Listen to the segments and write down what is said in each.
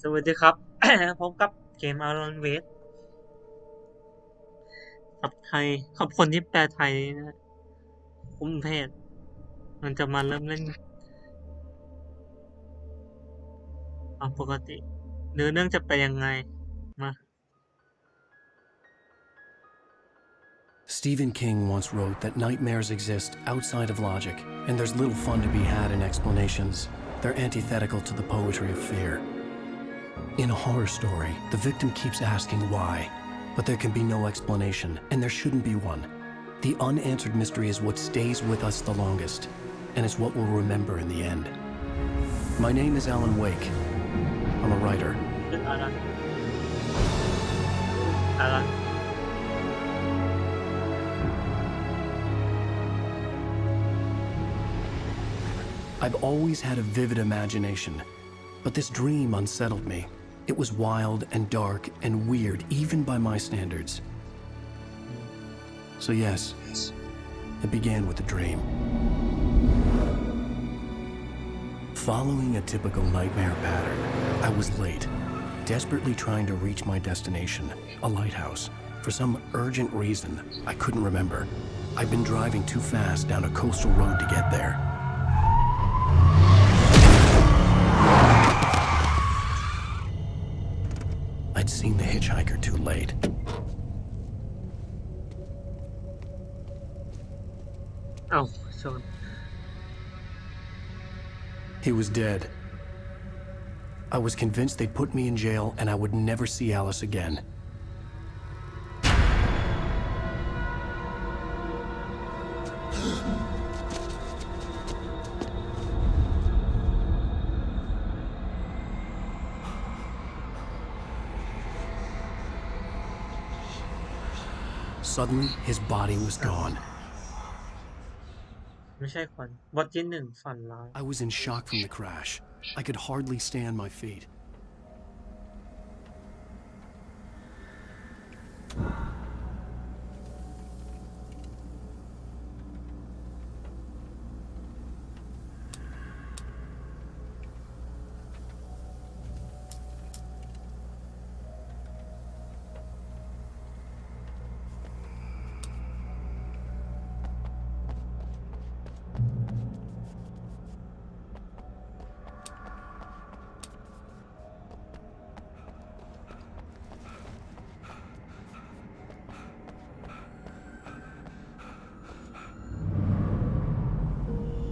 สวัสดีครับ พบกับเกม Alan Wake กับไทยขอบคนที่แปลไทยนะคุ้มเทศมันจะมาเริ่มเล่นตามปกติเนื้อเรื่องจะไปยังไงมา Stephen King once wrote that nightmares exist outside of logic, and there's little fun to be had in explanations. They're antithetical to the poetry of fear. In a horror story, the victim keeps asking why, but there can be no explanation, and there shouldn't be one. The unanswered mystery is what stays with us the longest, and it's what we'll remember in the end. My name is Alan Wake. I'm a writer. เป็นอารัน I've always had a vivid imagination, but this dream unsettled me. It was wild and dark and weird, even by my standards. So yes, it began with a dream. Following a typical nightmare pattern, I was late, desperately trying to reach my destination, a lighthouse. For some urgent reason, I couldn't remember. I'd been driving too fast down a coastal road to get there. I'd seen the hitchhiker too late. Oh, so He was dead. I was convinced they'd put me in jail and I would never see Alice again. Suddenly, his body was gone. ไม่ใช่ฝันบทที่หนึ่งฝันร้าย I was in shock from the crash. I could hardly stand my feet.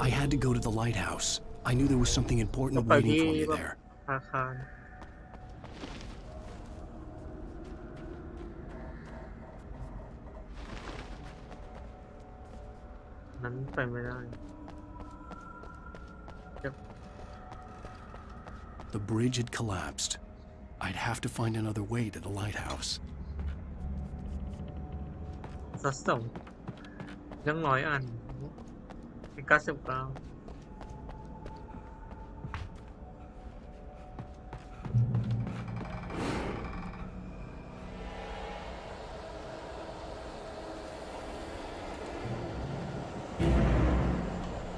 I had to go to the lighthouse. I knew there was something ก็ important ไป waiting ที่ for me แบบ there. อาคารนั้นไปไม่ได้ The bridge had collapsed. I'd have to find another way to the lighthouse. สัดส่งยังร้อยอันเป็น99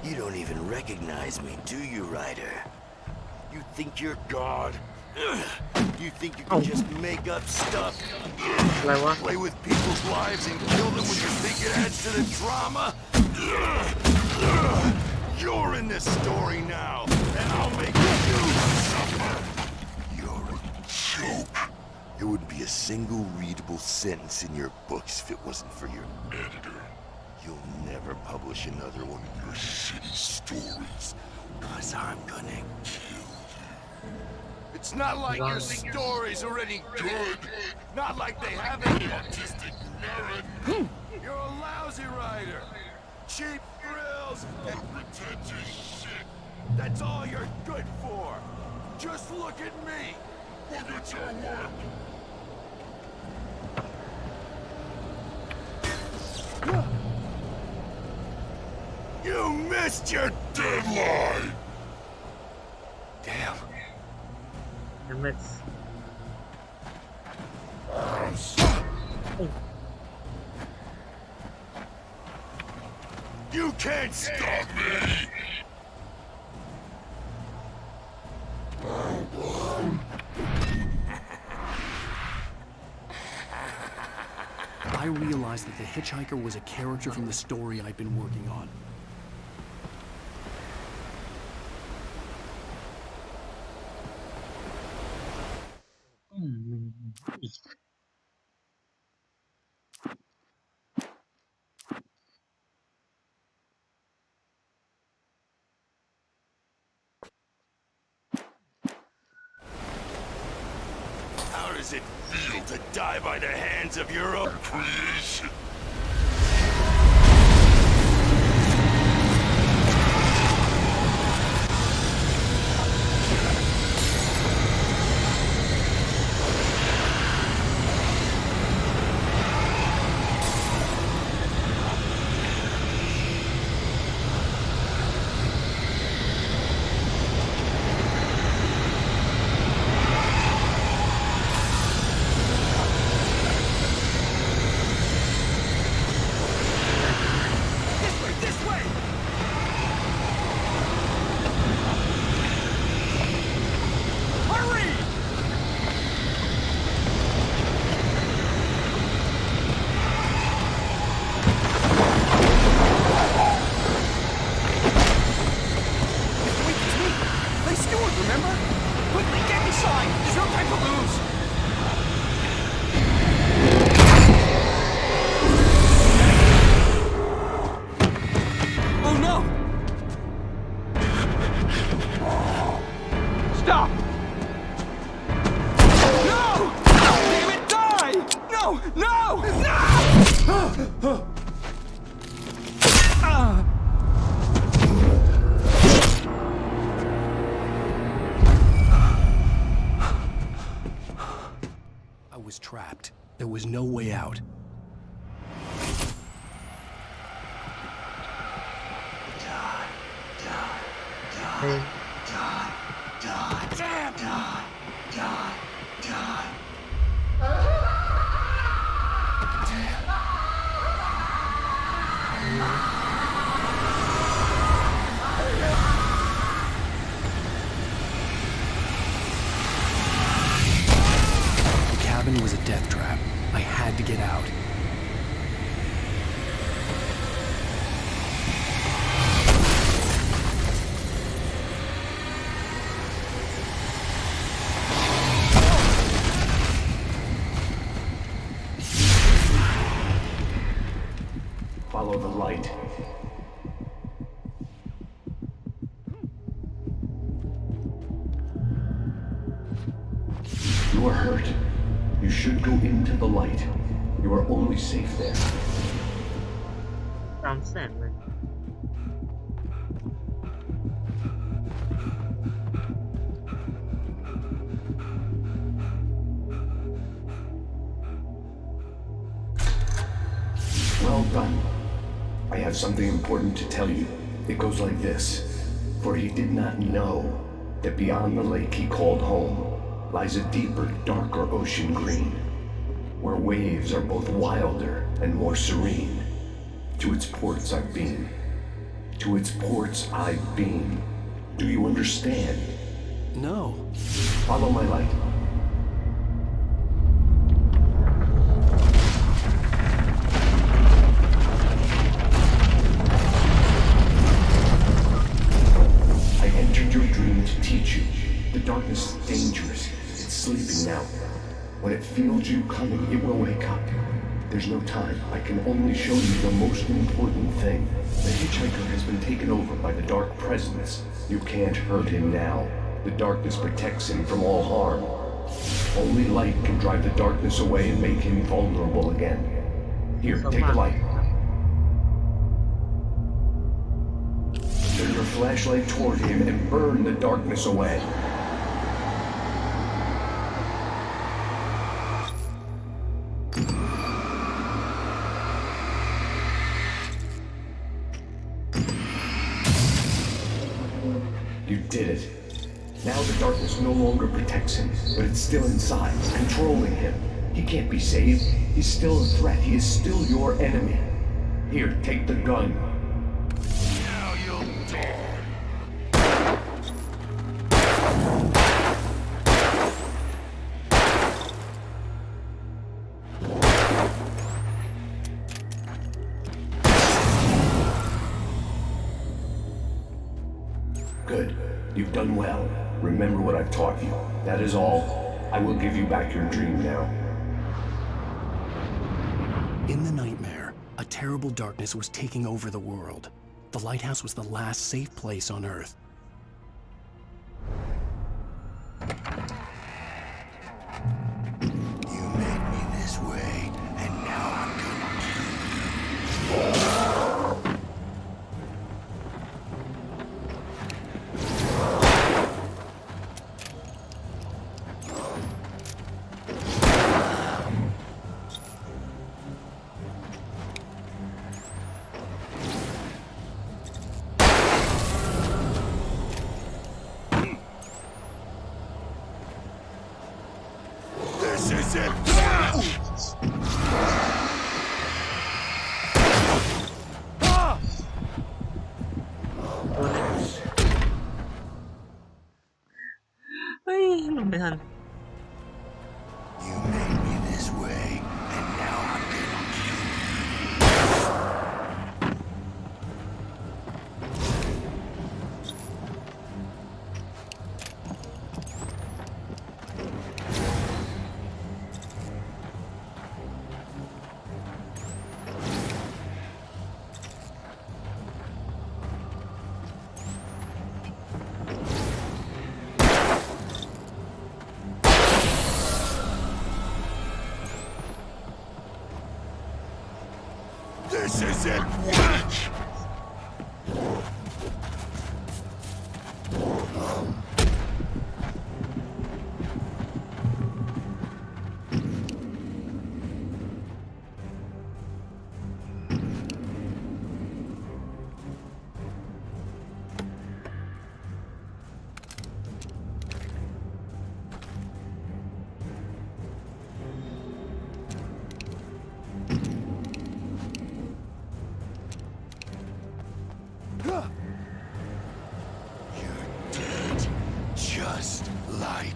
You don't even recognize me, do you, Ryder? You think you're God? You think you can just make up stuff? อะไรวะ Play with people's lives and kill them when you think it adds to the drama? You're in this story now, and I'll make you suffer. You're a joke. There wouldn't be a single readable sentence in your books if it wasn't for your editor. You'll never publish another one of your shitty stories, 'cause I'm gonna kill you. It's not like your stories are any good. Not like they have any artistic merit. You're a lousy writer. Cheap thrills and pretentious shit. That's all you're good for. Just look at me. Look at your work. You missed your deadline! Damn. MS You can't stop me! I realized that the hitchhiker was a character from the story I'd been working on. How does it feel to die by the hands of your own creation? I was trapped. There was no way out. The cabin was a death trap. I had to get out. Follow the light. You are hurt. You should go into the light. You are only safe there. 300,000เลย Well done. I have something important to tell you. It goes like this. For he did not know that beyond the lake he called home lies a deeper, darker ocean green, where waves are both wilder and more serene. To its ports I've been. To its ports I've been. Do you understand? No. Follow my light. I entered your dream to teach you. The darkness is dangerous. It's sleeping now. When it feels you coming, it will wake up. There's no time. I can only show you the most important thing. The hitchhiker has been taken over by the dark presence. You can't hurt him now. The darkness protects him from all harm. Only light can drive the darkness away and make him vulnerable again. Here, take the light. Turn your flashlight toward him and burn the darkness away. You did it. Now the darkness no longer protects him, but it's still inside, controlling him. He can't be saved. He's still a threat. He is still your enemy. Here, take the gun. Now you'll die. Good. You've done well. Remember what I've taught you. That is all. I will give you back your dream now. In the nightmare, a terrible darkness was taking over the world. The lighthouse was the last safe place on Earth. You made me this way, and now I'm gonna This is it! เฮ้ยลงไม่ทัน You made me this way, and now I'm gonna This is it! Watch! You're dead, just like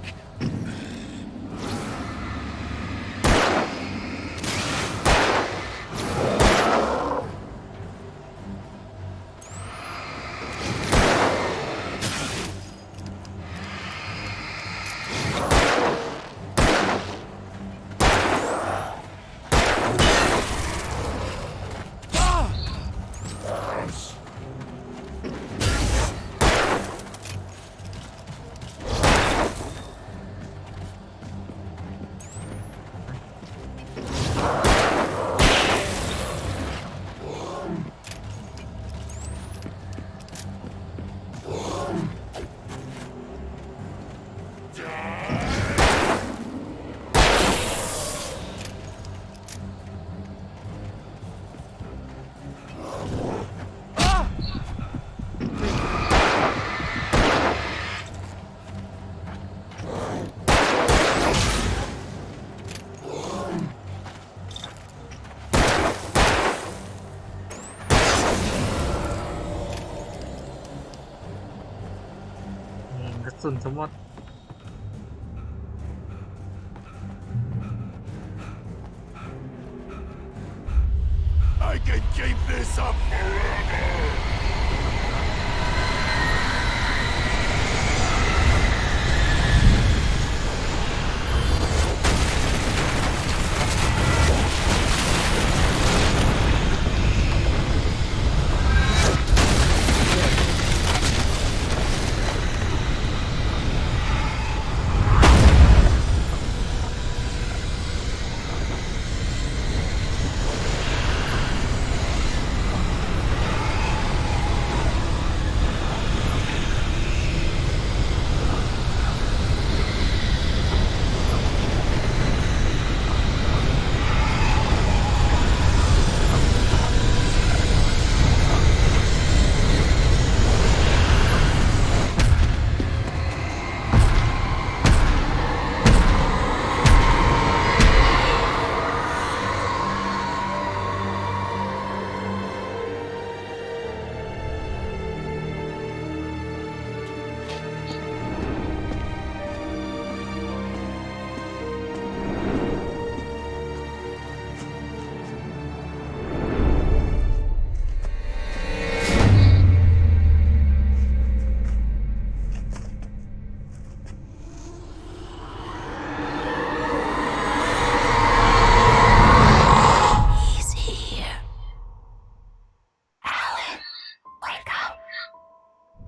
กระสุนสมมติ I can keep this up forever!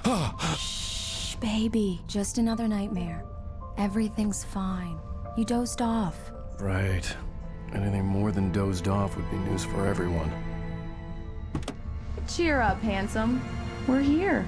Shh, baby. Just another nightmare. Everything's fine. You dozed off. Right. Anything more than dozed off would be news for everyone. Cheer up, handsome. We're here.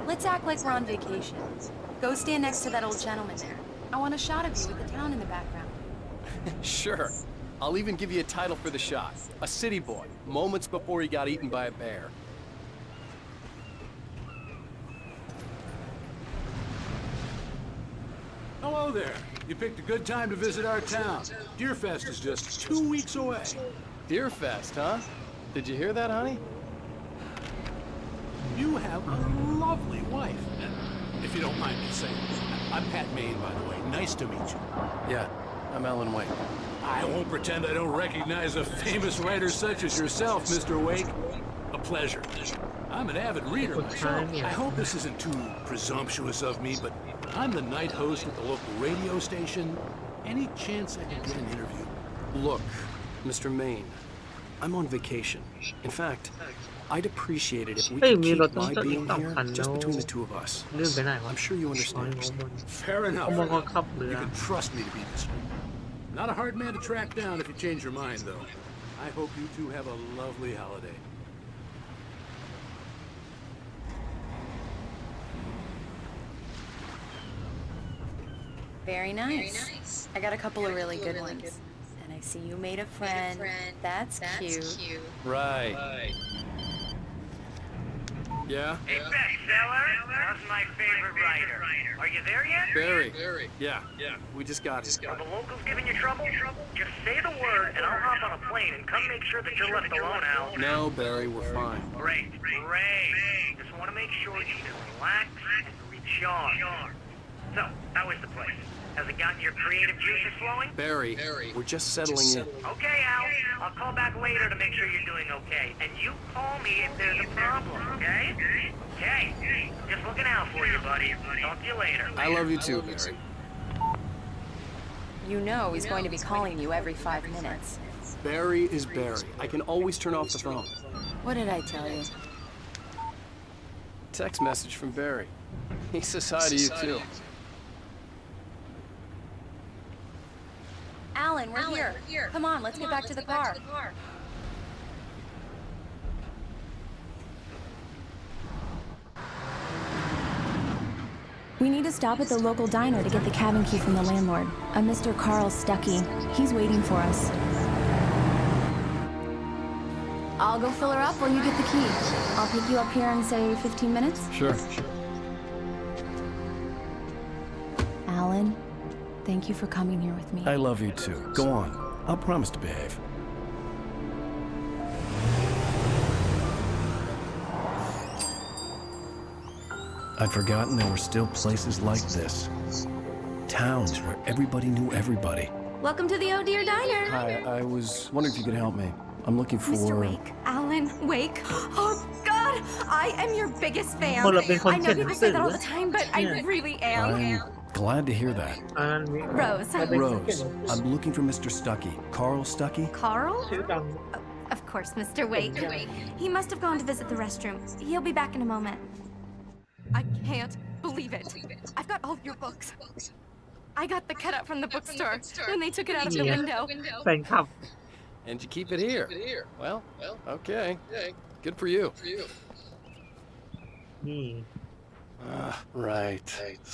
Let's act like we're on vacation. Go stand next to that old gentleman there. I want a shot of you with the town in the background. Sure. I'll even give you a title for the shot. A city boy, moments before he got eaten by a bear. Hello there. You picked a good time to visit our town. Deerfest is just 2 weeks away. Deerfest, huh? Did you hear that, honey? You have a lovely wife. And if you don't mind me saying, I'm Pat Maine, by the way. Nice to meet you. Yeah, I'm Alan Wake. I won't pretend I don't recognize a famous writer such as yourself, Mr. Wake. A pleasure. I'm an avid reader myself. I hope this isn't too presumptuous of me, but I'm the night host at the local radio station. Any chance I could get an interview? Look, Mr. Maine, I'm on vacation. In fact, I'd appreciate it if we เฮ้ย could มี keep รถต้อง my จอดอีก being 2 คัน here แล้ just ว between the two of us. ลื่นไปไหนวะ I'm sure you อ๋อ understand. อยู่ข้างบน Fair enough. เขาบอกว่าขับเรือ You can trust me to be discreet. Not a hard man to track down if you change your mind, though. I hope you two have a lovely holiday. Very nice. I got a couple of really good ones. And I see you made a friend. That's cute. Right. Yeah? Hey, bestseller, how's my favorite writer? Are you there yet? Barry. Yeah. We just got here. Are the locals giving you trouble? Just say the word, and I'll hop on a plane and come make sure that you're left alone, Al. No, Barry, we're fine. Great. Just want to make sure you can relax and recharge. So, how is the place? Has it gotten your creative juices flowing? Barry, we're just settling in. Okay, Al. I'll call back later to make sure you're doing okay. And you call me if there's a problem, okay? Okay. Just looking out for you, buddy. Talk to you later. I love you too, Barry. You know he's going to be calling you every 5 minutes. Barry is Barry. I can always turn off the phone. What did I tell you? Text message from Barry. He says hi to you too. Alan, we're here. Come on, let's get back to the car. We need to stop at the local diner to get the cabin key from the landlord, a Mr. Carl Stuckey. He's waiting for us. I'll go fill her up while you get the key. I'll pick you up here in, say, 15 minutes? Sure. Alan, thank you for coming here with me. I love you too. Go on. I'll promise to behave. I'd forgotten there were still places like this. Towns where everybody knew everybody. Welcome to the Oh Dear Diner. Hi, I was wondering if you could help me. I'm looking for... Mr. Wake. Alan Wake. Oh, God. I am your biggest fan. คนเราเป็นคน I เขี know ยนหนั people งสื say อ that all the time, but I really am. I'm glad to hear that. อันนั้นมี Rose. เราเป็นคนเขียน Rose, หนังสือ I'm looking for Mr. Stuckey. Carl Stuckey? Carl? ชื่อดัง Of course, Mr. Wake. He must have gone to visit the restroom. He'll be back in a moment. I can't believe it. I've got all your books. I got the cutout from the bookstore when they took it out of the Yeah. window. แฟนคลับ And you keep it here. Well, okay. Good for you. นี่ Right.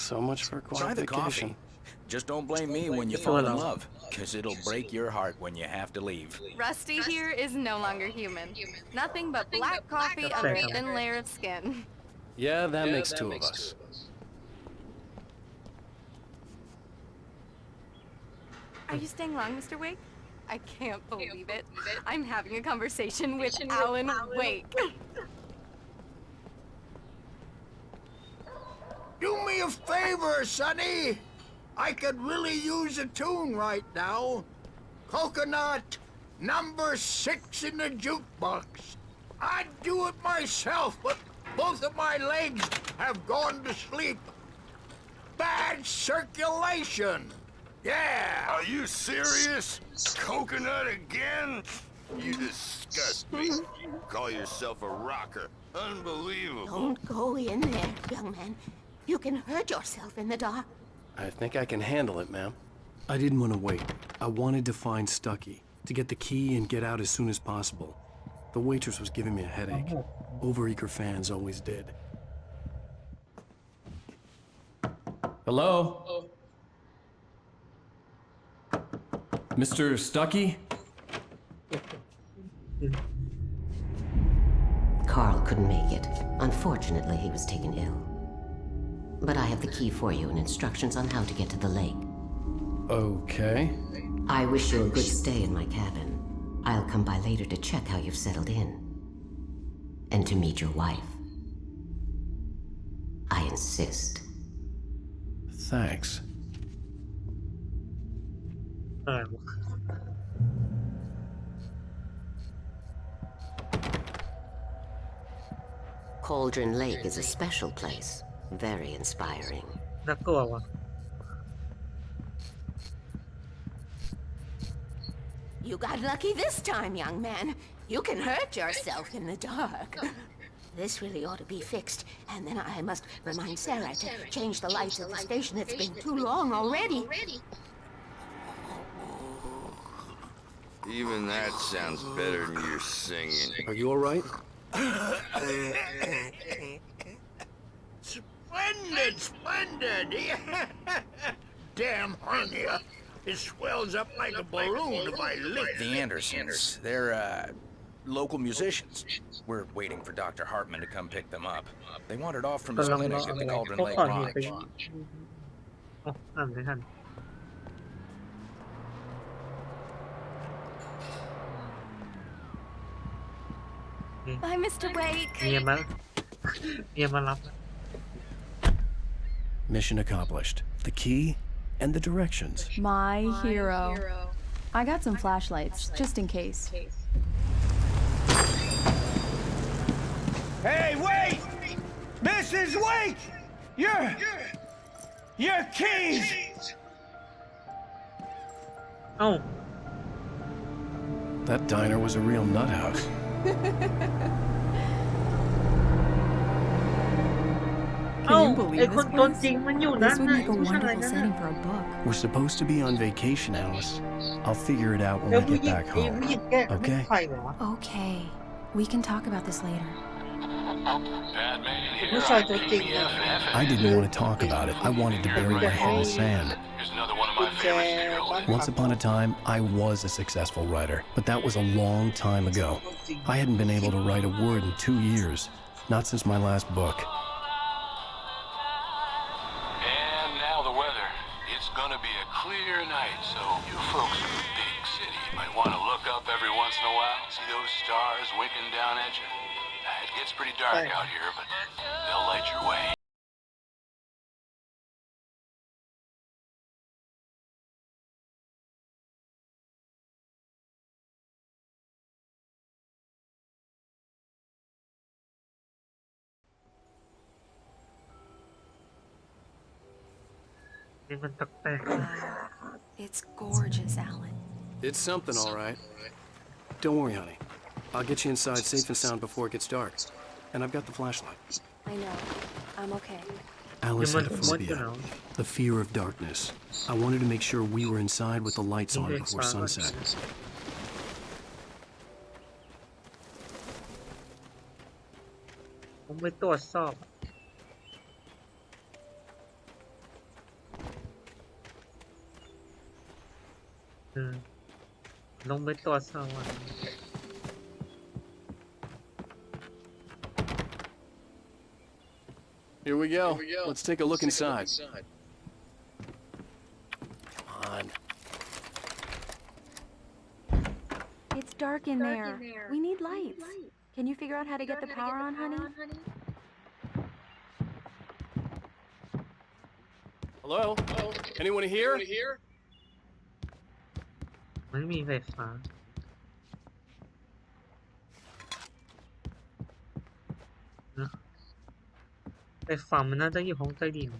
So much for a quiet Try the vacation. coffee. Just don't blame me when you fall in love, because it'll break your heart when you have to leave. Rusty here is no longer human. Nothing but black coffee under a thin layer of skin. Yeah, that makes two of us. Are you staying long, Mr. Wake? I can't believe it. I'm having a conversation with Alan Wake. Do me a favor, Sonny. I could really use a tune right now. Coconut, number 6 in the jukebox. I'd do it myself, but both of my legs have gone to sleep. Bad circulation. Yeah. Are you serious? Coconut again? You disgust me. Call yourself a rocker. Unbelievable. Don't go in there, young man. You can hurt yourself in the dark. I think I can handle it, ma'am. I didn't want to wait. I wanted to find Stucky, to get the key and get out as soon as possible. The waitress was giving me a headache. Overeager fans always did. Hello? Mr. Stucky? Carl couldn't make it. Unfortunately, he was taken ill. But I have the key for you and instructions on how to get to the lake. Okay. I wish you a good stay in my cabin. I'll come by later to check how you've settled in. And to meet your wife. I insist. Thanks. Cauldron Lake is a special place. Very inspiring. น่ากลัวว่ะ You got lucky this time, young man. You can hurt yourself in the dark. This really ought to be fixed. And then I must remind Sarah to change the lights at the station. It's been too long already. Even that sounds better than your singing. Are you all right? Splendid, splendid. Damn hernia. It swells up like a balloon if I lift The Andersons, they're, local musicians. We're waiting for Dr. Hartman to come pick them up. They wandered off from his กำลัง clinic รอ at the Cauldron เขา Lake ขอหนีไป Lodge. อ๋ออ่านไม่ทัน Bye, Mr. Wake. เมียมาเมียมารับ Mission accomplished. The key and the directions. My hero. I got some flashlights, just in case. Hey, wait! Mrs. Wake! Your keys! เอ้า That diner was a real nut house. เอ้า Can you believe ไอ้คน this ตัว place? จริงมันอยู่ด้าน This would ใน make a ผู้ชาย wonderful นั่น setting น่ะ for a book. We're supposed to be on vacation, Alice. I'll figure it out แล้ว when ผู้ we หญิ get ง back ไอ้ home. ผู้หญิงแกไม่ Okay? ใครเหรอ Okay, we can talk about this later. Batman ผู้ here. ชายตัวจริงอะ I didn't want to talk about it. I wanted to bury my head in the sand. Here's another one of กุ my ญแจ favorite บ้าน serial Once upon a time, I was a successful writer, but that was a long time ago. I hadn't been able to write a word in 2 years, not since my last book. And now the weather. It's gonna be a clear night, so you folks in the big city might want to look up every once in a while, see those stars winking down at you. It gets pretty dark out here, but they'll light your way. It's gorgeous, Alan. It's something, all right. Don't worry, honey. I'll get you inside safe and sound before it gets dark. And I've got the flashlight. I know. I'm okay. Alice had a phobia, the fear of darkness. I wanted to make sure we were inside with the lights on before sunset. ผมไปตรวจสอบ อืมลงไปตรวจสอบ Here we go. Let's take a look inside. Come on. It's dark in there. We need lights. Can you figure out how to get the power on, honey? Hello? Anyone here? ไม่มีไฟฟ้านะไฟฟ้ามันน่าจะอยู่ห้องใต้ดิน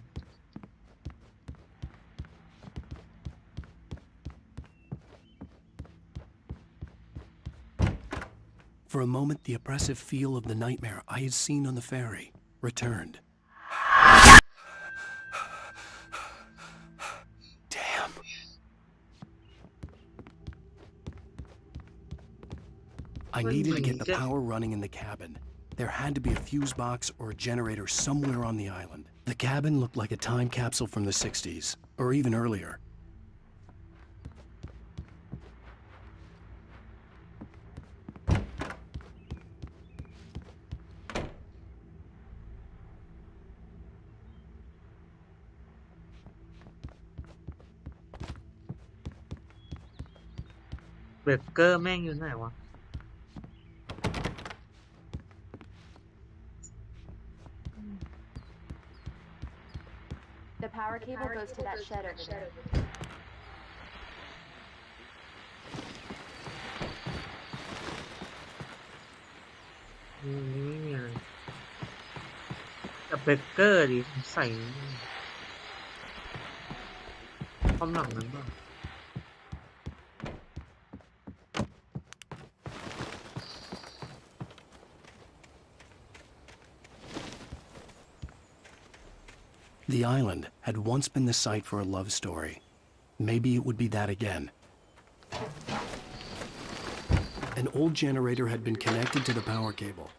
For a moment, the oppressive feel of the nightmare I had seen on the ferry returned. Damn. I needed to get the power running in the cabin. There had to be a fuse box or a generator somewhere on the island. The cabin looked like a time capsule from the 60s, or even earlier.เบรกเกอร์แม่งอยู่ไหนวะ The power cable goes to that shed over there. นี่ไม่มีอะไรแต่เบรกเกอร์ดิใส่ความหลังนั้นป่ะ The island had once been the site for a love story. Maybe it would be that again. An old generator had been connected to the power cable.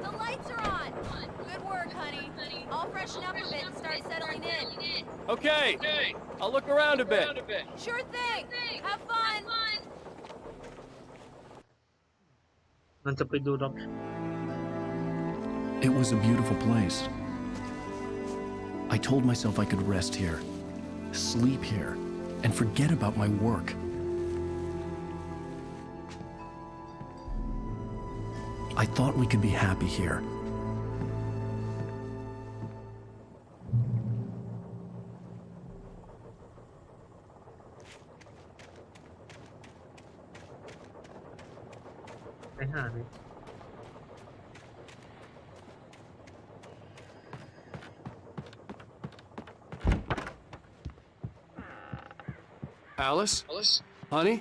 The lights are on! Good work, honey. I'll freshen up a bit and start settling in. Okay. I'll look around a bit. Sure thing. Have fun. มันจะไปดูรอบ It was a beautiful place. I told myself I could rest here, sleep here, and forget about my work. I thought we could be happy here. Alice? Honey?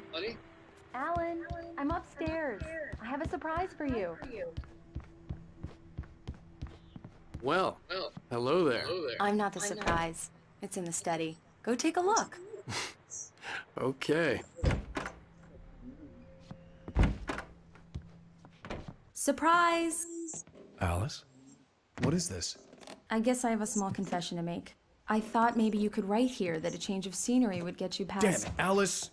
Alan, I'm upstairs. I have a surprise for you. Well, hello there. I'm not the surprise. It's in the study. Go take a look. Okay. Surprise! Alice? What is this? I guess I have a small confession to make. I thought maybe you could write here that a change of scenery would get you past... Damn it, Alice!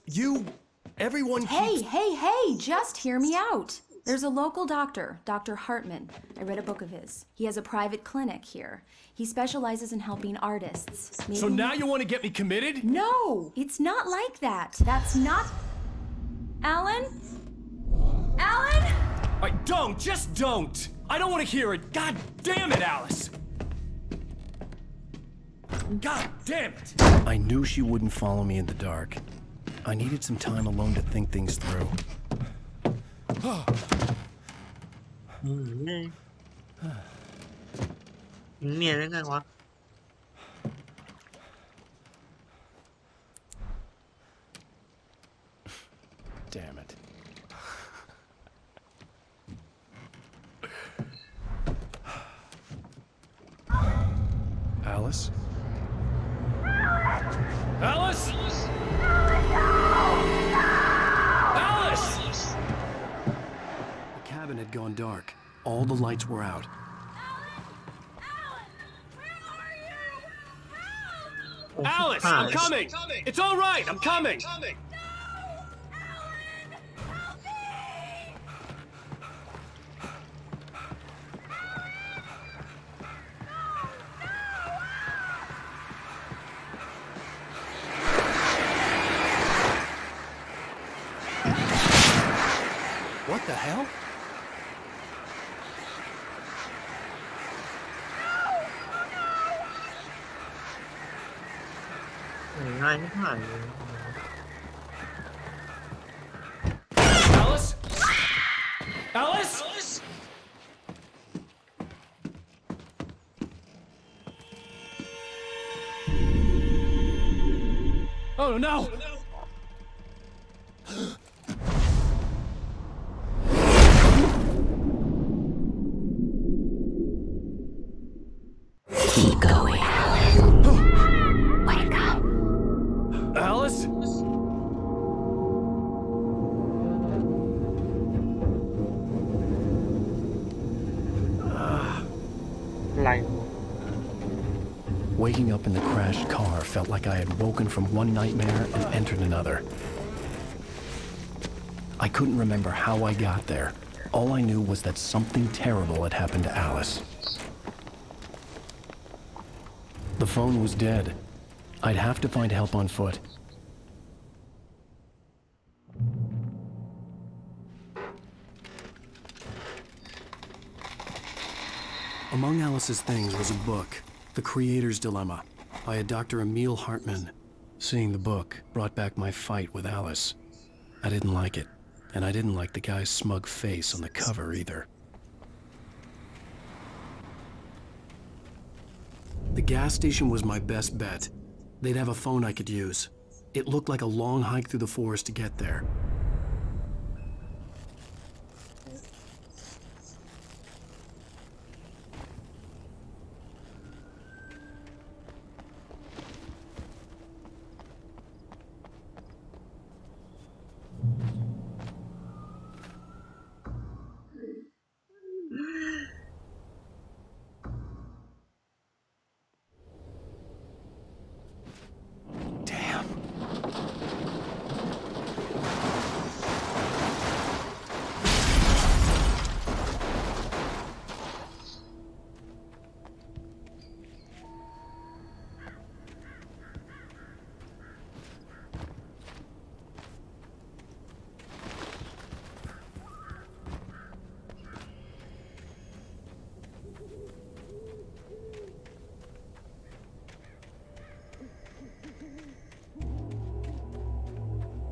Everyone keeps... Hey! Just hear me out! There's a local doctor, Dr. Hartman. I read a book of his. He has a private clinic here. He specializes in helping artists. Maybe... So now you want to get me committed? No! It's not like that. That's not... Alan? Alan? Just don't! I don't want to hear it! God damn it, Alice! God damn it! I knew she wouldn't follow me in the dark. I needed some time alone to think things through. Damn it. Alice? Alice? Alice! had gone dark. All the lights were out. Alice, I'm coming! It's all right, I'm coming! What the hell? Alice? Alice? Oh no! Keep going. Wake up. Alice? Waking up in the crashed car felt like I had woken from one nightmare and entered another. I couldn't remember how I got there. All I knew was that something terrible had happened to Alice. The phone was dead. I'd have to find help on foot. Among Alice's things was a book, The Creator's Dilemma, by a Dr. Emil Hartman. Seeing the book brought back my fight with Alice. I didn't like it, and I didn't like the guy's smug face on the cover either. The gas station was my best bet. They'd have a phone I could use. It looked like a long hike through the forest to get there.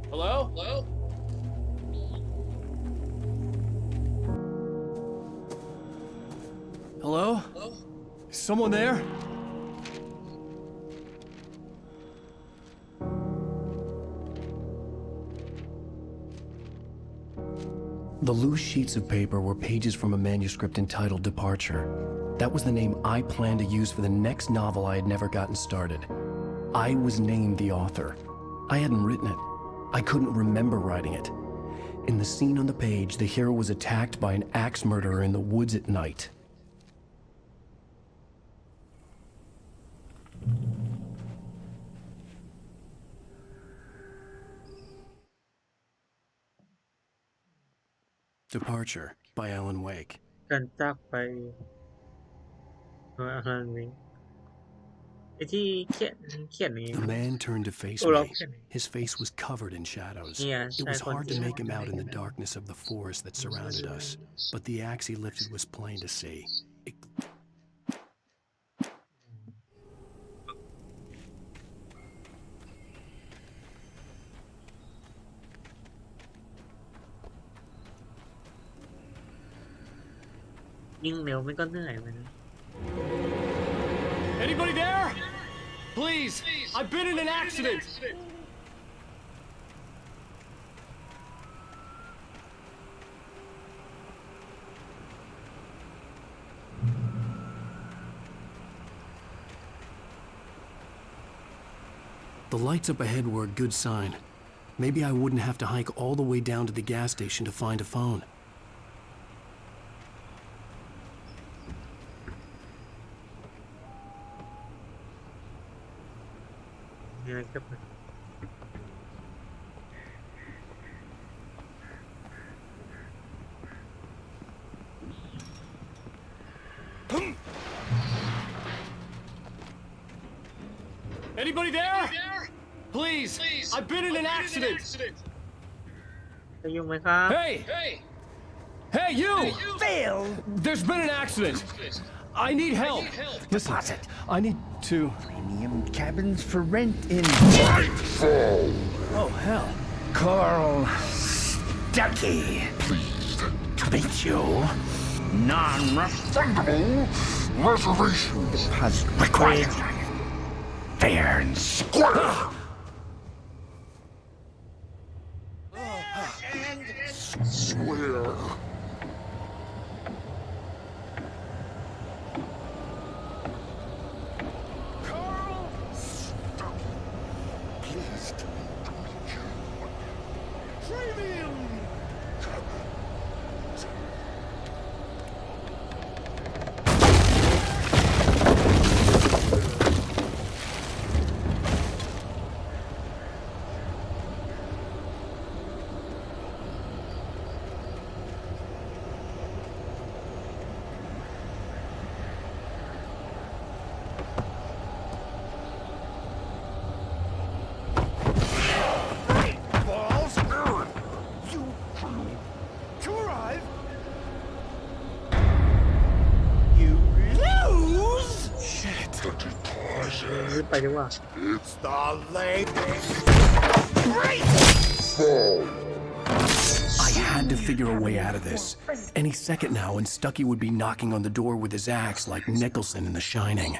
Hello? Hello? Hello? Hello? Is someone there? The loose sheets of paper were pages from a manuscript entitled Departure. That was the name I planned to use for the next novel I had never gotten started. I was named the author. I hadn't written it. I couldn't remember writing it. In the scene on the page, the hero was attacked by an axe murderer in the woods at night. Departure by Alan Wake. การจากไปอะไรนี้ไอ้ที่เขียนนี้ The man turned to face เรา me. เขียน His face was covered in shadows. Yeah, It was I hard to make him out in the understand. darkness of the forest that surrounded us, but the axe he lifted was plain to see. It... ยิ่งเร็วมันก็เหนื่อยมัน Anybody there? Please, I've been in an accident. The lights up ahead were a good sign. Maybe I wouldn't have to hike all the way down to the gas station to find a phone. มีอะไรจะเปิด Anybody there? Please, I've been in an accident. จะยุ่งไหมครับ Hey, you! Phil! There's been an accident. I need help. Listen, I need to... Premium cabins for rent in... Oh, hell. Carl Stuckey. Pleased to meet you. Non-refundable reservation deposit required. Fair and square. Square. Carl Stuckey. Pleased to meet you. Premium cabins. Balls Aaron, you to arrive. You lose. Shit. The deposit. ไปดีกว่า It's the latest. Great. I had to figure a way out of this. Any second now, and Stuckey would be knocking on the door with his axe like Nicholson in The Shining.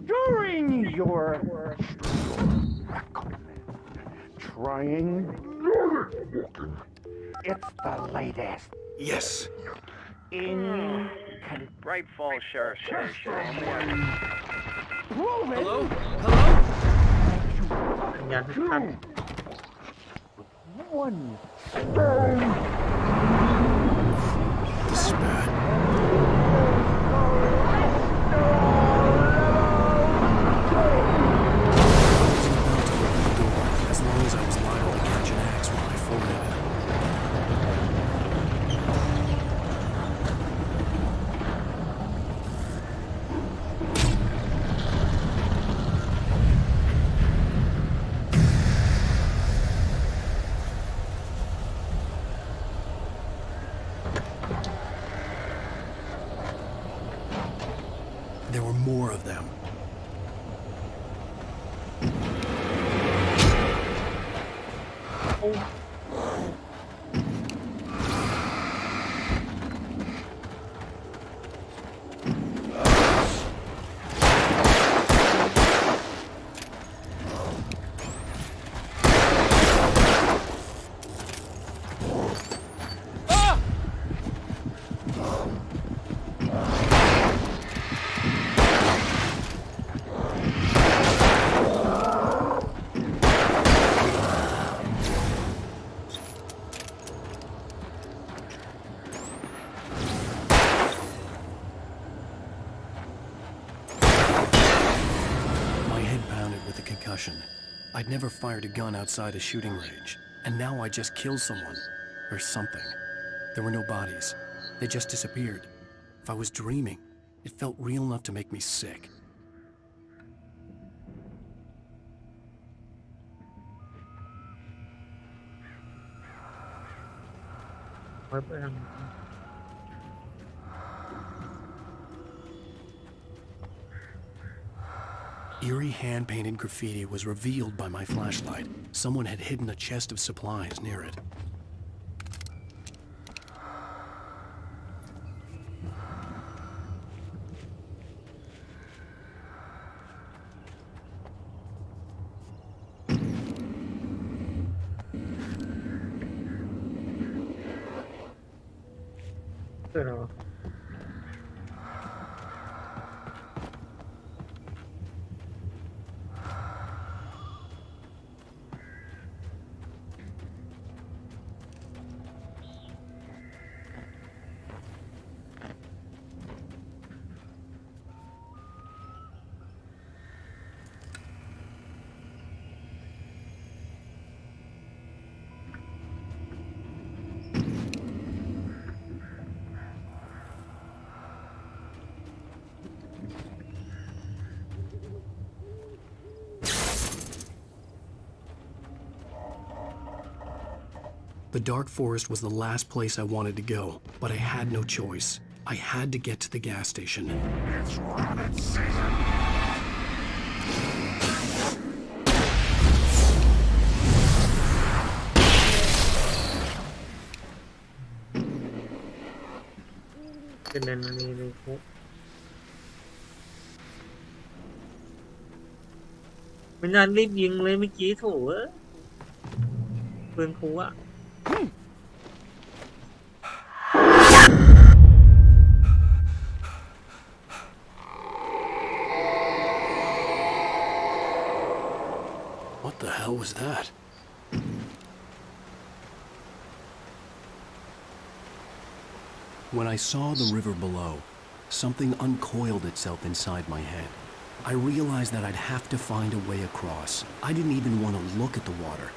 During your trying, it's the latest Yes. in Bright Falls Sheriff Station. Hello? สัญญาณชัด one stone. This is bad. As long as I was liable to catch an axe when I folded it. There were more of them. My head pounded with the concussion. I'd never fired a gun outside a shooting range, and now I just killed someone. Or something. There were no bodies. They just disappeared. If I was dreaming, it felt real enough to make me sick. ไว้เพื่อน Eerie hand-painted graffiti was revealed by my flashlight. Someone had hidden a chest of supplies near it. Pero The dark forest was the last place I wanted to go, but I had no choice. I had to get to the gas station. It's rabbit season!ไม่น่ารีบยิงเลยเมื่อกี้โถปืนคูอะ What the hell was that? When I saw the river below, something uncoiled itself inside my head. I realized that I'd have to find a way across. I didn't even want to look at the water.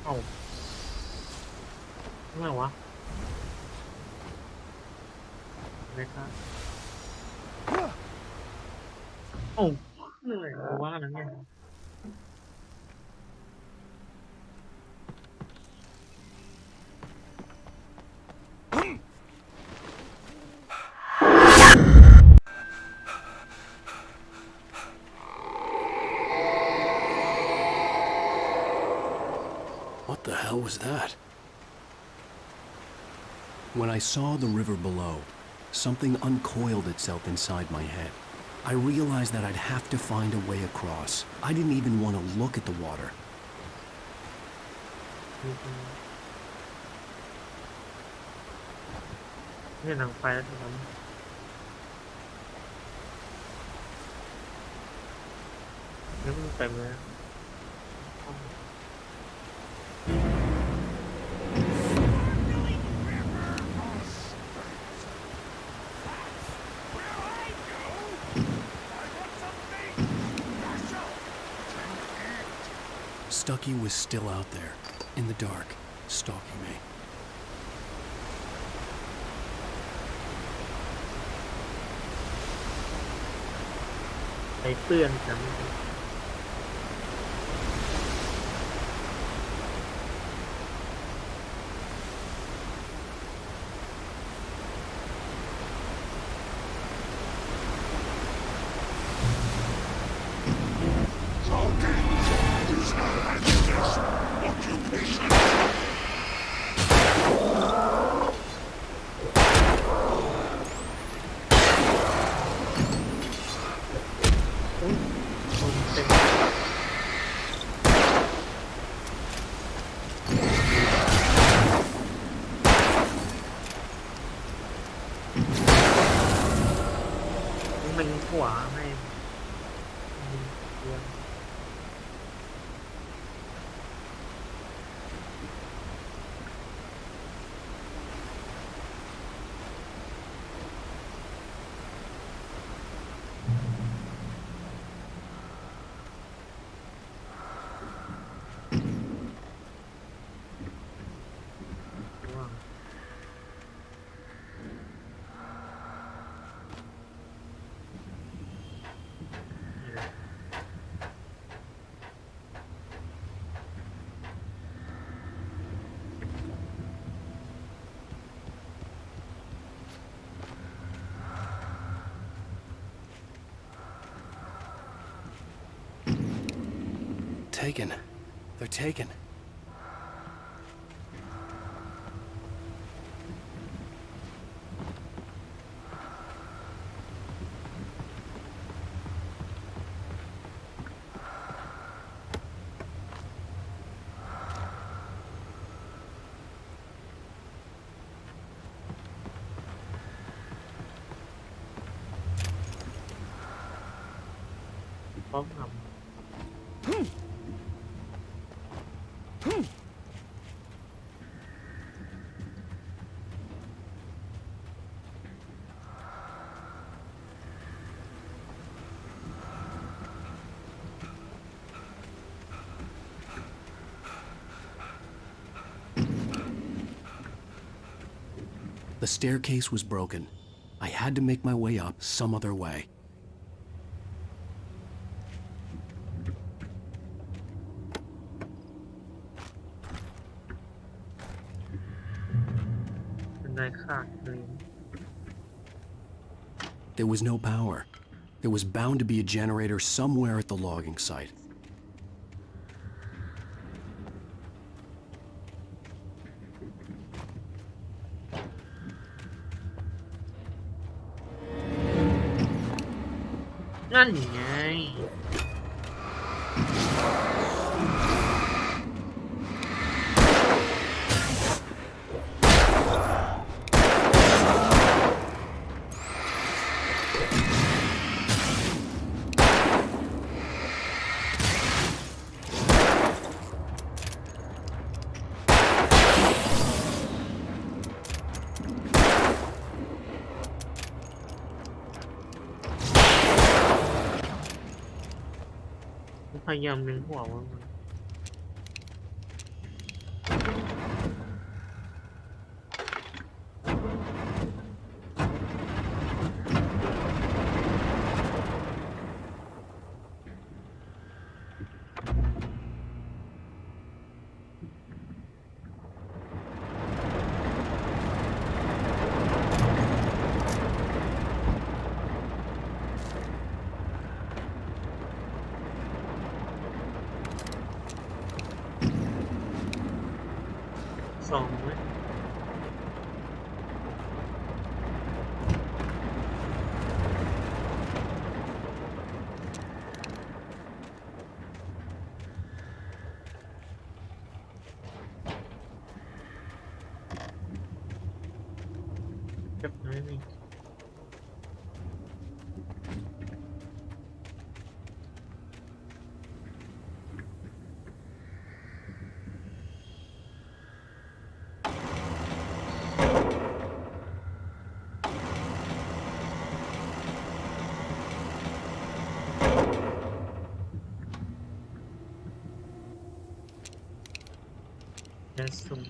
เอ้าทำไมวะอะไรครับโอ้เหนื่อยว่าแล้วเนี่ย What the hell was that? When I saw the river below, something uncoiled itself inside my head. I realized that I'd have to find a way across. I didn't even want to look at the water. นี่หนังไฟแล้วครับนี่มันเต็มเลย Stucky was still out there, in the dark, stalking me. ใส่เตือนกัน มันขวาให้ Taken. They're taken. The staircase was broken. I had to make my way up some other way. บันไดขาดเลย There was no power. There was bound to be a generator somewhere at the logging site.นั่นไง พยายามดึงหัวมัน สองไหมเก็บไว้นี่ That's some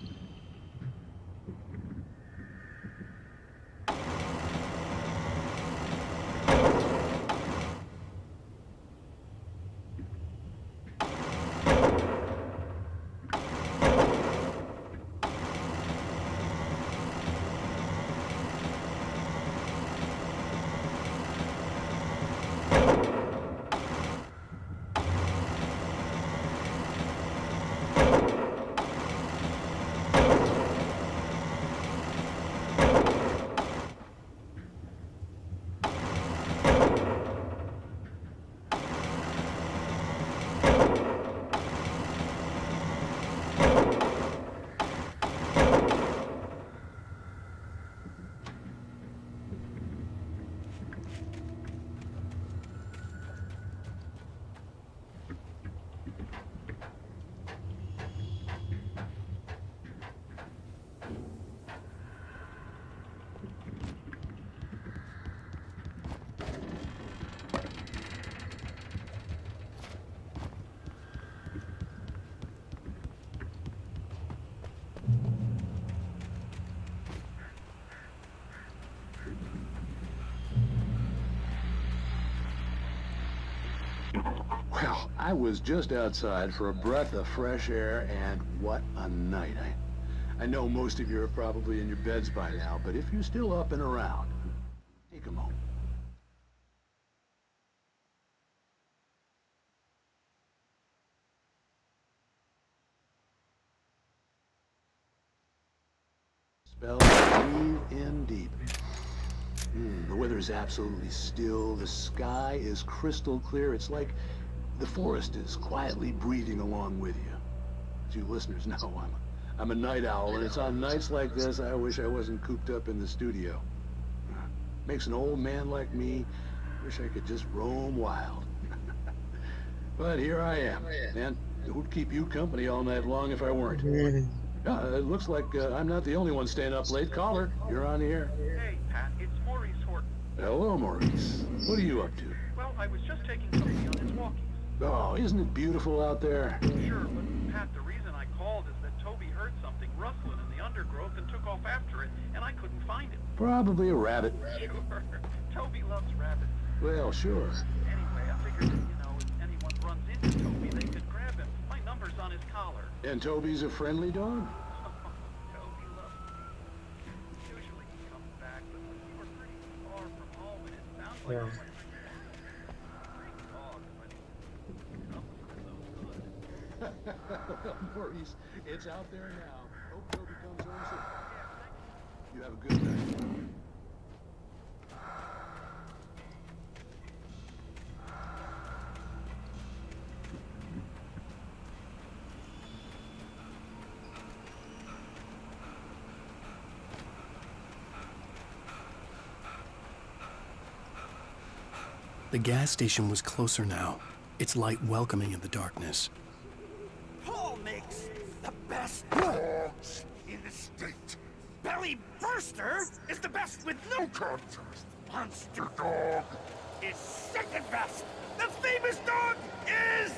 Well, I was just outside for a breath of fresh air, and what a night. I know most of you are probably in your beds by now, but if you're still up and around, take a moment. Spell, breathe in deep. The weather is absolutely still. The sky is crystal clear. It's like the forest is quietly breathing along with you. As you listeners know, I'm a night owl, and it's on nights like this I wish I wasn't cooped up in the studio. Makes an old man like me wish I could just roam wild. But here I am, and it would keep you company all night long if I weren't. It looks like I'm not the only one staying up late. Caller, you're on the air. Hey, Pat, it's Maurice Horton. Hello, Maurice. What are you up to? Well, I was just taking somebody on his walkies. Oh, isn't it beautiful out there? Sure, but Pat, the reason I called is that Toby heard something rustling in the undergrowth and took off after it, and I couldn't find it. Probably a rabbit. Sure. Toby loves rabbits. Well, sure. Anyway, I figured that, if anyone runs into Toby, they could grab him. My number's on his collar. And Toby's a friendly dog? Toby loves me. Usually he comes back, but we were pretty far from home, and it sounds like Yeah. he went great dog, but Well, Maurice, it's out there now. Hope Toby comes home soon. You have a good night. The gas station was closer now, its light welcoming in the darkness. Paul makes the best dogs in the state. Belly Burster is the best with no contest. Monster Dog is second best. The famous dog is...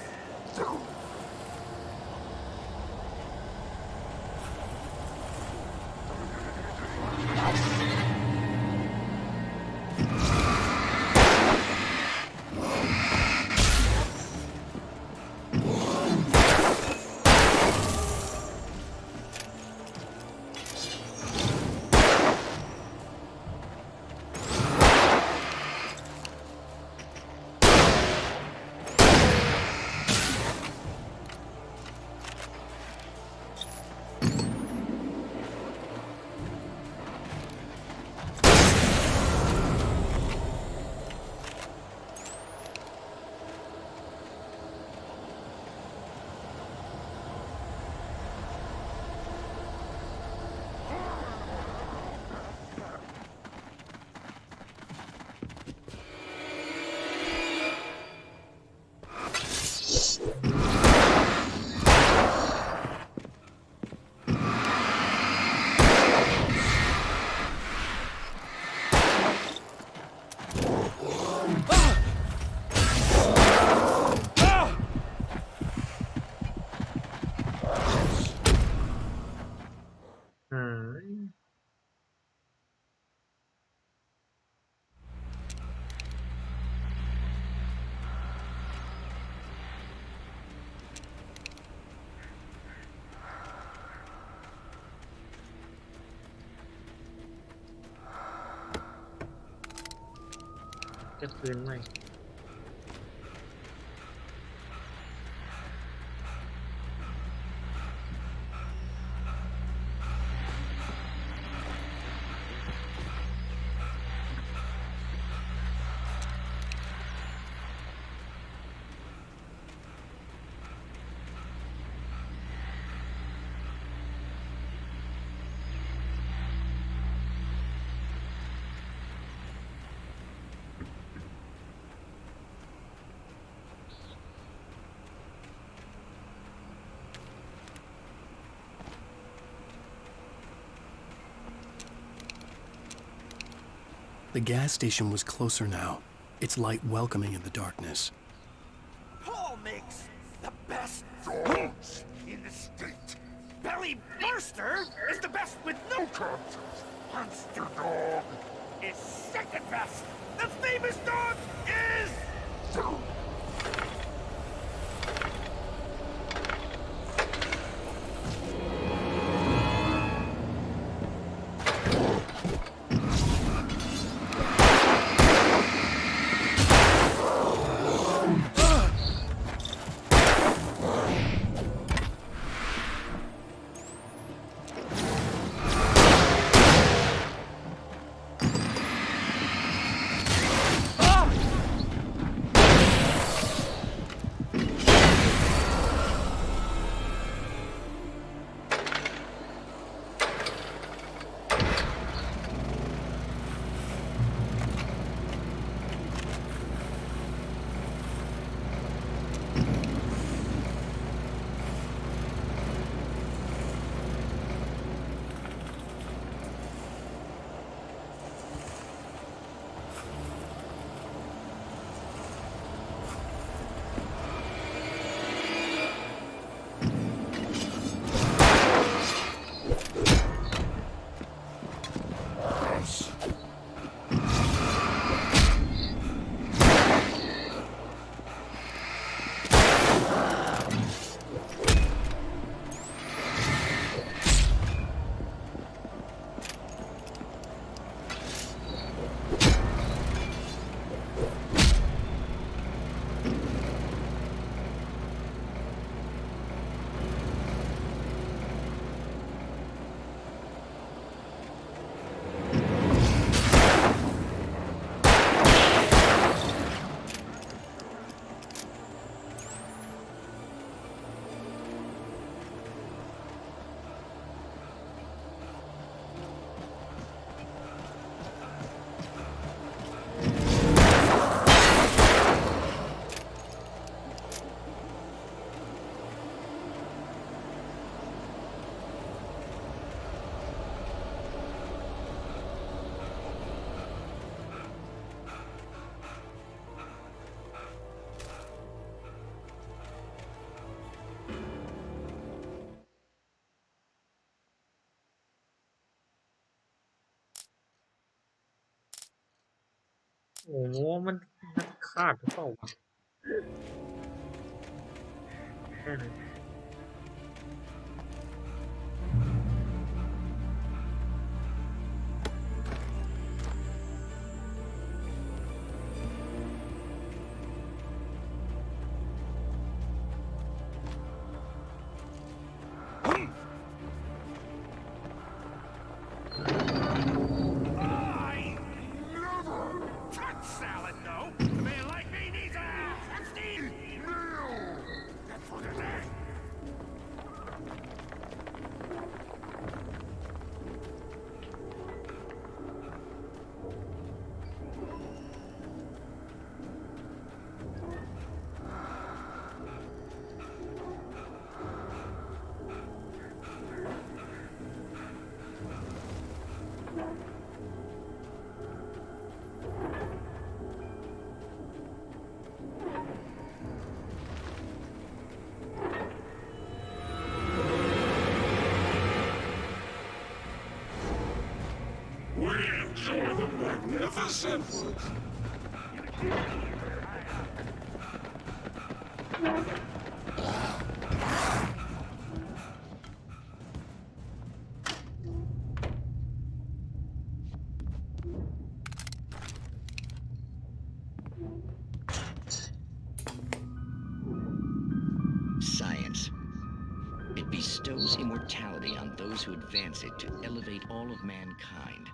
จะคืนไหม The gas station was closer now, its light welcoming in the darkness. Paul makes the best dogs in the state. Belly Burster is the best with no contest. Monster Dog is second best. The famous dog is... โอ้โหมันขาดหรือเปล่าวะแค่นั้น Salad, no. A man like me needs a house. That's Steve. That's for the day. Magnificent! Science. It bestows immortality on those who advance it to elevate all of mankind.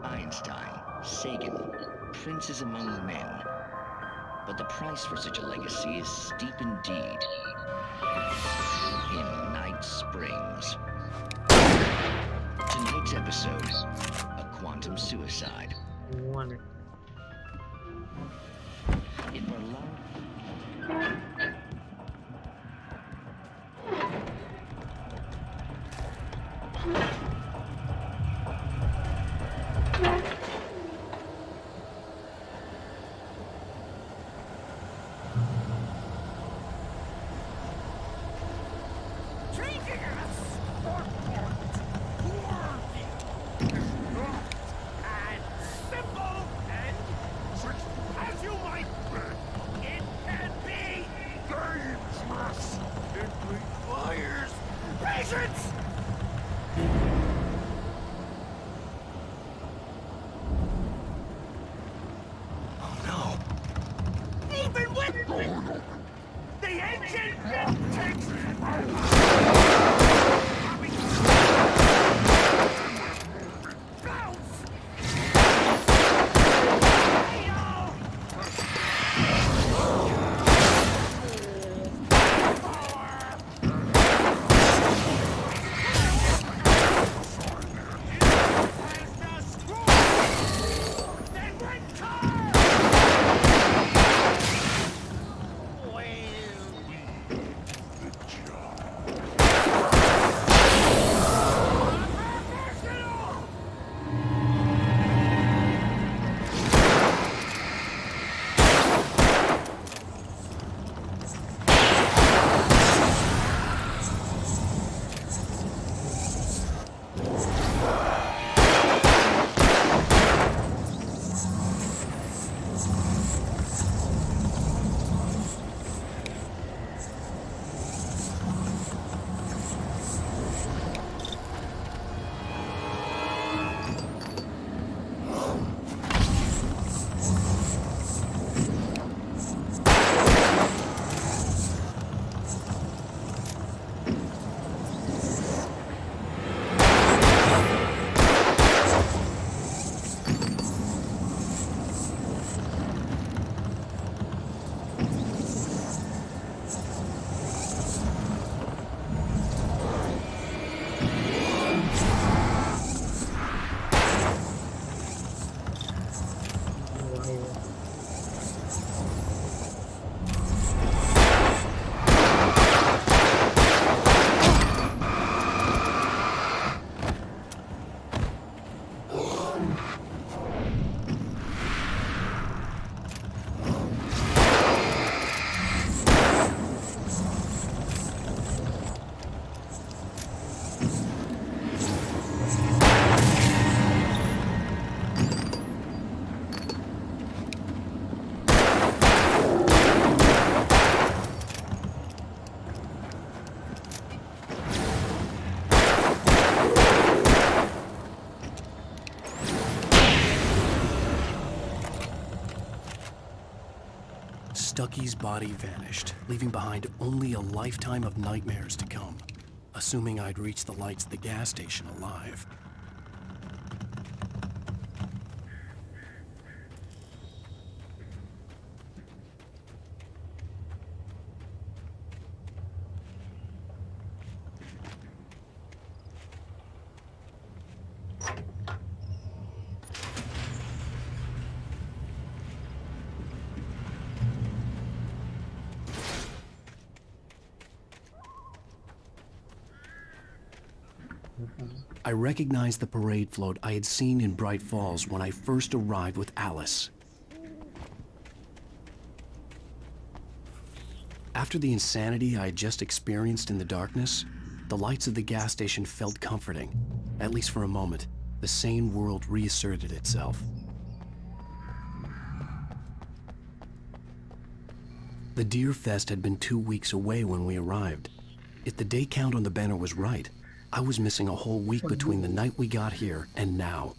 Einstein, Sagan, princes among men. But the price for such a legacy is steep indeed. In Night Springs. Tonight's episode, a quantum suicide. In Berlin. Stucky's body vanished, leaving behind only a lifetime of nightmares to come, assuming I'd reach the lights at the gas station alive. I recognized the parade float I had seen in Bright Falls when I first arrived with Alice. After the insanity I had just experienced in the darkness, the lights of the gas station felt comforting. At least for a moment, the sane world reasserted itself. The Deer Fest had been 2 weeks away when we arrived. If the day count on the banner was right, I was missing a whole week between the night we got here and now.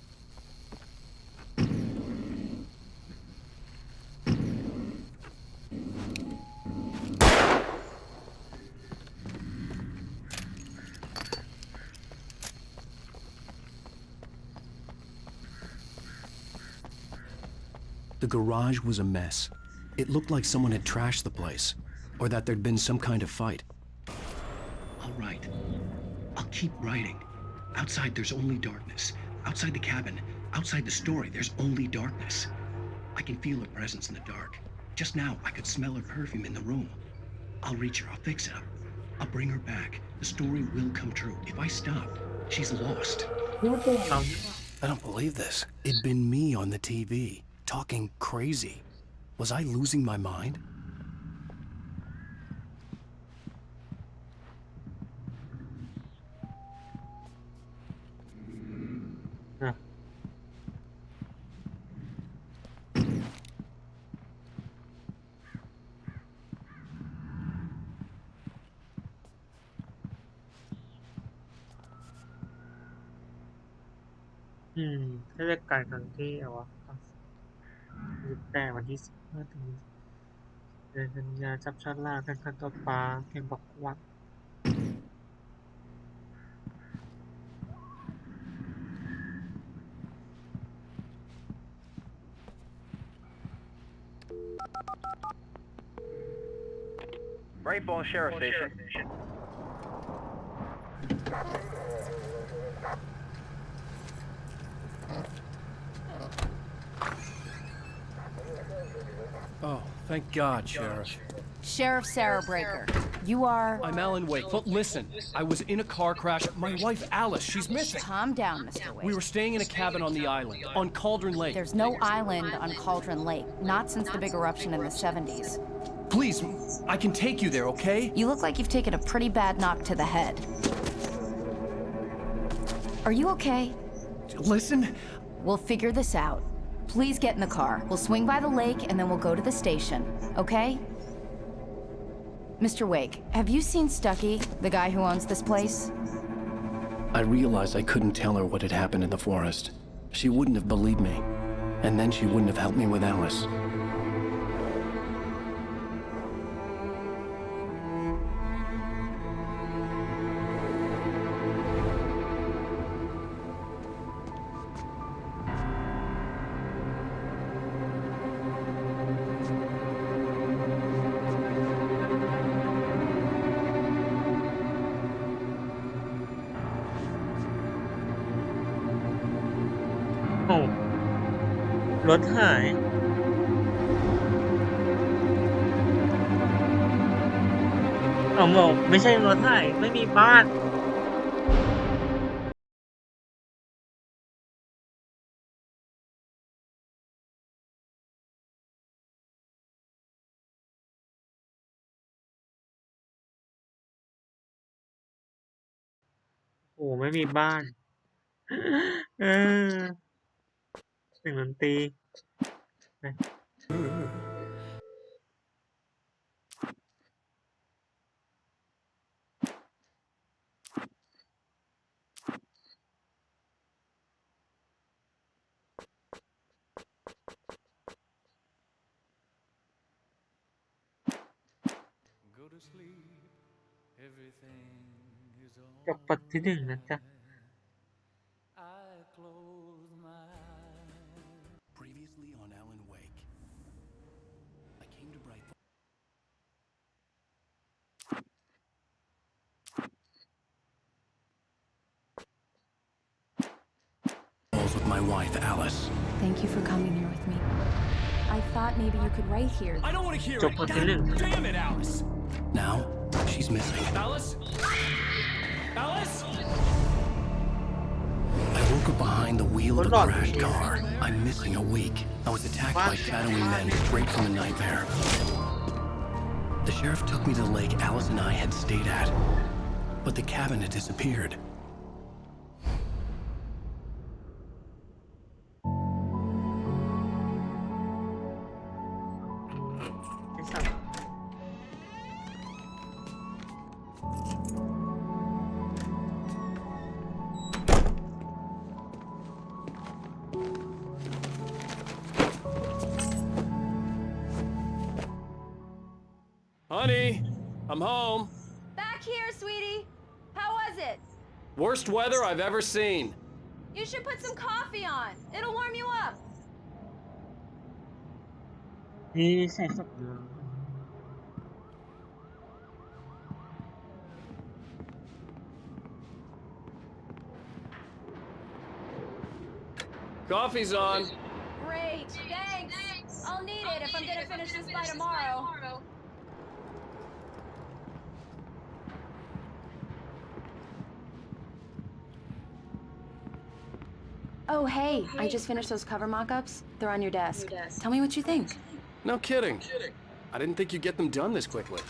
The garage was a mess. It looked like someone had trashed the place, or that there'd been some kind of fight. All right. I'll keep writing. Outside, there's only darkness. Outside the cabin, outside the story, there's only darkness. I can feel her presence in the dark. Just now, I could smell her perfume in the room. I'll reach her. I'll fix it up. I'll bring her back. The story will come true. If I stop, she's lost. I don't believe this. It'd been me on the TV, talking crazy. Was I losing my mind? Yeah.เทศกาลครั้งที่อะไรวะ18วันที่15ถึงเดือนกันยาจับฉลากแข่งขันตกปลาแข่งประกวด Rainbow Sheriff Station. Oh, thank God, Sheriff. Sheriff Sarah Breaker. You are... I'm Alan Wake, but listen, I was in a car crash. My wife, Alice, she's missing. Calm down, Mr. Wake. We were staying in a cabin on the island, on Cauldron Lake. There's no island on Cauldron Lake, not since the big eruption in the 70s. Please, I can take you there, okay? You look like you've taken a pretty bad knock to the head. Are you okay? Listen. We'll figure this out. Please get in the car. We'll swing by the lake and then we'll go to the station, okay? Mr. Wake, have you seen Stucky, the guy who owns this place? I realized I couldn't tell her what had happened in the forest. She wouldn't have believed me, and then she wouldn't have helped me with Alice. Oh. รถหายเอาบอกไม่ใช่รถหายไม่มีบ้านโอ้ไม่มีบ้านเออเสียงดนตรีนะ จบปัดที่หนึ่งนะจ๊ะ Previously on Alan Wake. I came to Bright Falls with my wife, Alice. Thank you for coming here with me. I thought maybe you could write here. I don't want to hear Jump it. on the God link. damn it, Alice. Now, she's missing. Alice? Alice? I woke up behind the wheel of a crashed car. I'm missing a week. I was attacked by shadowy men straight from the nightmare. The sheriff took me to the lake Alice and I had stayed at, but the cabin had disappeared. Honey, I'm home. Back here, sweetie. How was it? Worst weather I've ever seen. You should put some coffee on. It'll warm you up. นี่ใส่สับเดือ Coffee's on. Great. Thanks. I'll need it if I'm gonna finish this by tomorrow. Oh, hey, I just finished those cover mock-ups. They're on your desk. Tell me what you think. No kidding. I didn't think you'd get them done this quickly.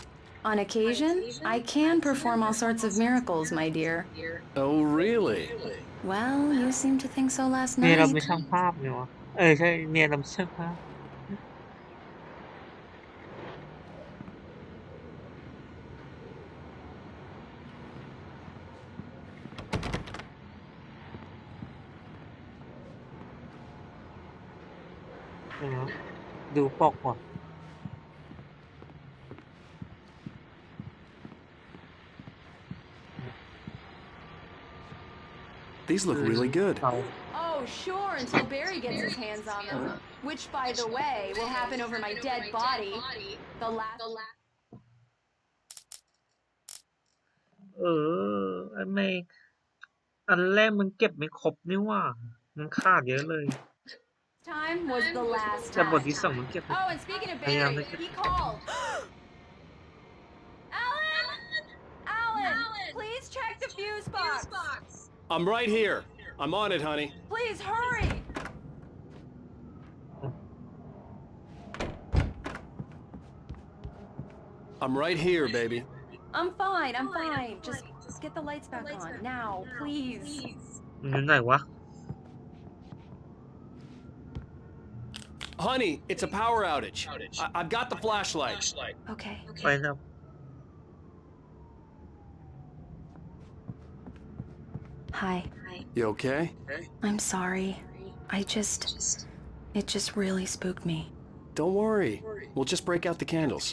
On occasion, I can perform all sorts of miracles, my dear. Oh, really? Well, you seemed to think so last เนี่ยเรา night. ไม่ช่างภาพเนี่ยวะใช่เนี่ยเราไม่ช่างภาพดูปกก่อน These look really good. Oh, sure, until Barry gets his hands on them. Which, by the way, will happen over my dead body. The last... ไอ้แม่อันแรกมันเก็บไม่ครบนี่ว่ามันขาดเยอะเลย time was the last แต่ time. บทที่สองมันเก็บ Oh, and speaking of พยายาม Barry, ไม่เก็บ he called. Alan, please check the fuse box. I'm right here. I'm on it, honey. Please hurry. I'm right here, baby. I'm fine. Just get the lights back on now, please. อยู่ไหนวะ Honey, it's a power outage. I've got the flashlight. Okay. ไปนะ Hi. You okay? I'm sorry. It just really spooked me. Don't worry. We'll just break out the candles.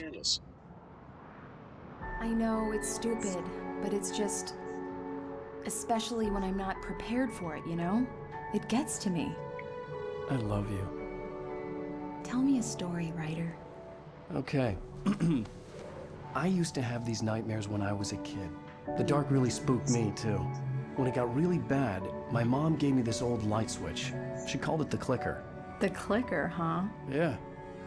I know it's stupid, but it's just... Especially when I'm not prepared for it, you know? It gets to me. I love you. Tell me a story, writer. Okay. I used to have these nightmares when I was a kid. The dark really spooked me, too. When it got really bad, my mom gave me this old light switch. She called it the clicker. The clicker, huh? Yeah.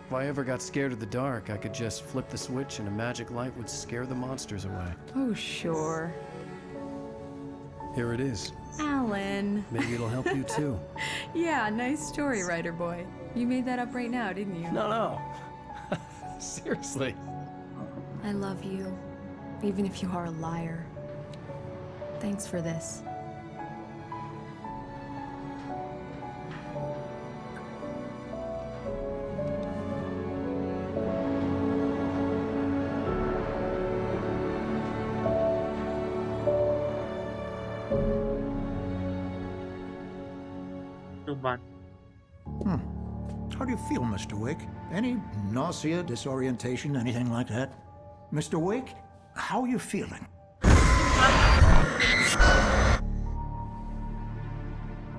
If I ever got scared of the dark, I could just flip the switch and a magic light would scare the monsters away. Oh, sure. Here it is. Alan. Maybe it'll help you, too. Yeah, nice story, writer boy. You made that up right now, didn't you? No. Seriously. I love you, even if you are a liar. Thanks for this. How do you feel, Mr. Wake? Any nausea, disorientation, anything like that? Mr. Wake, How are you feeling?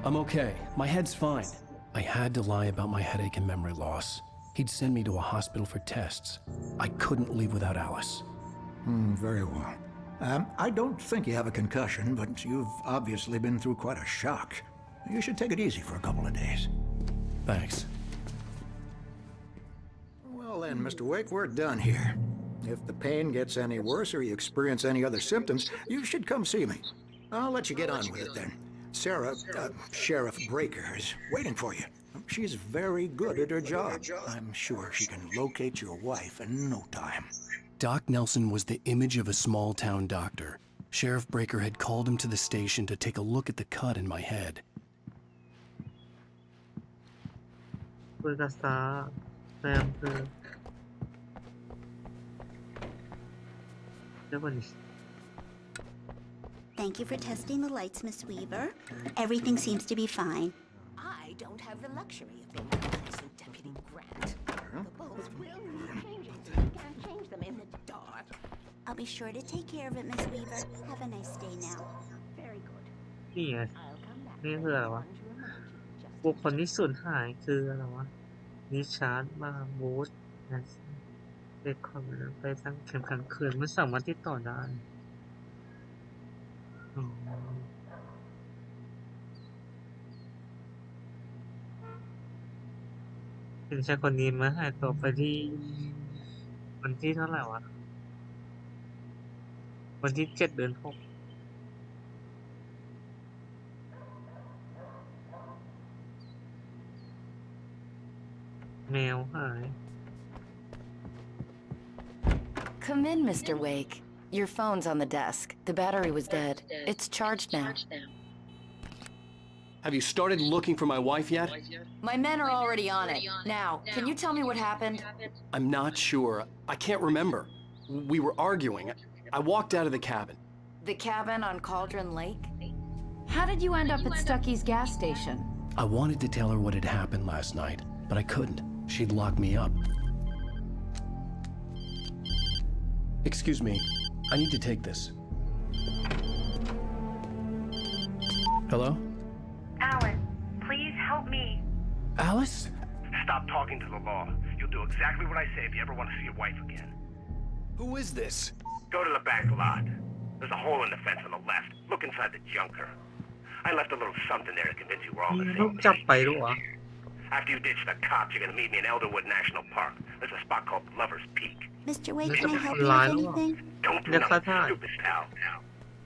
I'm okay. My head's fine. I had to lie about my headache and memory loss. He'd send me to a hospital for tests. I couldn't leave without Alice. Very well. I don't think you have a concussion, but you've obviously been through quite a shock. You should take it easy for a couple of days. Thanks. Well then, Mr. Wake, we're done here. If the pain gets any worse or you experience any other symptoms, you should come see me. I'll let you get on with it then. Sarah, Sheriff Breaker, is waiting for you. She's very good at her job. I'm sure she can locate your wife in no time. Doc Nelson was the image of a small-town doctor. Sheriff Breaker had called him to the station to take a look at the cut in my head. คุยกับซาในอำเภอเดี๋ยวก่อน Thank you for testing the lights, Miss Weaver. Everything seems to be fine. I don't have the luxury of being replacing Deputy Grant. The bulbs will need changing. You can't change them in the dark. I'll be sure to take care of it, Miss Weaver. Have a nice day now. Very good. นี่ไงนี่คืออะไรวะบุคคลที่สูญหายคืออะไรวะริชาร์ดมาบูธนะเด็กคนนั้นไปตั้งแคมป์กลางคืนไม่สามารถติดต่อได้อ๋อเป็นชายคนนี้มาหายตัวไปที่วันที่เท่าไหร่วะวันที่7 เดือน 6แมวหาย Come in, Mr. Wake. Your phone's on the desk. The battery was dead. It's charged now. Have you started looking for my wife yet? My men are already on it. Now, can you tell me what happened? I'm not sure. I can't remember. We were arguing. I walked out of the cabin. The cabin on Cauldron Lake? How did you end up at Stucky's gas station? I wanted to tell her what had happened last night, but I couldn't. She'd lock me up. Excuse me. I need to take this. Hello? Alan, please help me. Alice? Stop talking to the law. You'll do exactly what I say if you ever want to see your wife again. Who is this? Go to the back lot. There's a hole in the fence on the left. Look inside the junker. I left a little something there to convince you we're all the ต้อง same. จับไปด้วยวะ After you ditch the cops, you're gonna meet me in Elderwood National Park. There's a spot called Lover's Peak. Mr. Wake, can I help you with anything? Don't do nothing stupid, pal.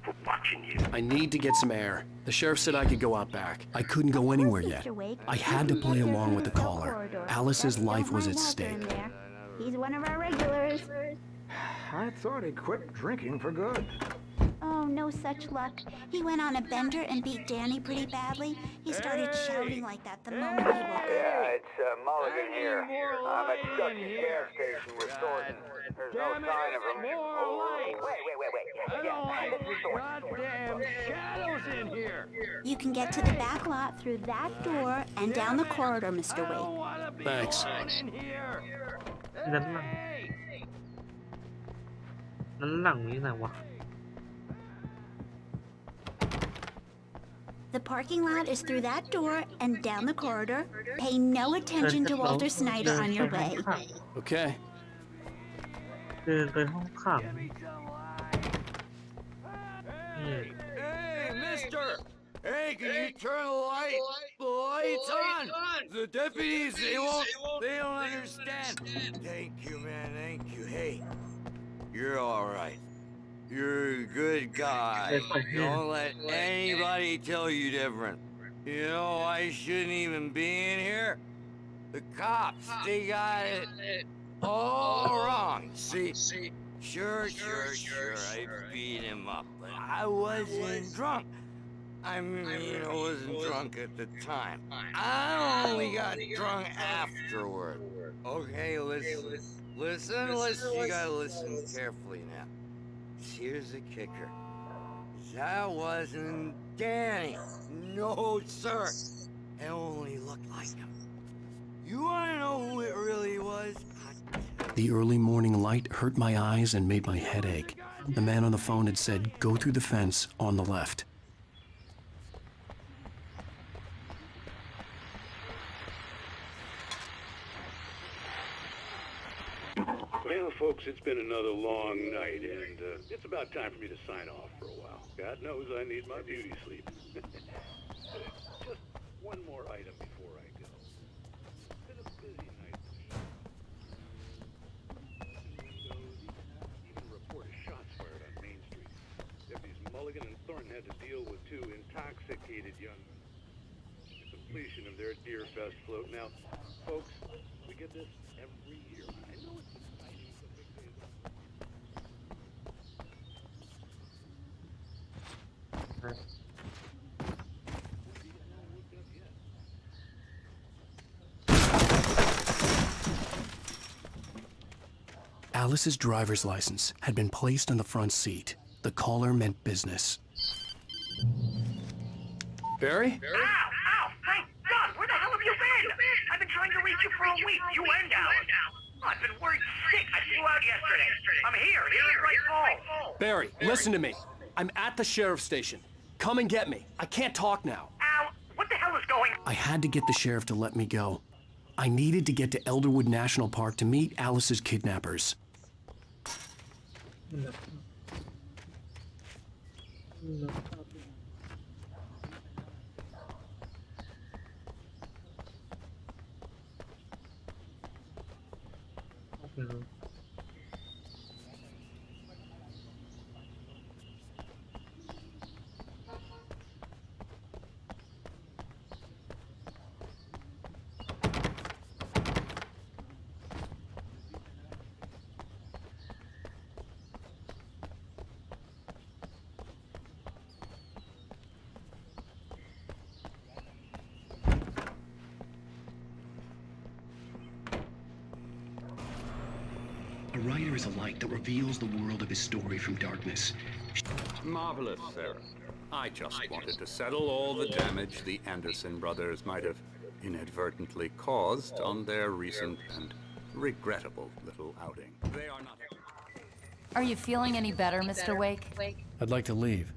We're watching you. I need to get some air. The sheriff said I could go out back. I couldn't go anywhere yet. I had to play along with the caller. Alice's life was at stake. He's one of our regulars. I thought he quit drinking for good. Oh, no such luck. He went on a bender and beat Danny pretty badly. He started shouting like that the moment he woke up. Yeah, it's Mulligan here. I'm at Stucky's gas station with Thornton. There's no sign of him. Wait. Goddamn shadows in here. You can get to the back lot through that door and down the corridor, Mr. Wake. Thanks. ด้านหลังนี่ไหนวะ The parking lot is through that door and down the corridor. Pay no attention to Walter Snyder on your way. Okay. เดินไปห้องขัง Hey, mister! Hey, can you turn the lights on? The deputies, they don't understand. Thank you, man, thank you. Hey, you're all right. You're a good guy. Don't let anybody tell you different. You know, I shouldn't even be in here. The cops, they got it all wrong. See? Sure, I beat him up, but I wasn't drunk. I mean, I wasn't drunk at the time. I only got drunk afterward. Okay, listen, you gotta listen carefully now. Here's the kicker. That wasn't Danny. No, sir. It only looked like him. You wanna know who it really was? The early morning light hurt my eyes and made my head ache. The man on the phone had said, go through the fence on the left. Well, folks, it's been another long night, and it's about time for me to sign off for a while. God knows I need my beauty sleep. Just one more item before I go. It's been a busy night. Even a report of shots fired on Main Street. Deputies Mulligan and Thornton had to deal with two intoxicated young men. The completion of their Deer Fest float. Now, folks, we get this every year. I know it's exciting. It's a big day. Alice's driver's license had been placed on the front seat. The caller meant business. Barry? Ow! Thank God! Where the hell have you been? I've been trying to reach you for a week. You and Alan. I've been worried sick. I flew out yesterday. I'm here in Bright Falls. Barry, listen to me. I'm at the sheriff's station. Come and get me. I can't talk now. Al, what the hell is going on? I had to get the sheriff to let me go. I needed to get to Elderwood National Park to meet Alice's kidnappers. A writer is a light that reveals the world of his story from darkness. Marvelous, Sarah. I just wanted to settle all the damage the Anderson brothers might have inadvertently caused on their recent and regrettable little outing. They are not... Are you feeling any better, Mr. Wake? I'd like to leave.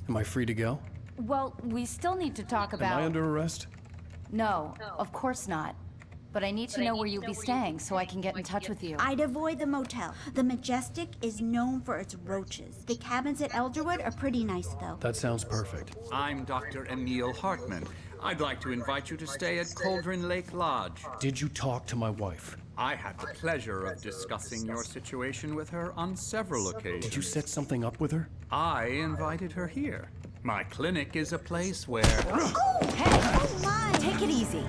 Am I free to go? Well, we still need to talk about... Am I under arrest? No, of course not. But I need to know where you'll be staying so I can get in touch with you. I'd avoid the motel. The Majestic is known for its roaches. The cabins at Elderwood are pretty nice, though. That sounds perfect. I'm Dr. Emil Hartman. I'd like to invite you to stay at Cauldron Lake Lodge. Did you talk to my wife? I had the pleasure of discussing your situation with her on several occasions. Did you set something up with her? I invited her here. My clinic is a place where... Oh, hey! Oh, my! Take it easy.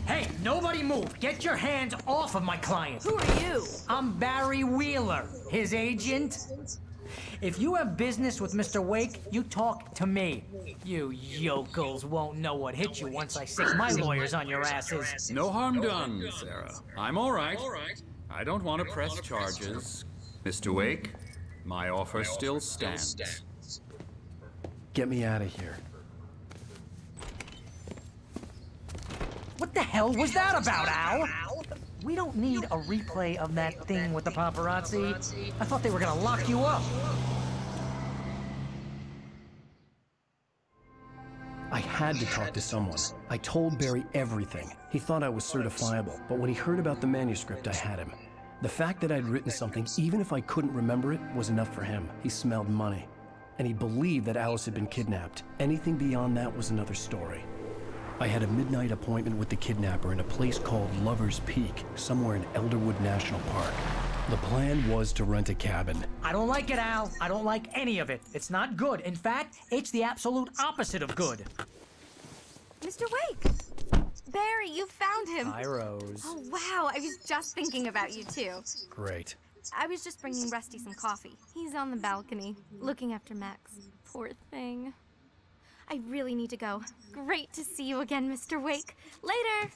Hey, nobody move! Get your hands off of my client! Who are you? I'm Barry Wheeler, his agent. If you have business with Mr. Wake, you talk to me. You yokels won't know what hit you once I stick my lawyers on your asses. No harm done, Sarah. I'm all right. I don't want to press charges. Mr. Wake, my offer still stands. Get me out of here. What the hell was that about, Al? We don't need a replay of that thing with the paparazzi. I thought they were gonna lock you up. I had to talk to someone. I told Barry everything. He thought I was certifiable, but when he heard about the manuscript, I had him. The fact that I'd written something, even if I couldn't remember it, was enough for him. He smelled money. And he believed that Alice had been kidnapped. Anything beyond that was another story. I had a midnight appointment with the kidnapper in a place called Lover's Peak, somewhere in Elderwood National Park. The plan was to rent a cabin. I don't like it, Al. I don't like any of it. It's not good. In fact, it's the absolute opposite of good. Mr. Wake! Barry, you found him! Hi, Rose. Oh, wow. I was just thinking about you, too. Great. I was just bringing Rusty some coffee. He's on the balcony, looking after Max. Poor thing. I really need to go. Great to see you again, Mr. Wake. Later!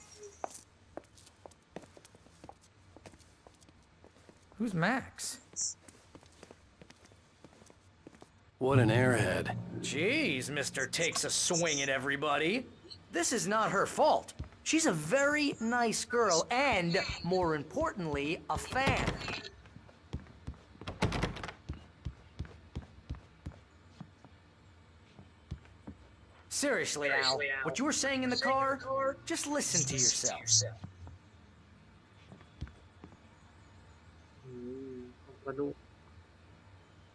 Who's Max? What an airhead. Jeez, Mr. Takes a swing at everybody. This is not her fault. She's a very nice girl and, more importantly, a fan. Seriously, Al, what you were saying in the car, just listen to yourself. ของกระดูก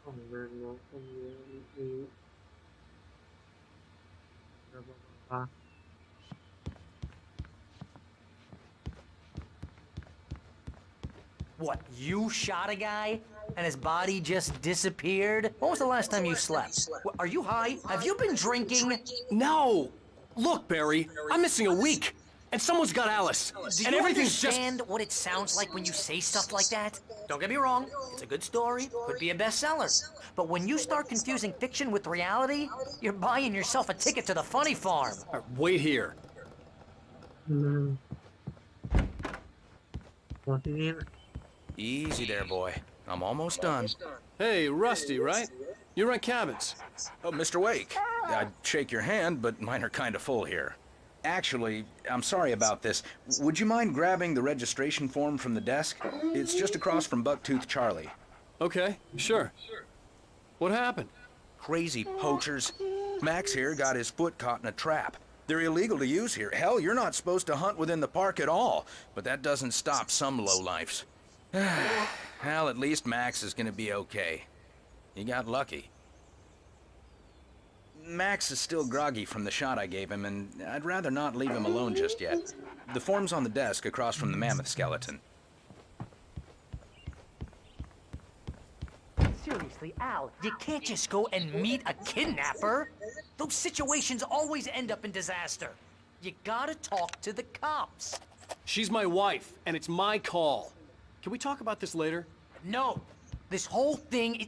ของนางน้องคนนี้นี้แล้วบอกว่า What, you shot a guy? And his body just disappeared? When was the last time you slept? Are you high? Have you been drinking? No! Look, Barry, I'm missing a week, and someone's got Alice, Do and you everything's understand what it sounds like when you say stuff like that? Don't get me wrong, it's a good story, could be a bestseller. But when you start confusing fiction with reality, you're buying yourself a ticket to the funny farm. Wait here. บอกที่นี่ Easy there, boy. I'm almost done. Hey, Rusty, right? You rent cabins. Oh, Mr. Wake. I'd shake your hand, but mine are kind of full here. Actually, I'm sorry about this. Would you mind grabbing the registration form from the desk? It's just across from Bucktooth Charlie. Okay, sure. What happened? Crazy poachers. Max here got his foot caught in a trap. They're illegal to use here. Hell, you're not supposed to hunt within the park at all. But that doesn't stop some lowlifes. Well, at least Max is gonna be okay. He got lucky. Max is still groggy from the shot I gave him, and I'd rather not leave him alone just yet. The form's on the desk across from the mammoth skeleton. Seriously, Al, you can't just go and meet a kidnapper. Those situations always end up in disaster. You gotta talk to the cops. She's my wife, and it's my call. Can we talk about this later? No. This whole thing,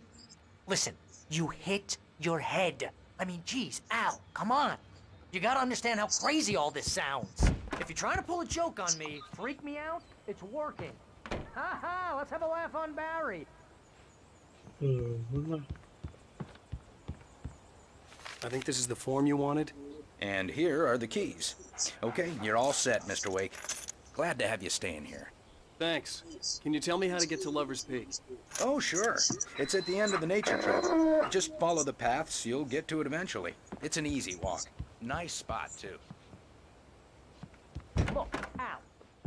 Listen, you hit your head. I mean, geez, Al, come on. You gotta understand how crazy all this sounds. If you're trying to pull a joke on me, freak me out, it's working. Ha ha, let's have a laugh on Barry. I think this is the form you wanted. And here are the keys. Okay, you're all set, Mr. Wake. Glad to have you staying here. Thanks. Can you tell me how to get to Lover's Peak? Oh, sure. It's at the end of the nature trail. Just follow the paths, you'll get to it eventually. It's an easy walk. Nice spot, too. Look, Al,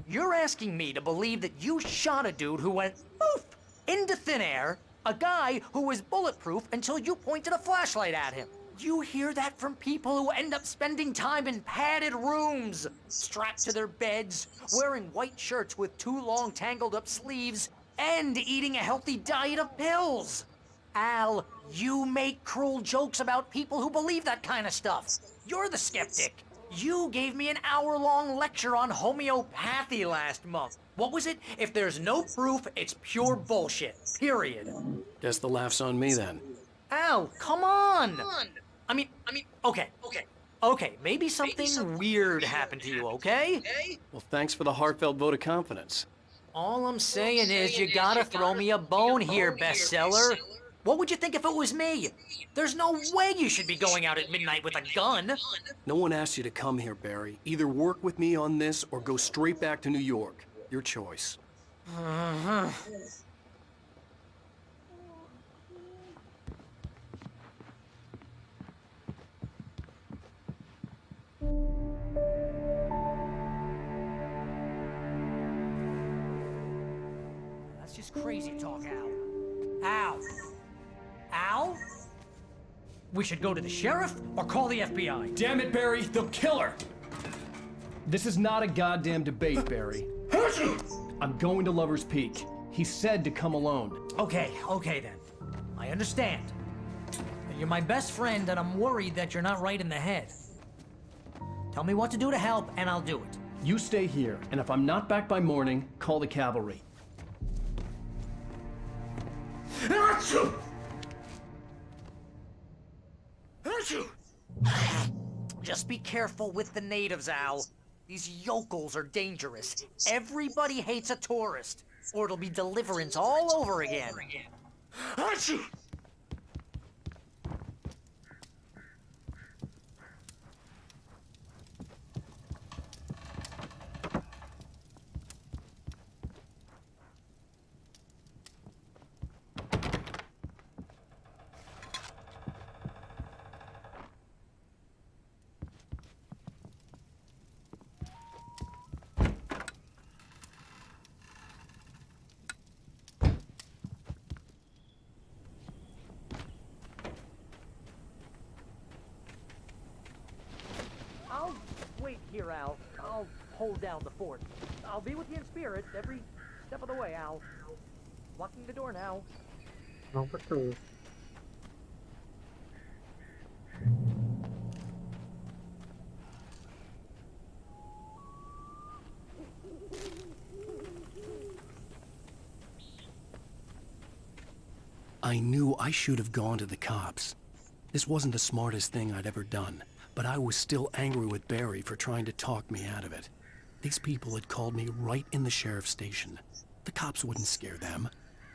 you're asking me to believe that you shot a dude who went poof into thin air, a guy who was bulletproof until you pointed a flashlight at him. You hear that from people who end up spending time in padded rooms, strapped to their beds, wearing white shirts with too long tangled up sleeves, and eating a healthy diet of pills. Al, you make cruel jokes about people who believe that kind of stuff. You're the skeptic. You gave me an hour-long lecture on homeopathy last month. What was it? If there's no proof, it's pure bullshit. Period. Guess the laugh's on me then. Al, come on! I mean, okay, maybe something weird happened to you, okay? Well, thanks for the heartfelt vote of confidence. All I'm saying is you gotta throw me a bone here, bestseller. What would you think if it was me? There's no way you should be going out at midnight with a gun. No one asked you to come here, Barry. Either work with me on this or go straight back to New York. Your choice. That's just crazy talk, Al. Al? Al? We should go to the sheriff or call the FBI. Damn it, Barry, they'll kill her! This is not a goddamn debate, Barry. I'm going to Lover's Peak. He said to come alone. Okay then. I understand. You're my best friend, and I'm worried that you're not right in the head. Tell me what to do to help, and I'll do it. You stay here, and if I'm not back by morning, call the cavalry. Just be careful with the natives, Al. These yokels are dangerous. Everybody hates a tourist, or it'll be deliverance all over again. Here, Al. I'll hold down the fort. I'll be with you in spirit every step of the way, Al. Locking the door now. ล็อกประตู I knew I should have gone to the cops. This wasn't the smartest thing I'd ever done, but I was still angry with Barry for trying to talk me out of it. These people had called me right in the sheriff's station. The cops wouldn't scare them.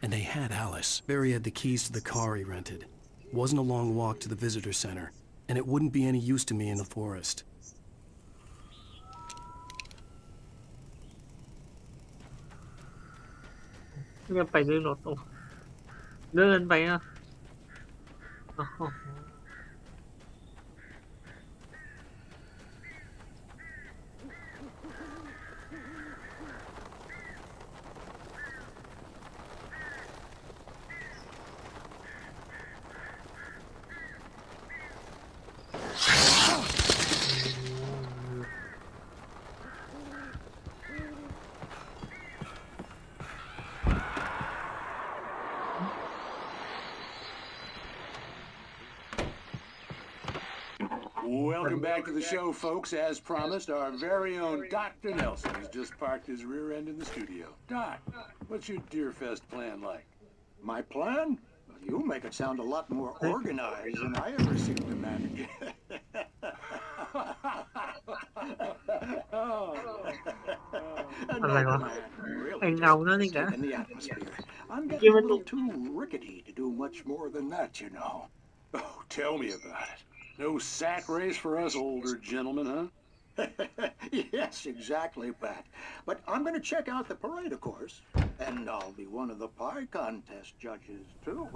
And they had Alice. Barry had the keys to the car he rented. It wasn't a long walk to the visitor center, and it wouldn't be any use to me in the forest. เพื่อไปด้วยรถโอ้เดินไปอ่ะโอ้โห Welcome back to the show, folks. As promised, our very own Dr. Nelson has just parked his rear end in the studio. Doc, what's your Deerfest plan like? My plan? You make it sound a lot more organized than I ever seem to manage.อะไรวะไอ้เงานั่นอีกนะ In the atmosphere. I'm getting a little too rickety to do much more than that, you know. Oh, tell me about it. No sack race for us older gentlemen, huh? Yes, exactly, Pat. But I'm going to check out the parade, of course. And I'll be one of the pie contest judges, too.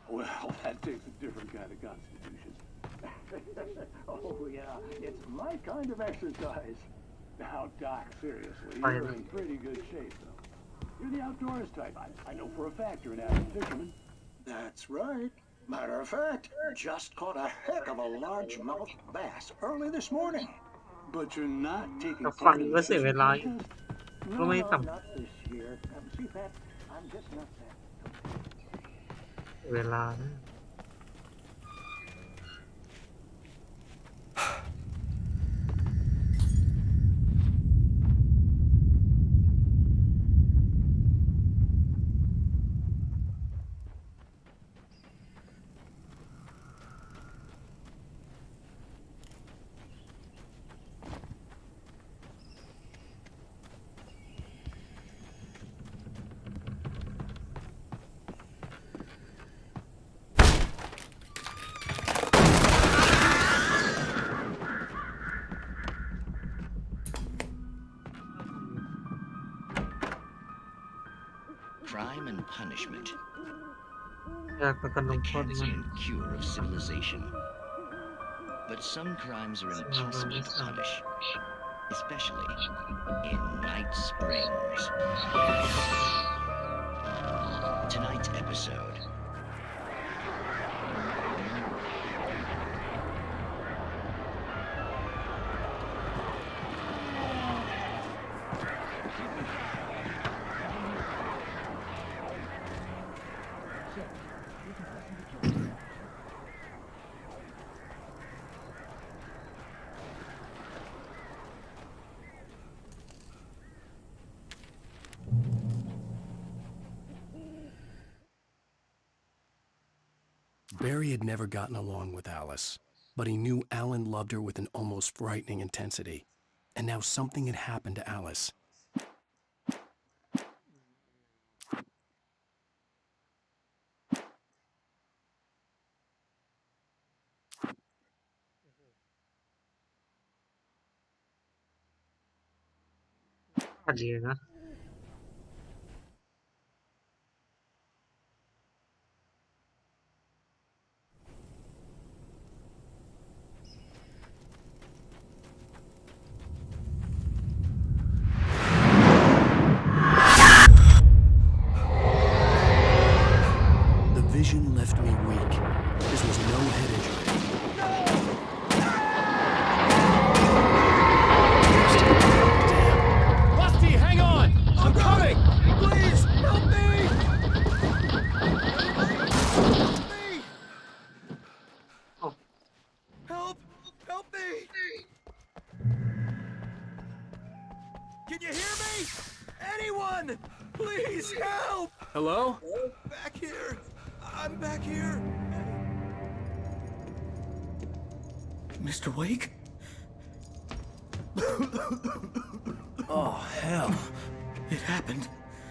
Well, that takes a different kind of constitution. Oh, yeah. It's my kind of exercise. Now, Doc, seriously, you're in pretty good shape, though. You're the outdoors type. I know for a fact you're an avid fisherman. That's right. Matter of fact, just caught a heck of a largemouth bass early this morning. But you're not taking ฟัง part in ก็ the เสียเว fishing ลาอยู่ contest? ก็ไม่ No, ท not this year. See, Pat, I'm just not that. ำเวลานะ Crime and punishment. อยากกับลงโทษ The มัน Keynesian cure of civilization. But some crimes are impossible to punish, especially in Night Springs. Tonight's episode. Barry had never gotten along with Alice, but he knew Alan loved her with an almost frightening intensity. And now something had happened to Alice. Vision left me weak. This was no head injury. Can you hear me? Anyone? Please help! Hello? Back here. I'm back here. Mr. Wake? Oh, hell. It happened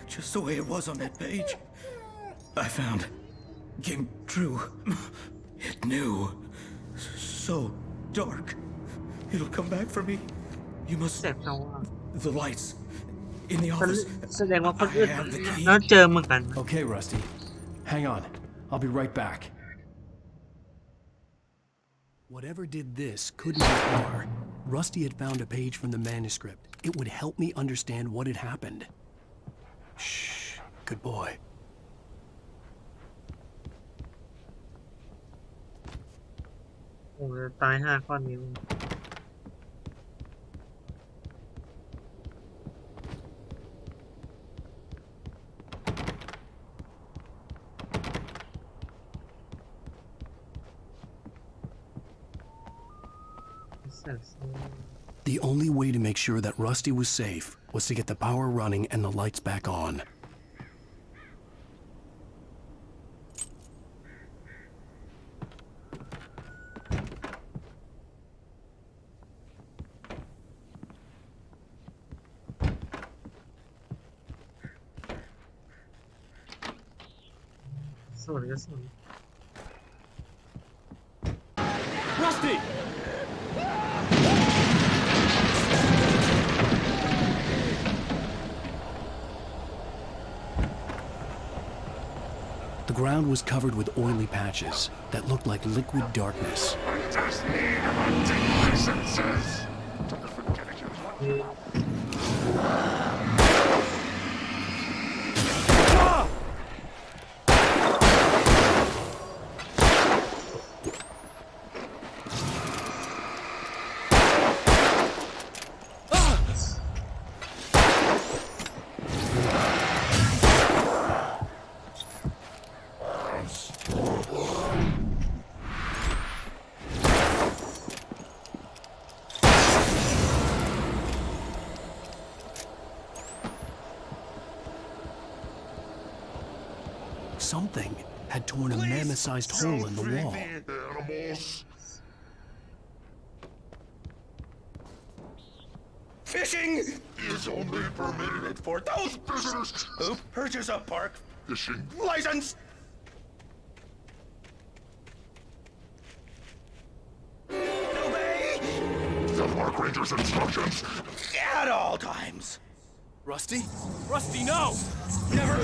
just the way it was on that page. I found. Came true. It knew. So dark. It'll come back for me. You must... The lights. In the office. แสดงว่าคนอื่นน่าเจอเหมือนกัน Okay, Rusty. Hang on. I'll be right back. Whatever did this couldn't be far. Rusty had found a page from the manuscript. It would help me understand what had happened. Shh. Good boy. โอ้ยตาย5 ข้อนิ้วThe only way to make sure that Rusty was safe was to get the power running and the lights back on. Rusty! The ground was covered with oily patches that looked like liquid darkness. Just need hunting licenses. Something had torn a mammoth-sized hole in the wall. Animals. Fishing is only permitted for those visitors who purchase a park fishing license. Obey The park ranger's instructions. at all times. Rusty? Rusty, no! Never.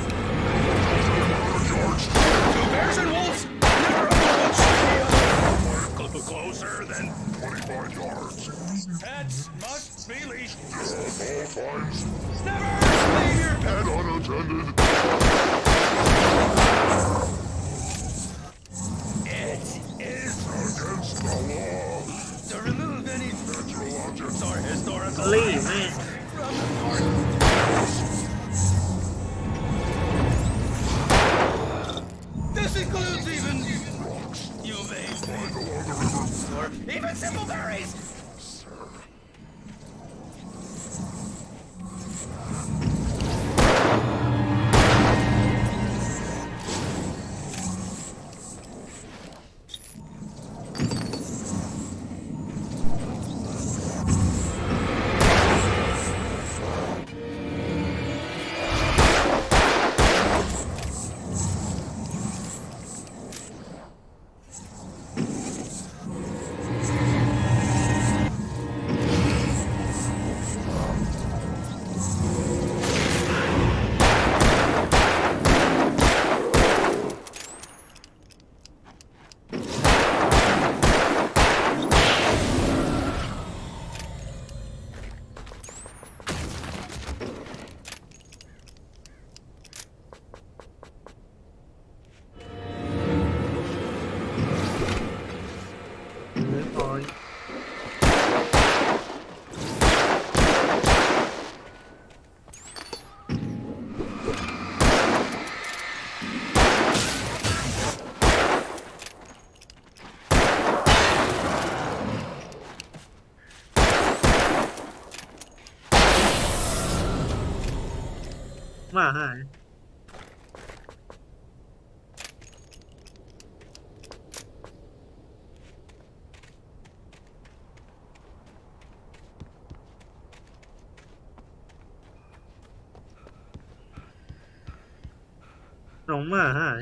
Two bears and wolves. Never approach. Closer than 25 yards. pets must be leashed. At all times. Never leave your pet. And unattended. It is Against the law. to remove any Natural objects. or historical Leave items it. from the park. This includes even Rocks. you may Find along the river. or even simple berries. Sir. หมาหายน้องหมาหาย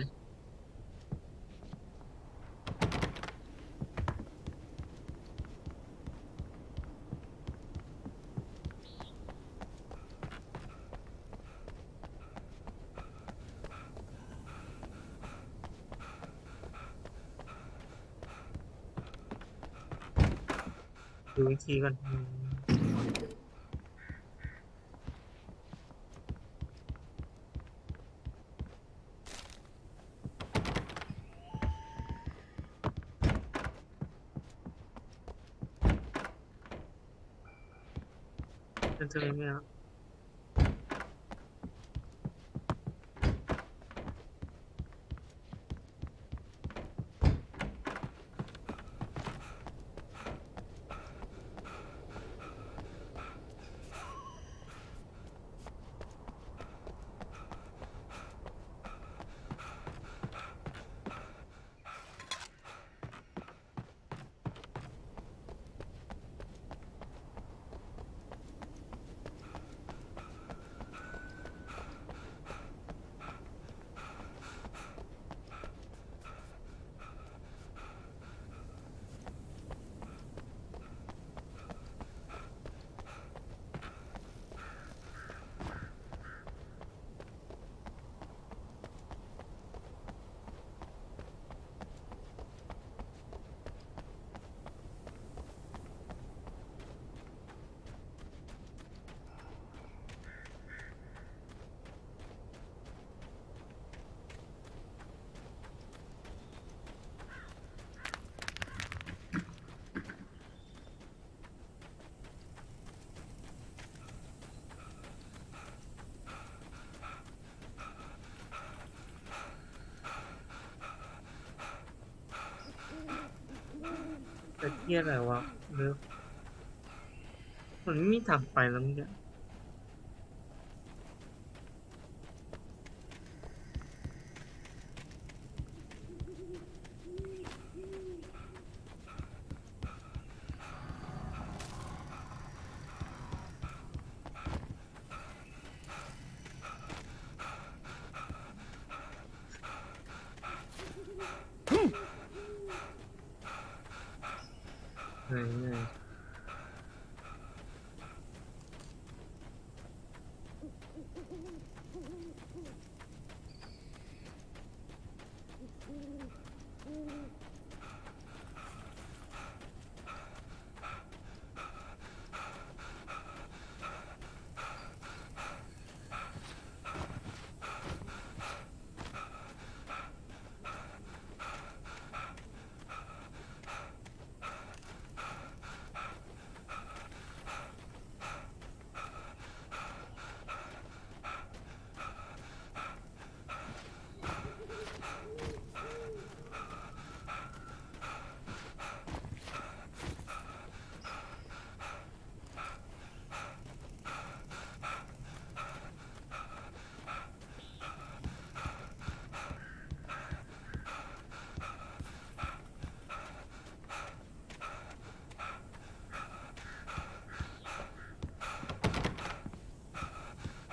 ดูวิธีกันเป็นตัวนี้ครับแต่เที่ยอะไรวะหรือมันไม่มีทางไปแล้วเนี่ยเหนื่อย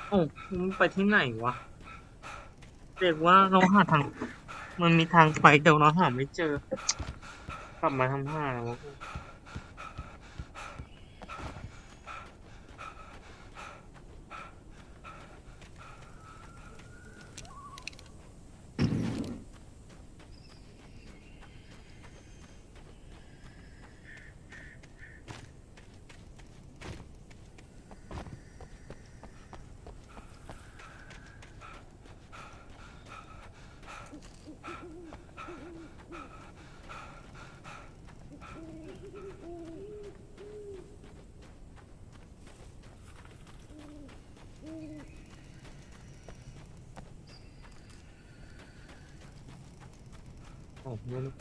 โอ้มันไปที่ไหนวะเรียกว่าเราหาทางมันมีทางไปแต่เราหาไม่เจอกลับมาทำห้าแล้ววะโอ้ไม่รู้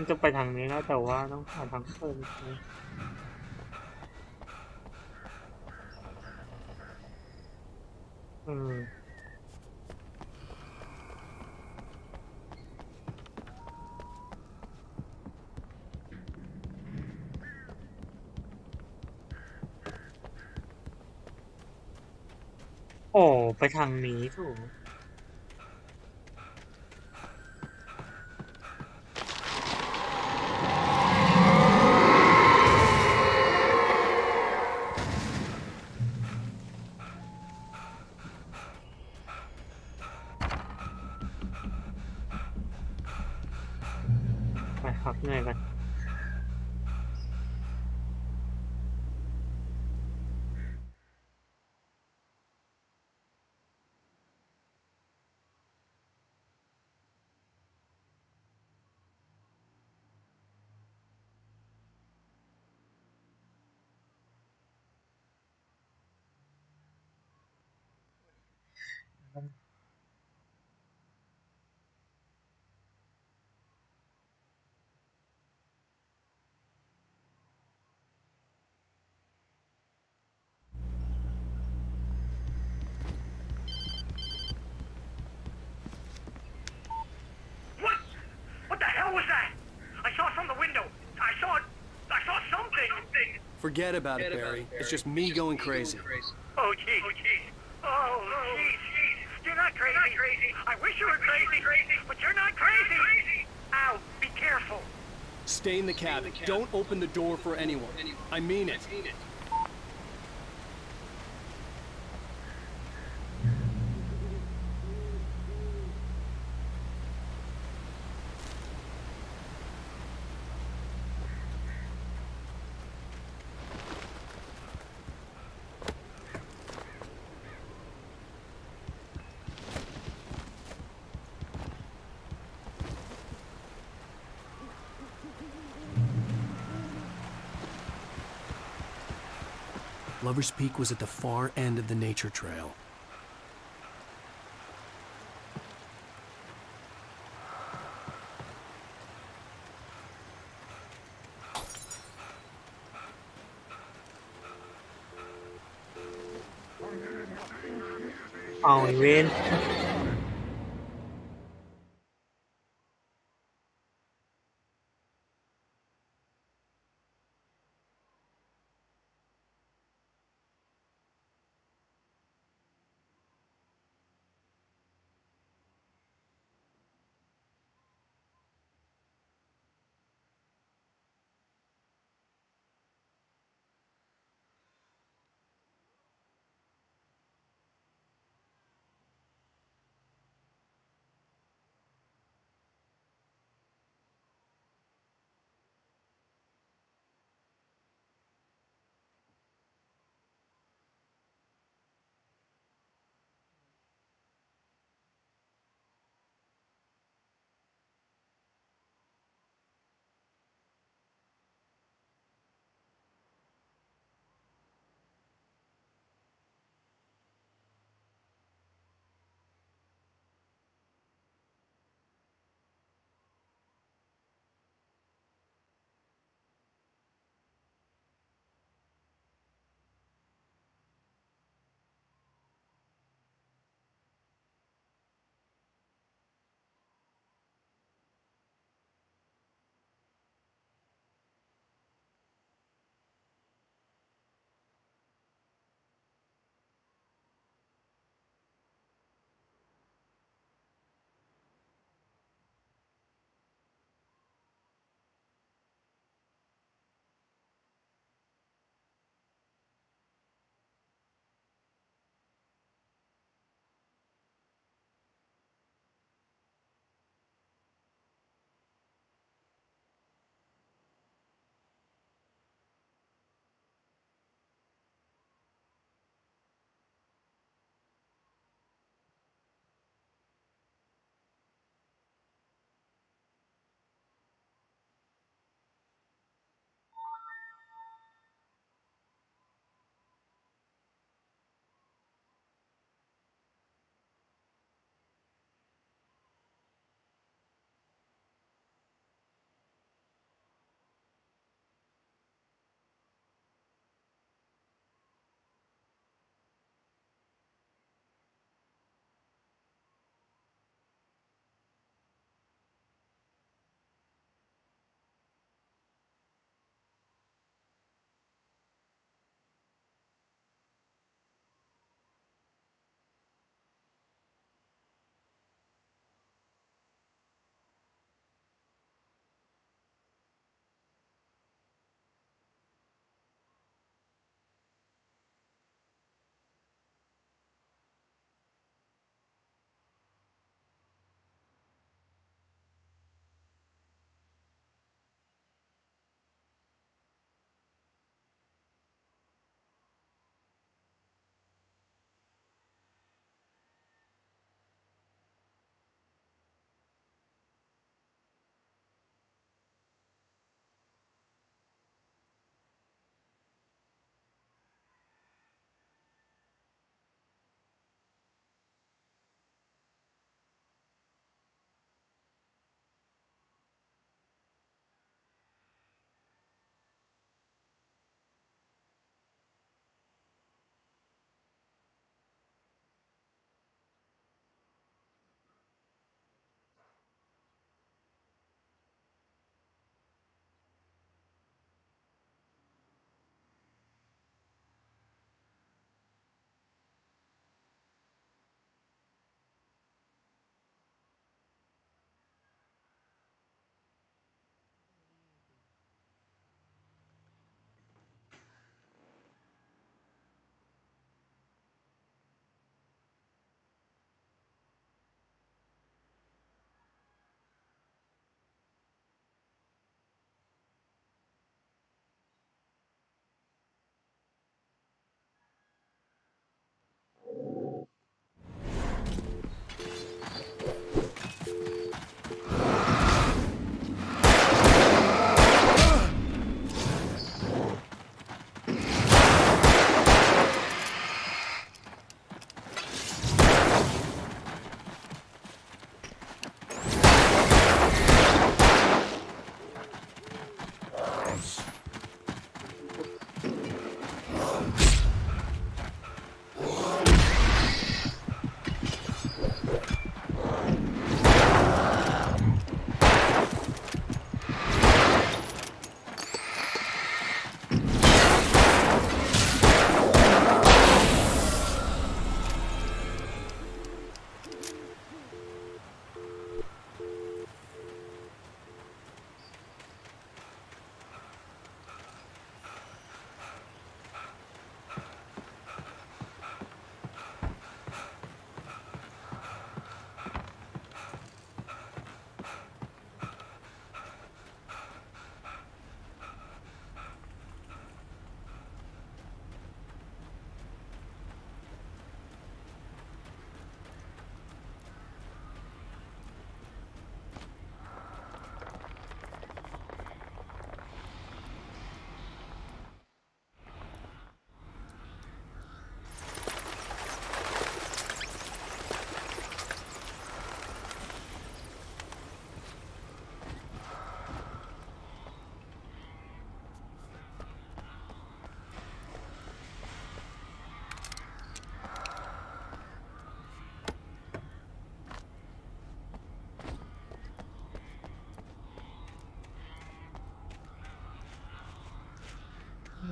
มันจะไปทางนี้แล้วแต่ว่าต้องหาทางเพิ่มใช่ไหมอืมโอ้ไปทางนี้ถูกไปพักเหนื่อยกัน What the hell was that? I saw from the window. I saw something. Forget about it, Barry. It's just me going crazy. Oh, jeez. Oh, jeez. You're not crazy. I wish you were crazy, but you're not crazy. Ow, be careful. Stay in the cabin. Don't open the door for anyone. I mean it. Lover's Peak was at the far end of the nature trail. Oh, win.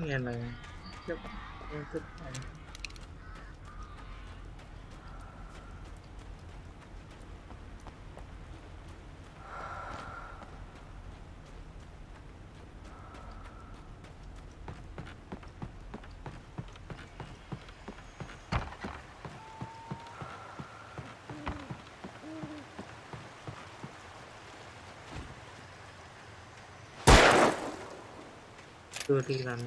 มีอะไรเกี่ยวกับเรื่องจุดไหนดูทีนั้น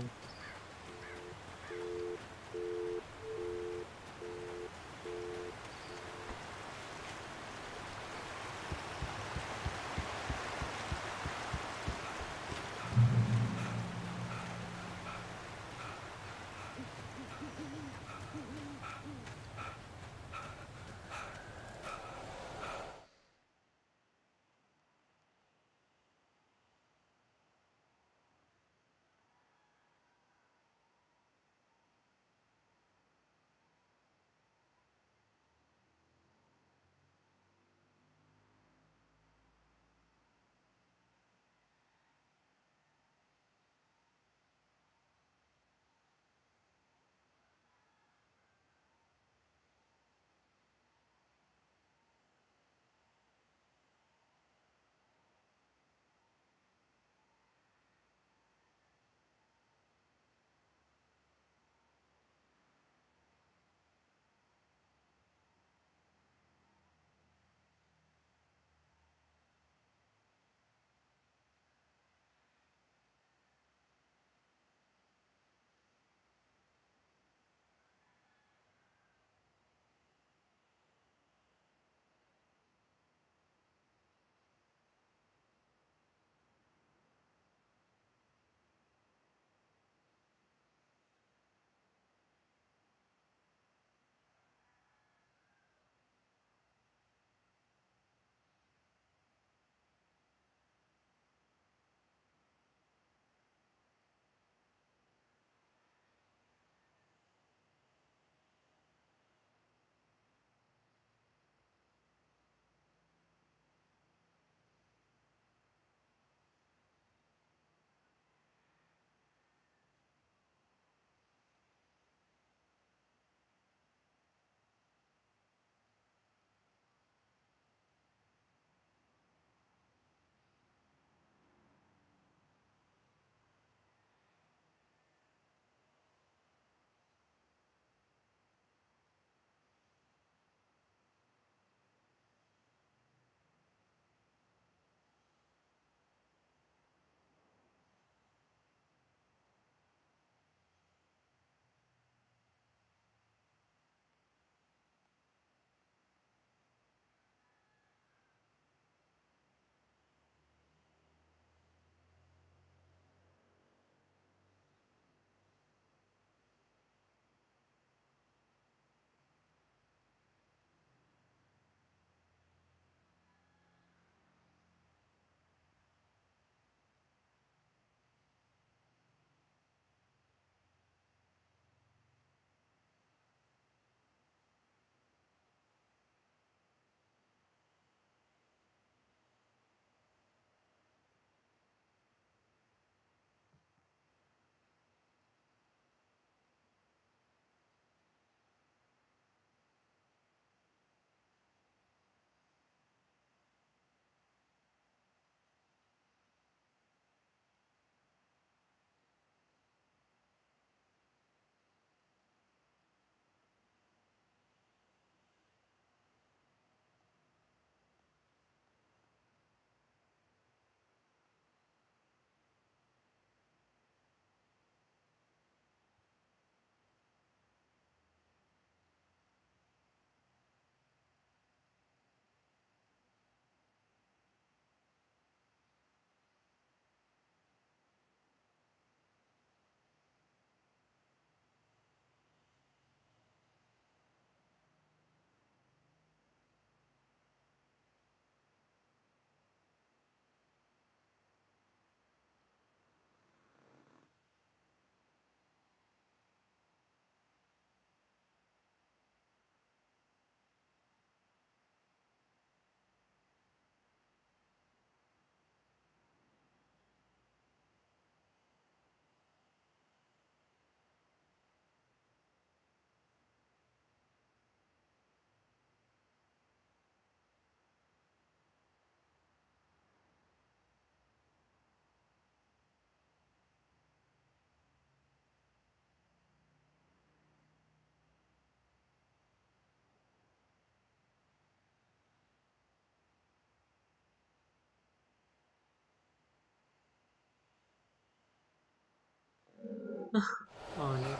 อ๋อนี่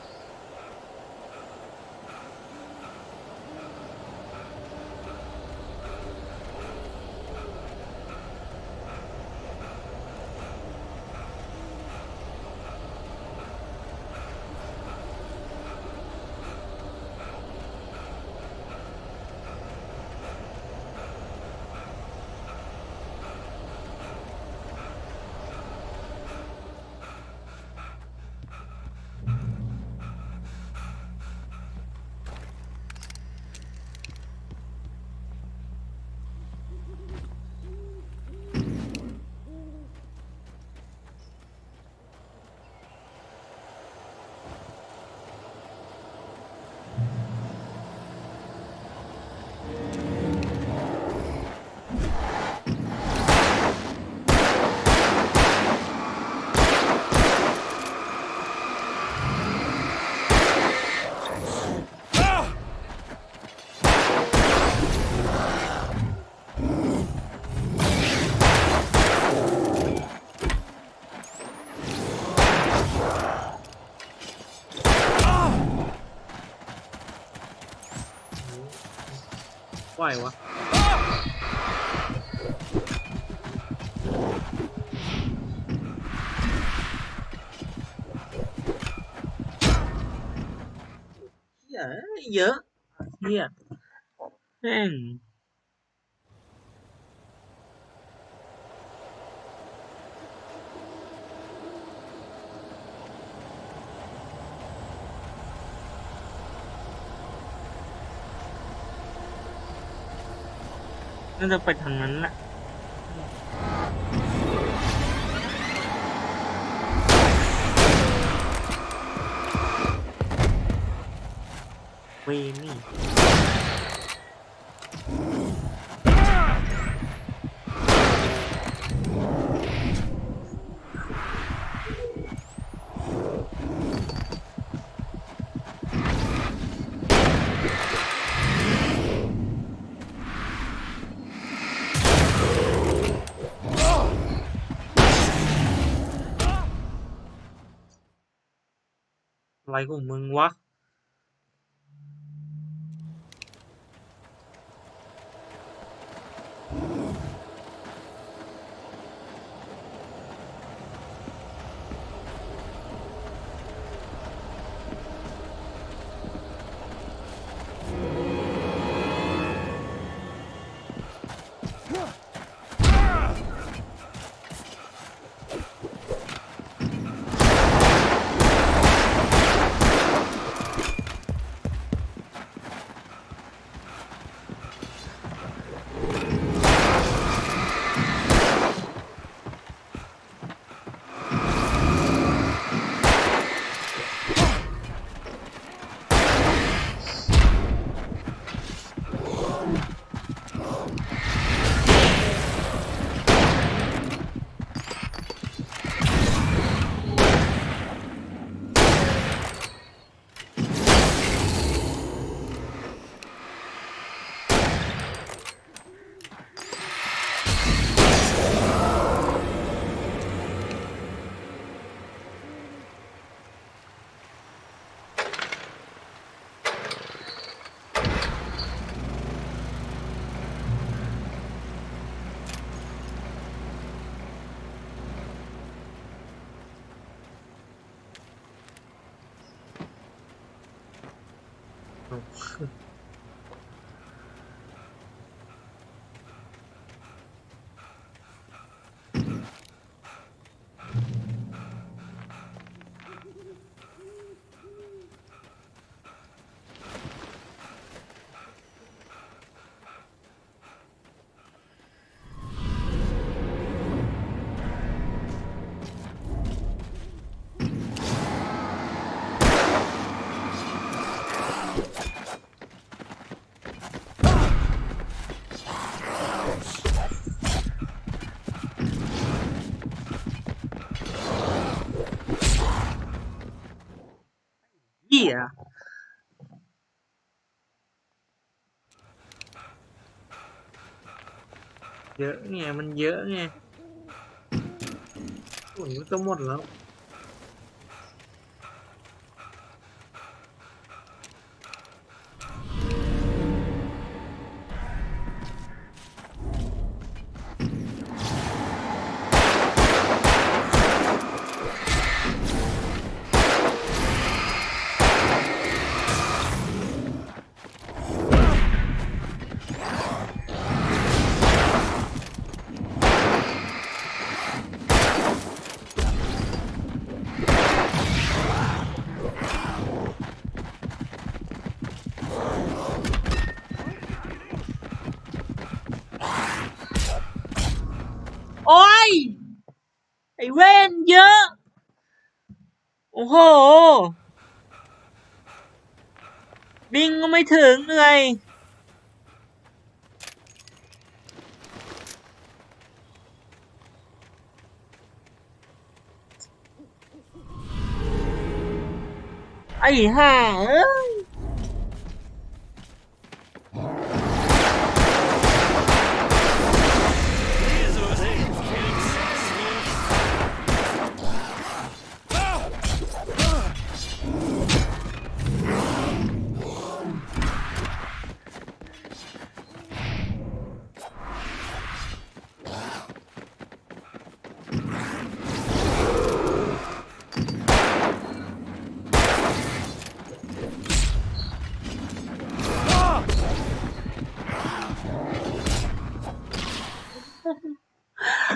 ไหววะเยอะเยอะเฮียแม่งน่าจะไปทางนั้นแหละเวนี่อะไรของมึงวะเหี้ยเยอะไงมันเยอะไงโอ้ยก็หมดแล้ว อ้เว้นเยอะโอ้โหบิงก็ไม่ถึงเหนื่อยไอ้ห่าเอ้ย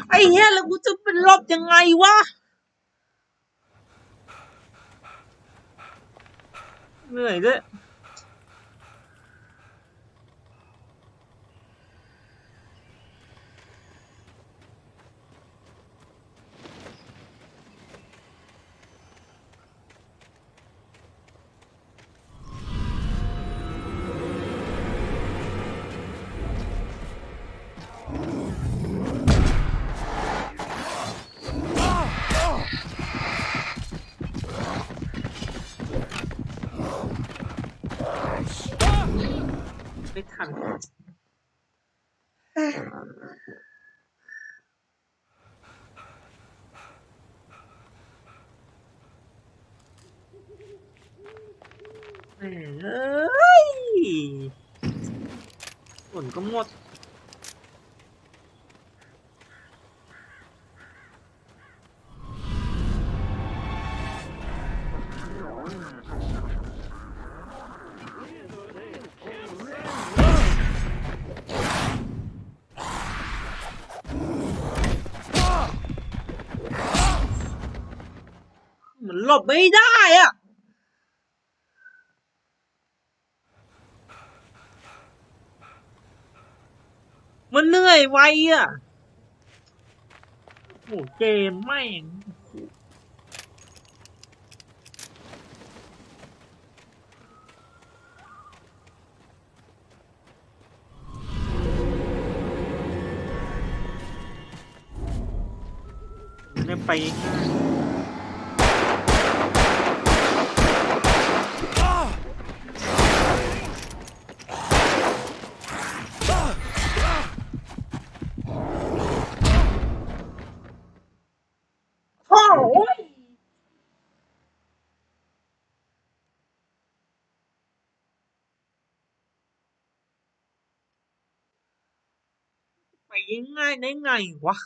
ไอ้เหี้ยแล้วกูจะเป็นลบยังไงวะเหนื่อยด้วยไม่ทันเอ้ยฝนก็หมดมันหลบไม่ได้อ่ะมันเหนื่อยไวอ่ะโอ้เกมแม่งเนี่ยไปโอ้ยไปยังไงได้ไงวะ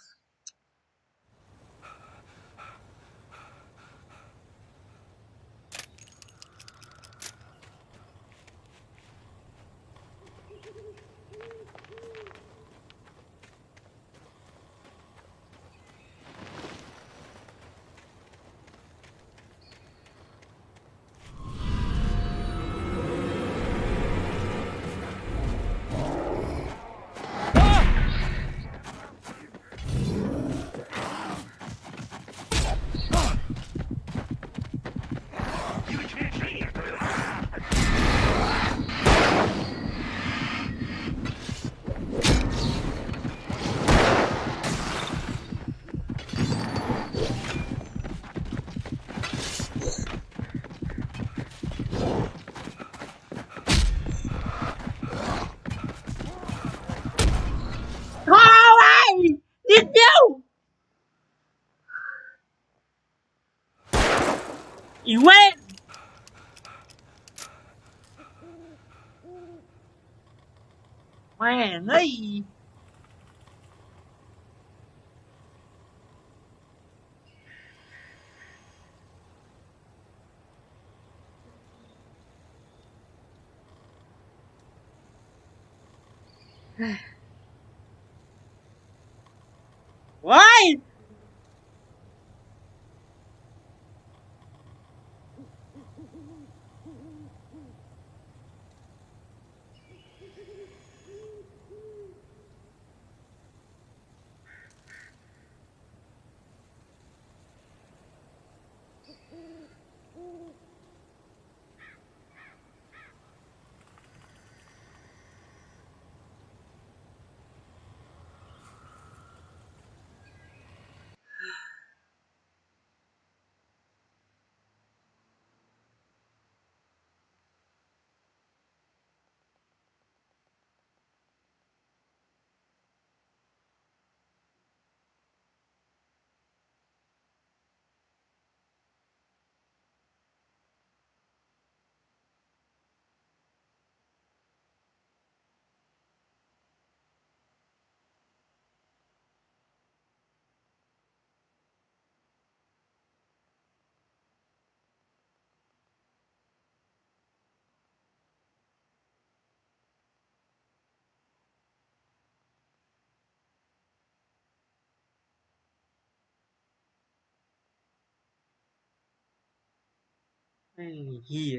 โอ้ยนิดเดียวอีเว้นแม่งเฮ้ยว้าย ไอ้เหี้ย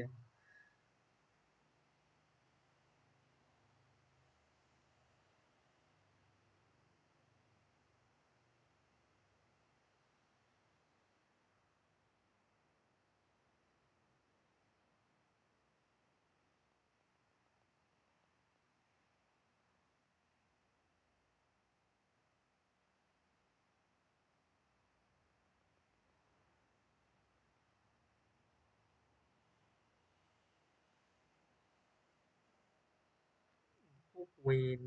พวกเวน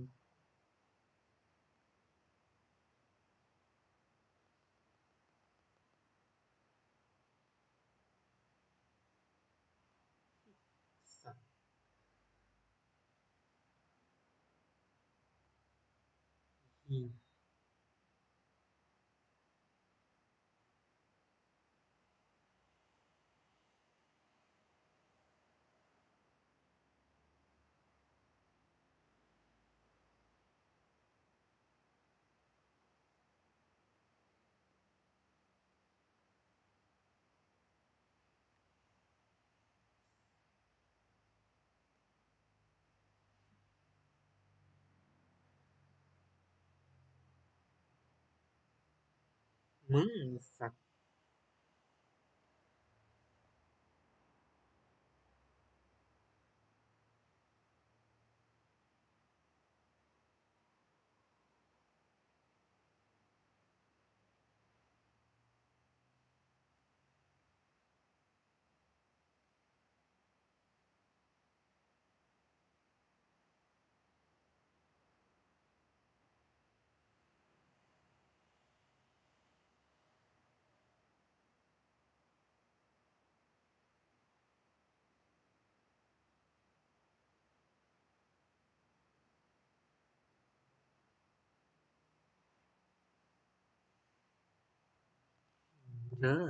สัตว์เหี้ยมึงสัตว์เออ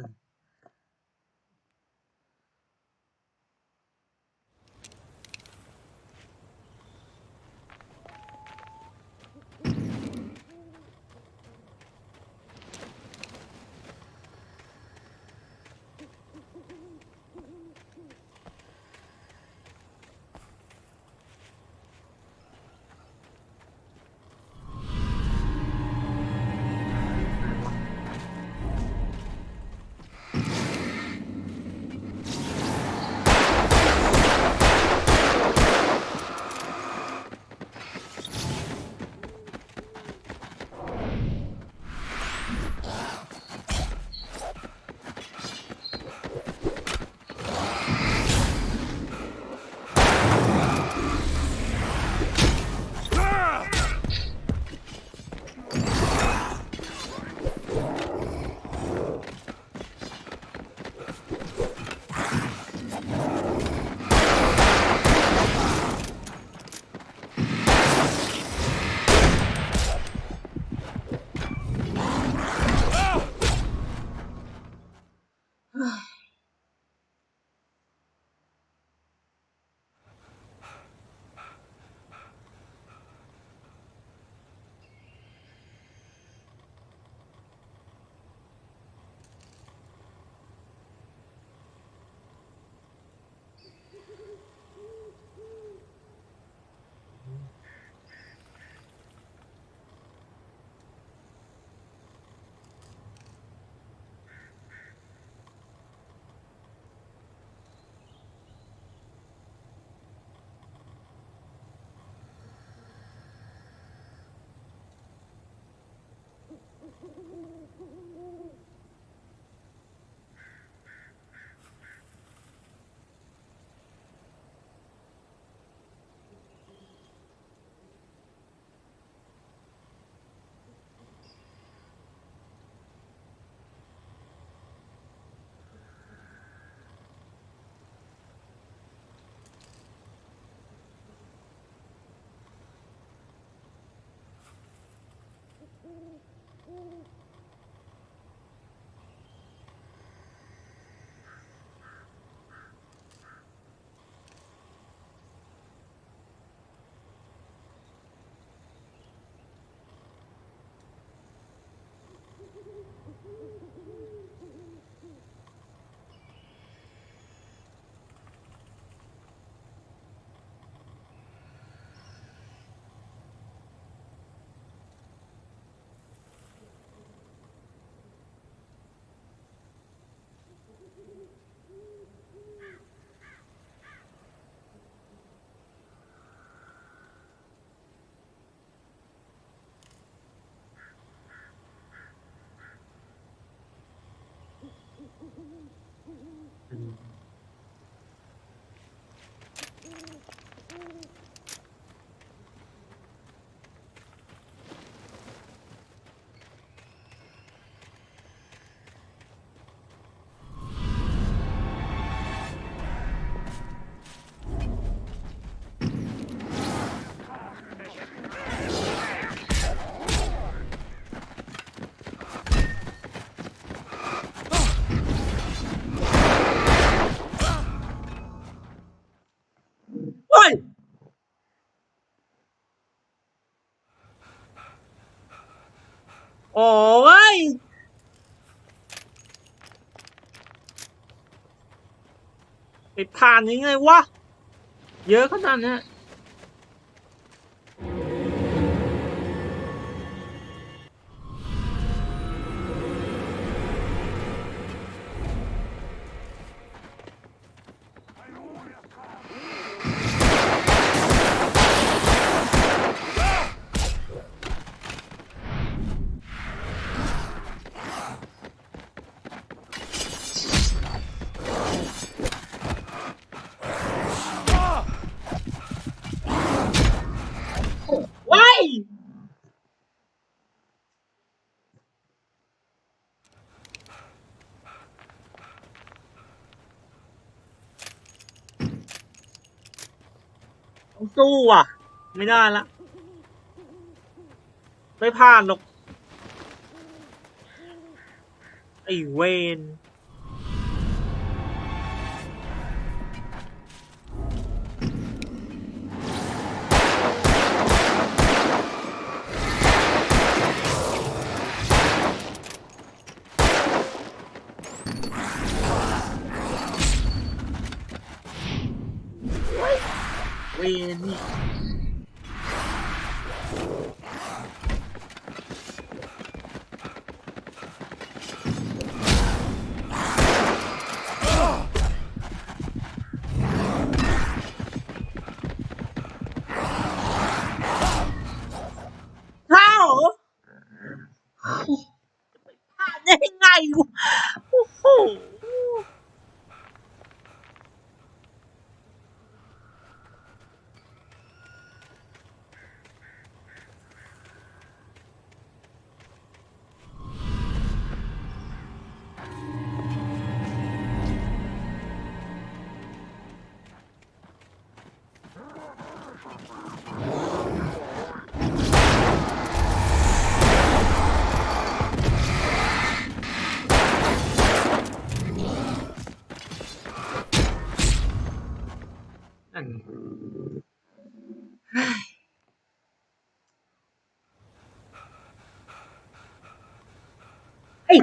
โอ้ยไปผ่านยังไงวะเยอะขนาดนี้ว้ายต้องสู้อ่ะไม่ได้ละไม่ผ่านหรอกไอ้เวนเวนนี่เท่าผ่านได้ยังไงวะโอ้โหอันเอ้ย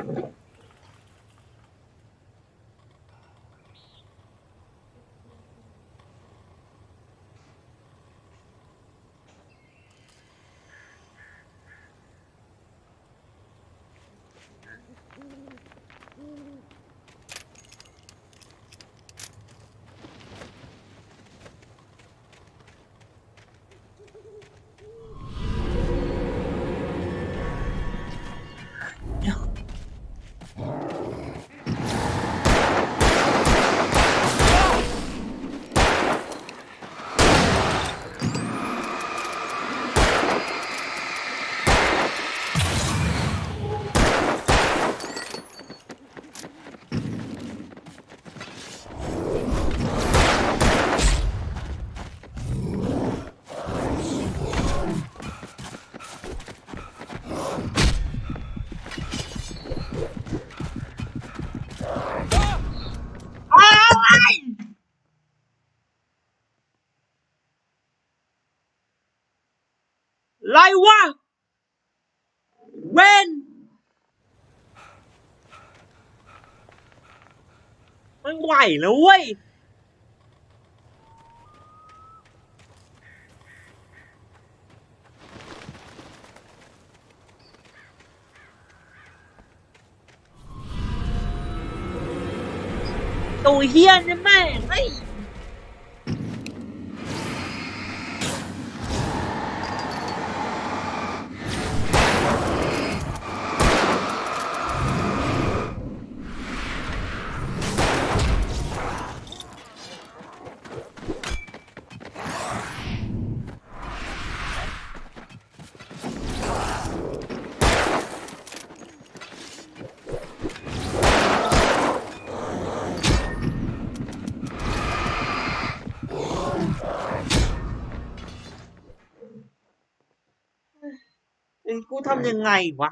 ไรวะเวนมันไหวแล้วเว้ยตัวเฮียนี่แม่งไอ้กูทำยังไงวะ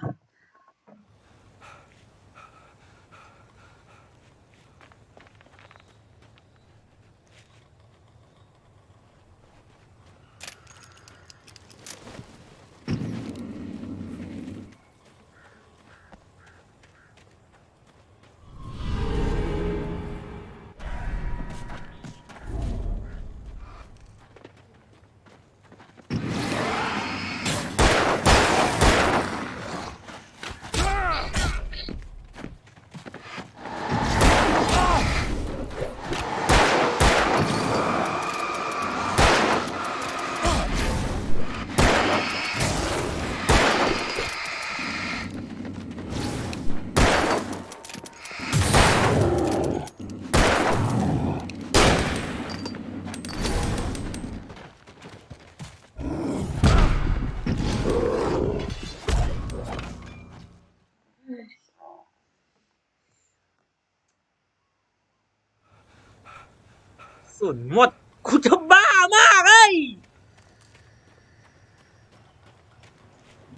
สุนหมดกูจะบ้ามากเลย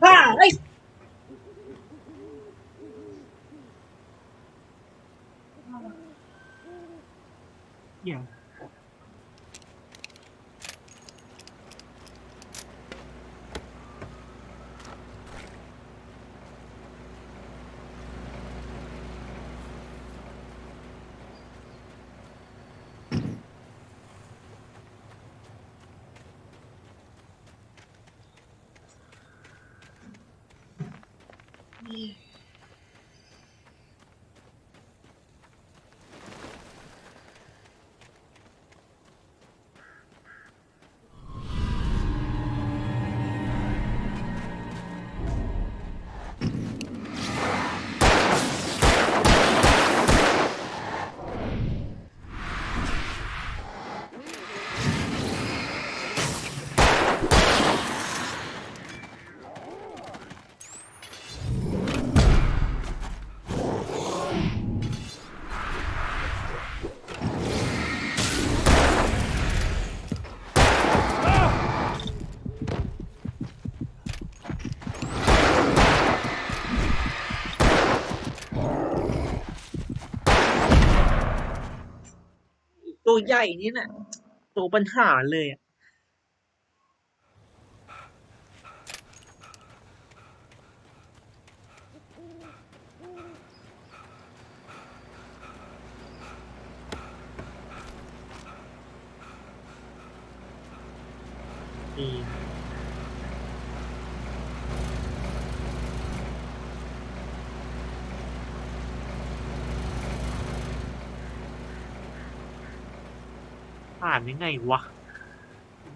บ้าเอ้ยอย่าง ตัวใหญ่นี่น่ะตัวปัญหาเลยอ่ะผ่านยังไงวะ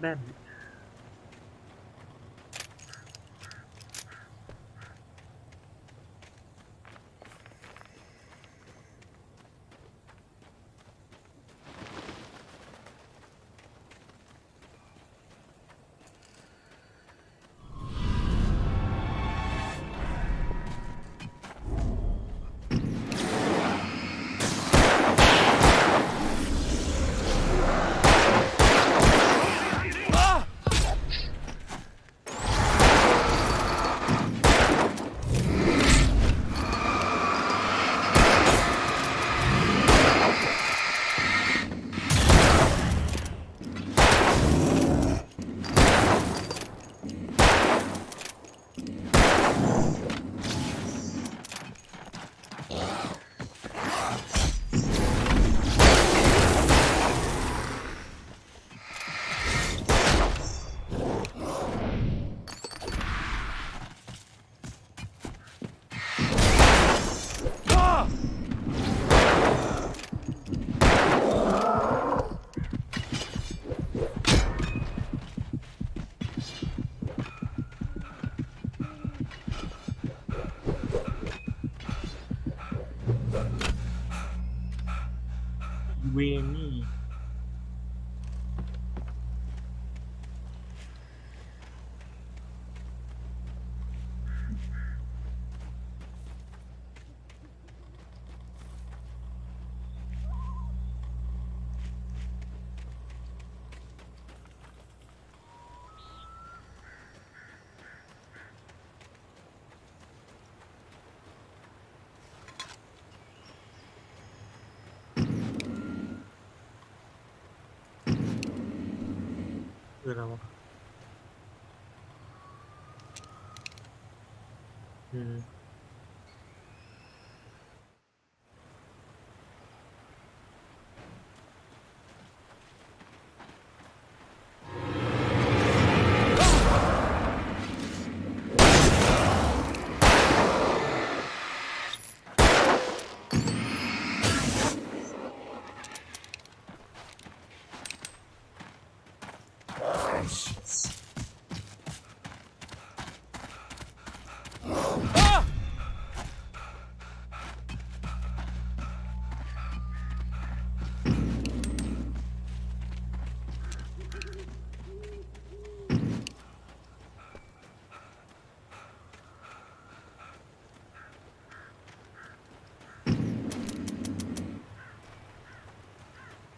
แบบเวนี่คืออะไรวะ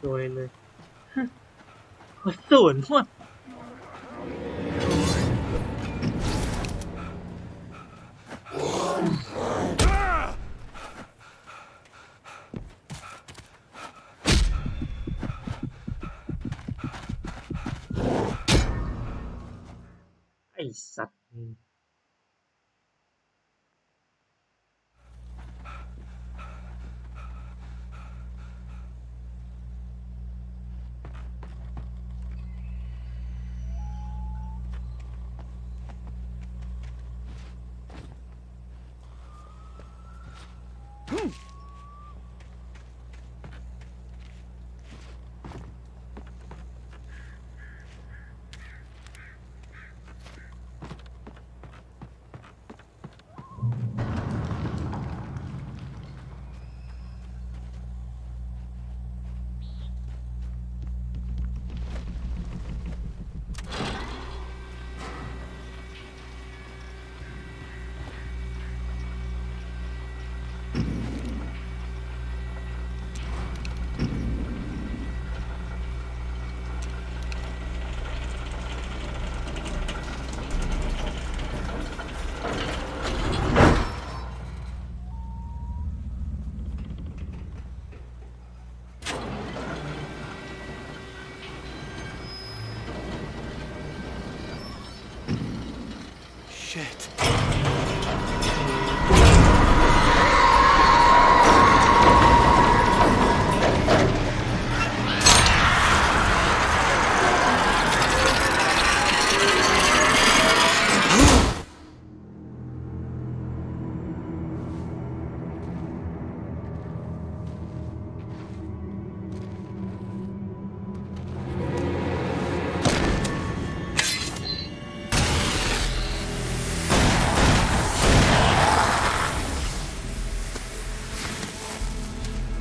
โดยเลย ศูนย์หมดไอ้สัตว์Shit.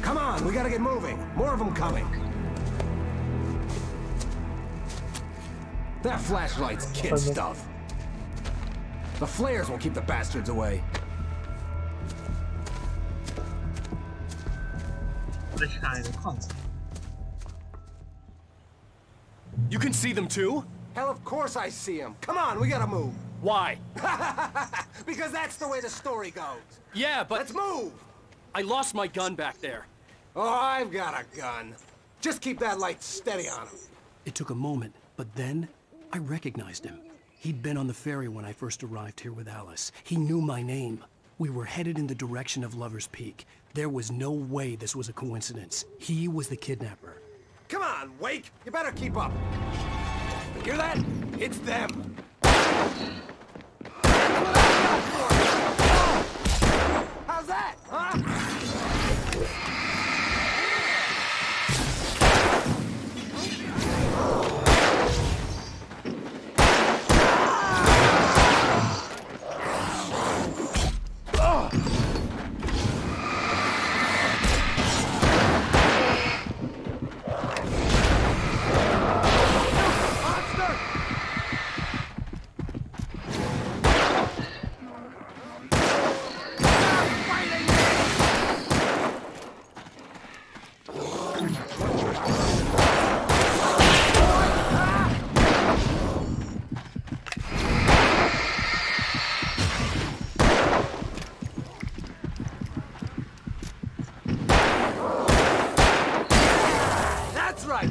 Come on, we gotta get moving. More of them coming. That flashlight's kid stuff. The flares will keep the bastards away. ไม่ใช่ของ You can see them too? Hell, of course I see them. Come on, we gotta move. Why? Because that's the way the story goes. Yeah, but... Let's move! I lost my gun back there. Oh, I've got a gun. Just keep that light steady on him. It took a moment, but then I recognized him. He'd been on the ferry when I first arrived here with Alice. He knew my name. We were headed in the direction of Lover's Peak. There was no way this was a coincidence. He was the kidnapper. Come on, Wake! You better keep up. Hear that? It's them. How's that, huh? That's right.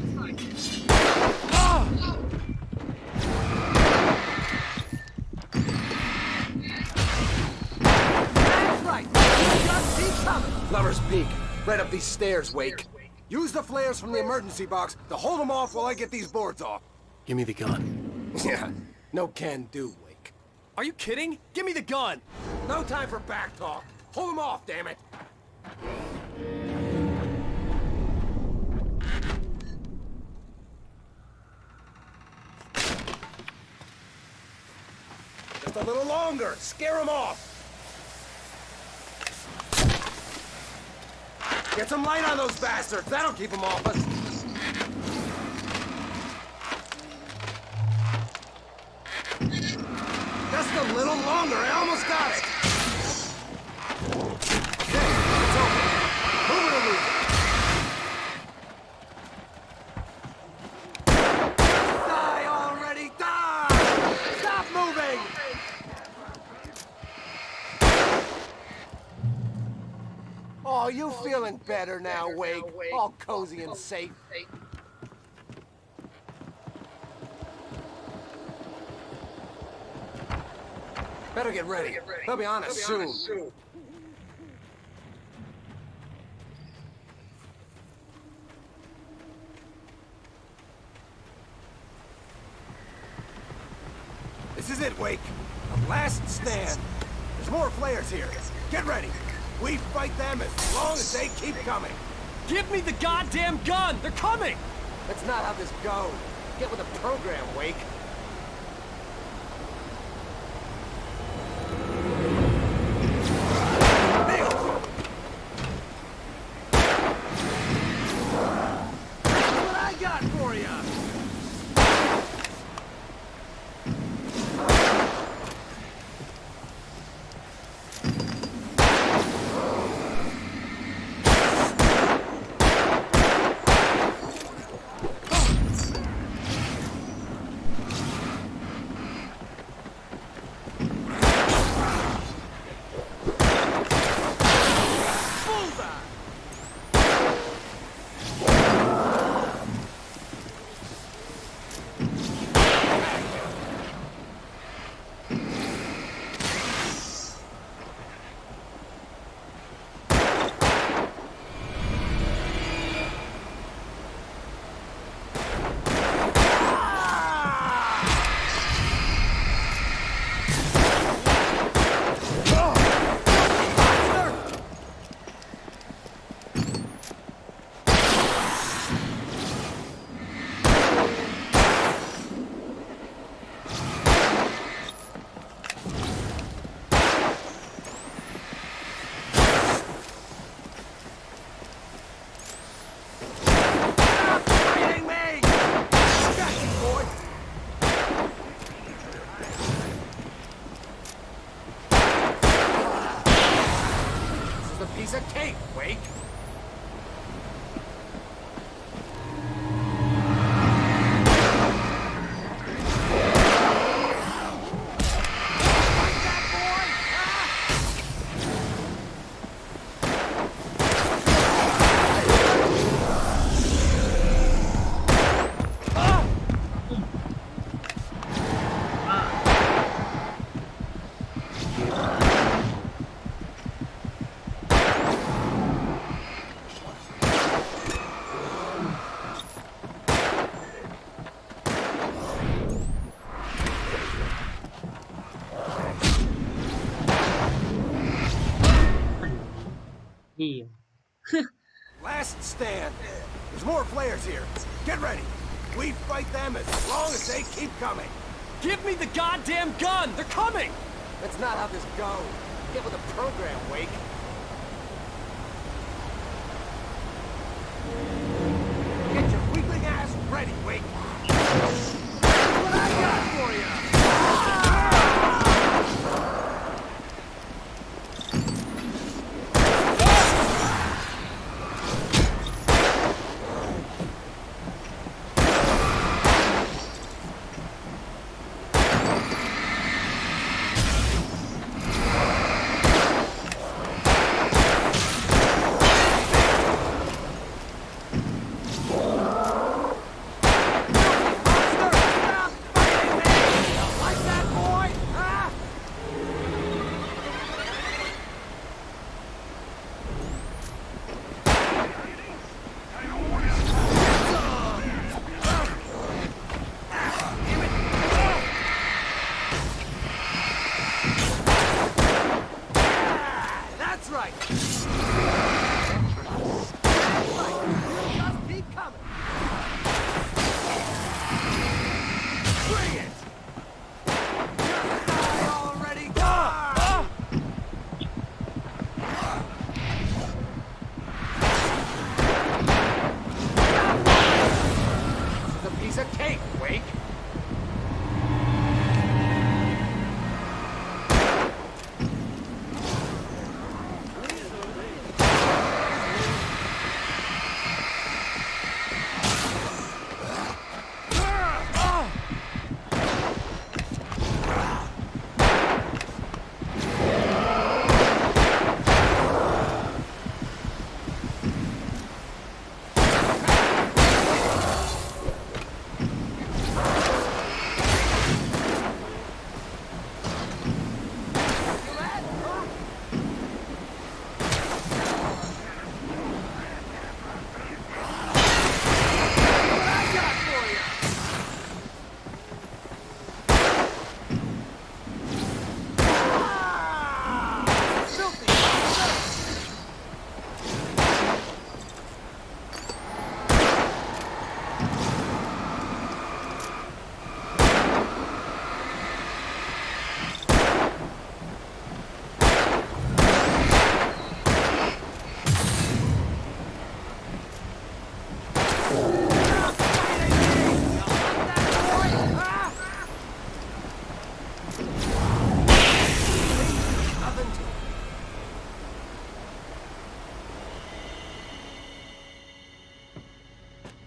That's right. Just keep coming. Lover's Peak. Right up these stairs, Wake. Use the flares from the emergency box to hold them off while I get these boards off. Give me the gun. Yeah, no can do, Wake. Are you kidding? Give me the gun! No time for back talk. Hold them off, damn it. Just a little longer. Scare them off. Get some light on those bastards. That'll keep them off us. Just a little longer. I almost got it. Okay, it's over. Move it or lose it. Oh, you feeling better now, Wake? All cozy and safe. Better get ready. They'll be on us soon. This is it, Wake. The last stand. There's more flares here. Get ready. We fight them as long as they keep coming. Give me the goddamn gun! They're coming! That's not how this goes. Get with the program, Wake. What I got for you? Piece of cake, Wake. Last stand. There's more flares here. Get ready. We fight them as long as they keep coming. Give me the goddamn gun! They're coming! That's not how this goes. Get with the program, Wake. Get your weakling ass ready, Wake. What I got for you?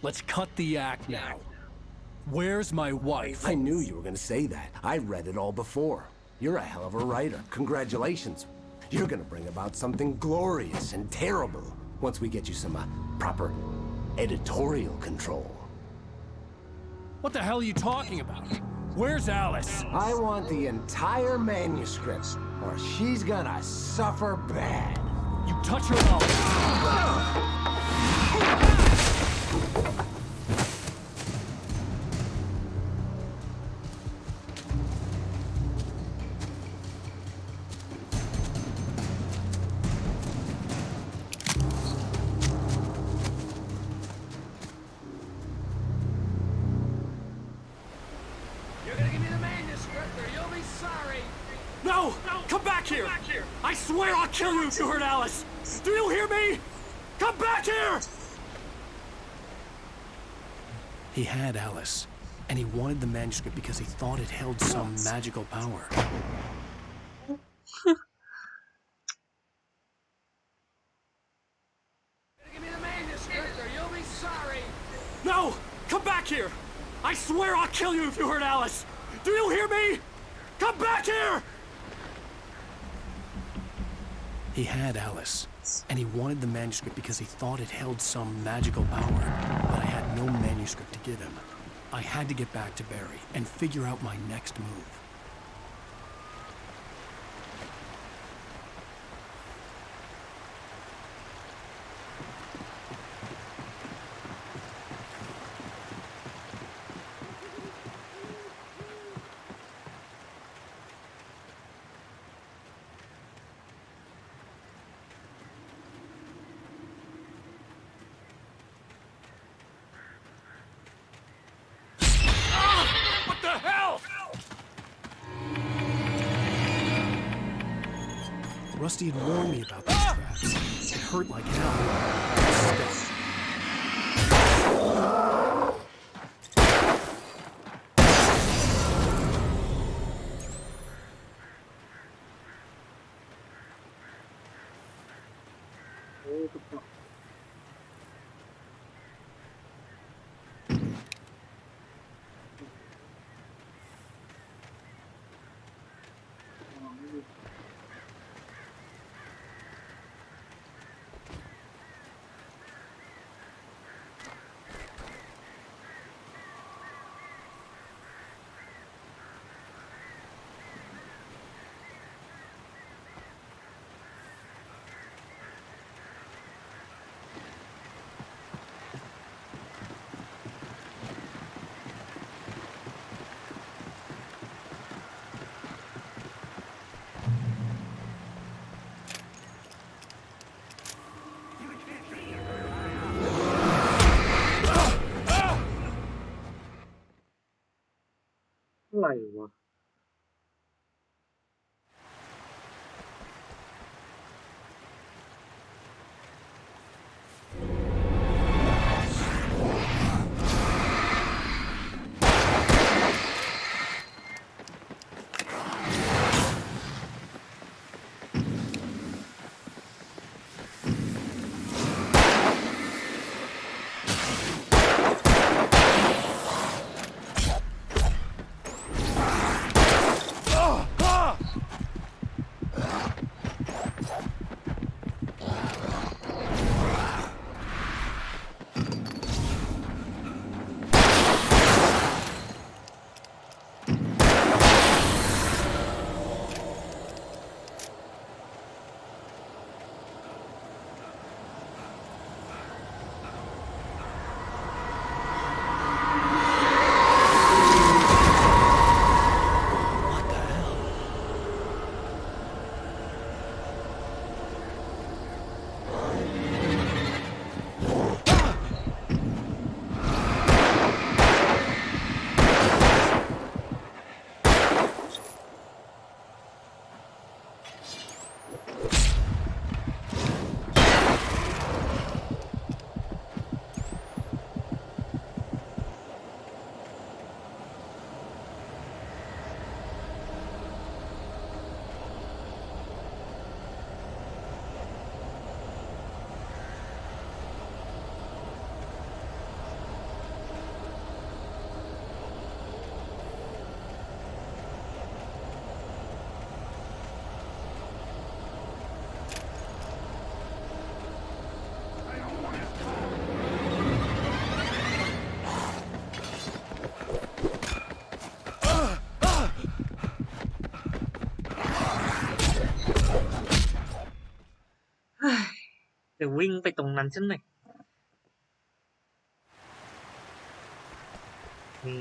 Let's cut the act now. Where's my wife? I knew you were gonna say that. I read it all before. You're a hell of a writer. Congratulations. You're gonna bring about something glorious and terrible once we get you some proper editorial control. What the hell are you talking about? Where's Alice? I want the entire manuscript, or she's gonna suffer bad. You touch her mouth. You're gonna give me the manuscript or you'll be sorry. No! Come back here! I swear I'll kill you if you hurt Alice! Do you hear me? Come back here! He had Alice, and he wanted the manuscript because he thought it held some magical power. Give me the manuscript or you'll be sorry. No! Come back here! I swear I'll kill you if you hurt Alice! Do you hear me? Come back here! He had Alice, and he wanted the manuscript because he thought it held some magical power, but I had no manuscript to give him. I had to get back to Barry and figure out my next move. What the hell? Rusty had warned me about these traps. It hurt like hell. Still.อะไรวะ เดี๋ยววิ่งไปตรงนั้นใช่ไหมนี่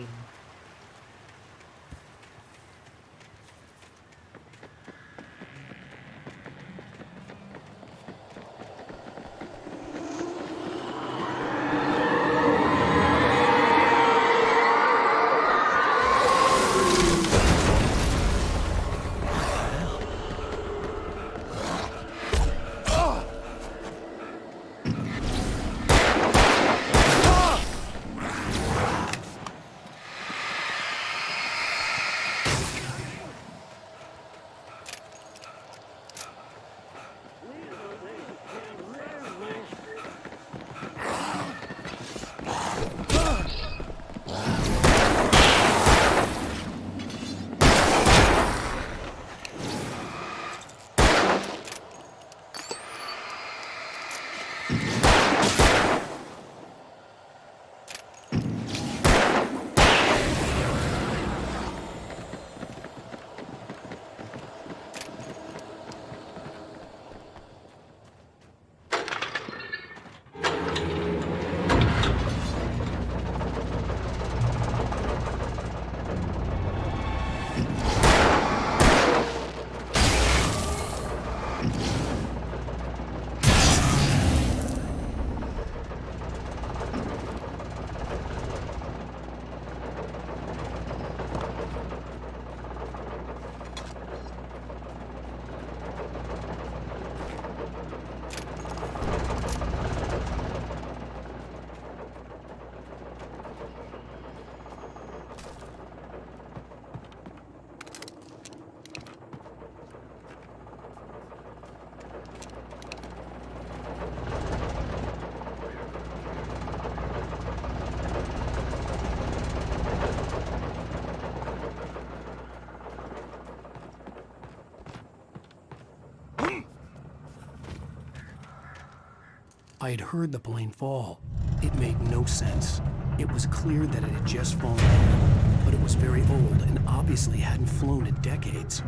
I had heard the plane fall. It made no sense. It was clear that it had just fallen down, but it was very old and obviously hadn't flown in decades.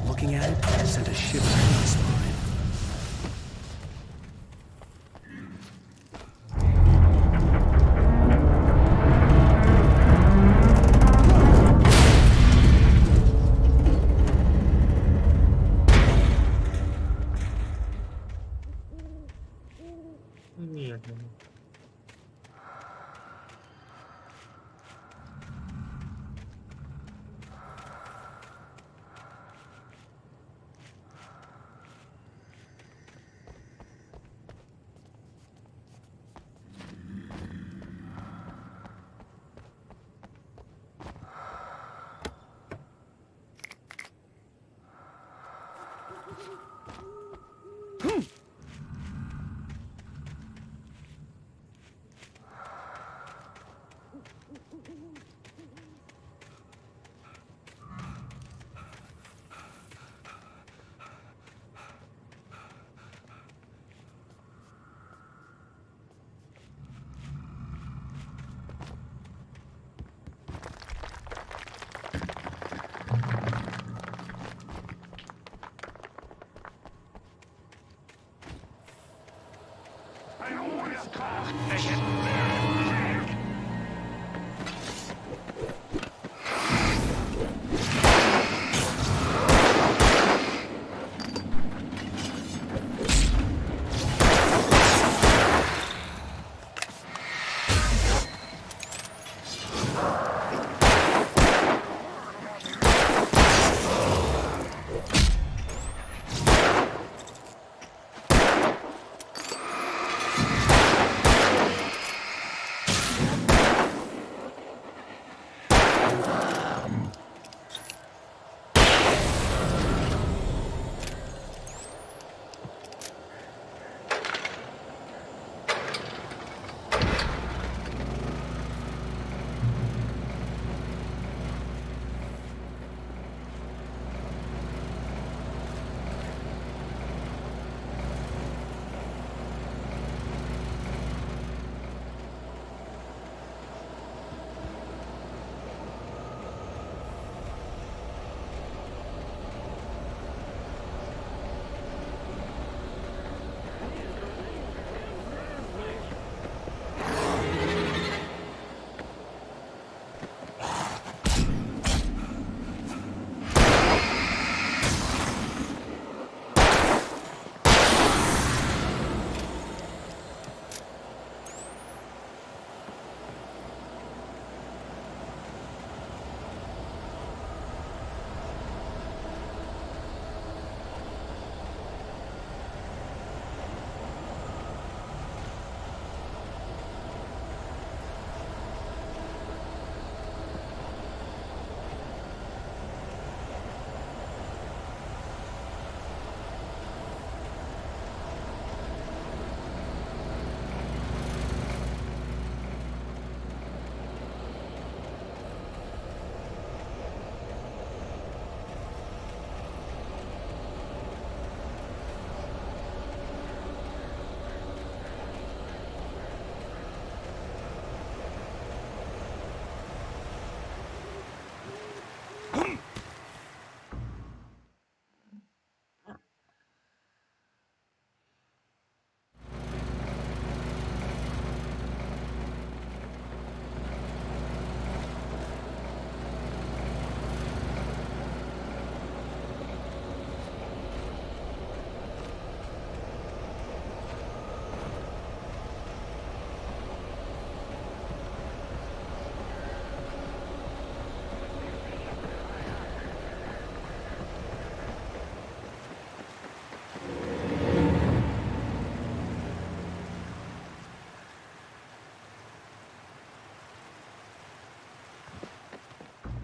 Looking at it sent a shiver down my spine.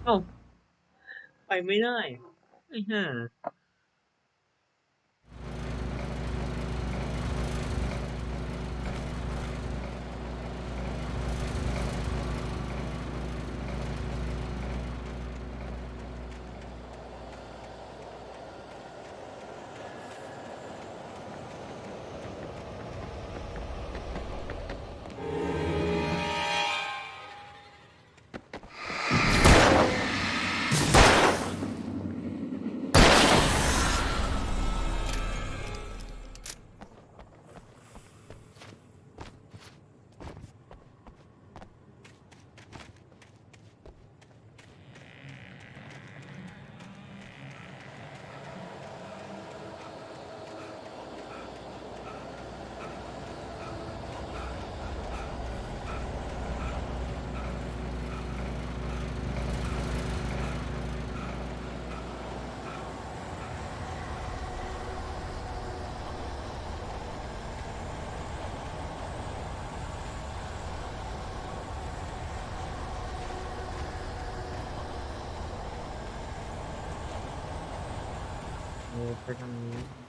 เอ้าไปไม่ได้ไอ้ห่าไปทางนี้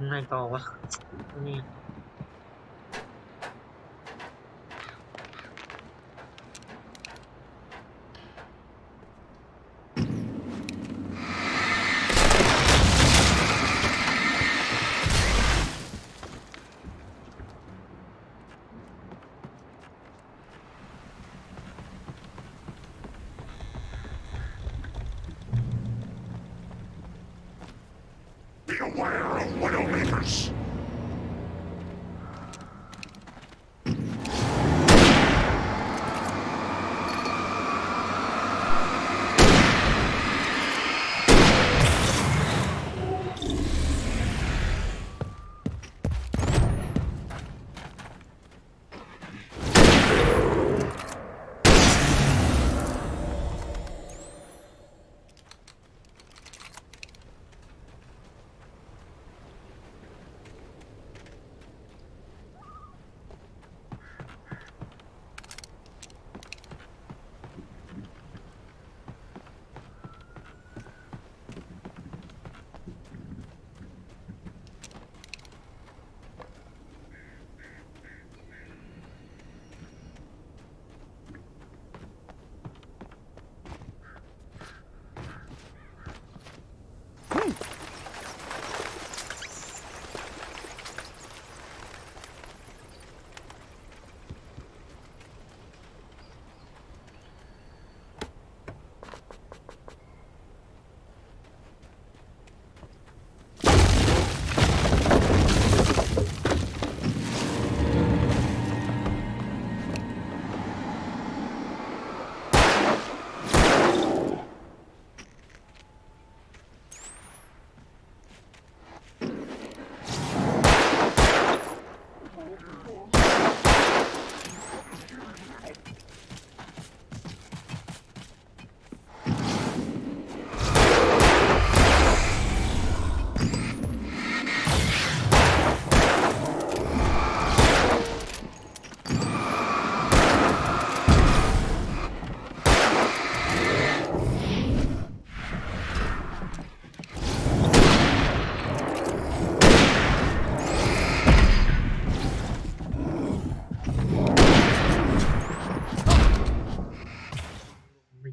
ไงต่อวะนี่ Beware of Widowmakers.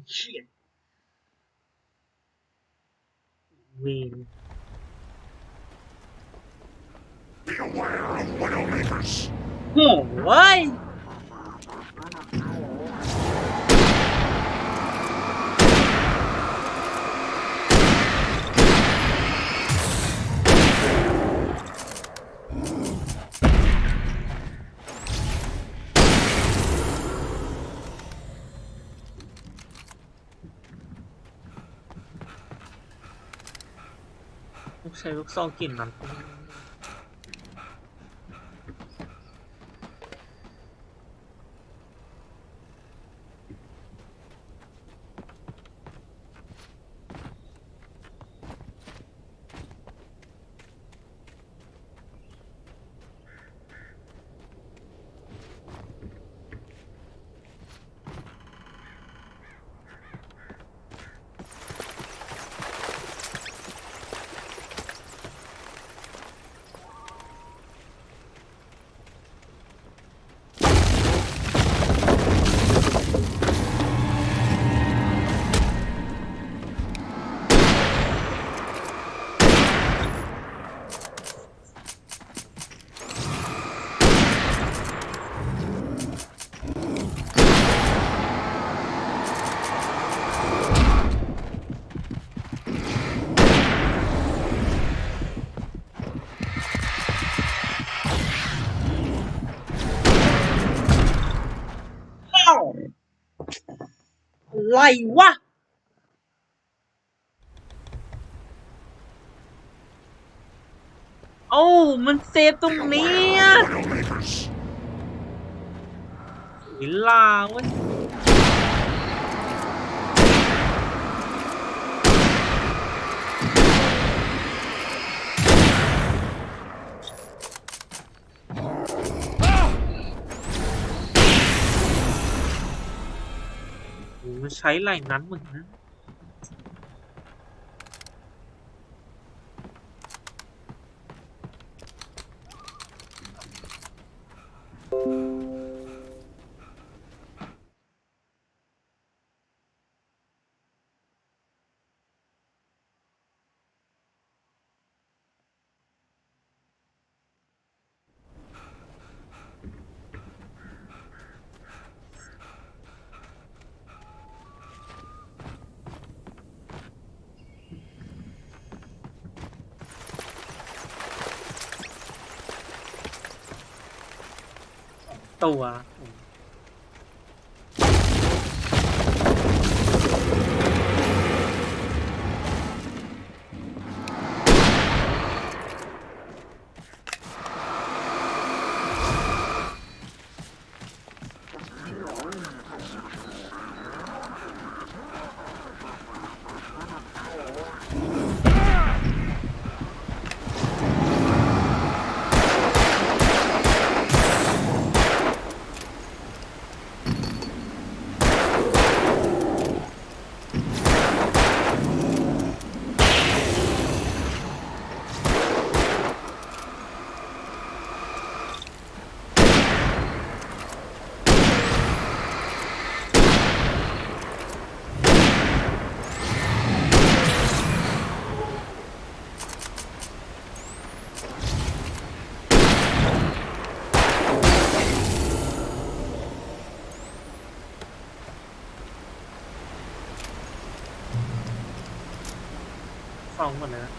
shit. Win. Beware of Widowmakers. Oh, what?ใช้ลูกซองกลิ่นมันอะไรวะโอ้มันเซฟตรงนี้เวลาเว้ยมันใช้ไหล่นั้นเหมือนนะ ตัว ฟ้องหมดเลยนะ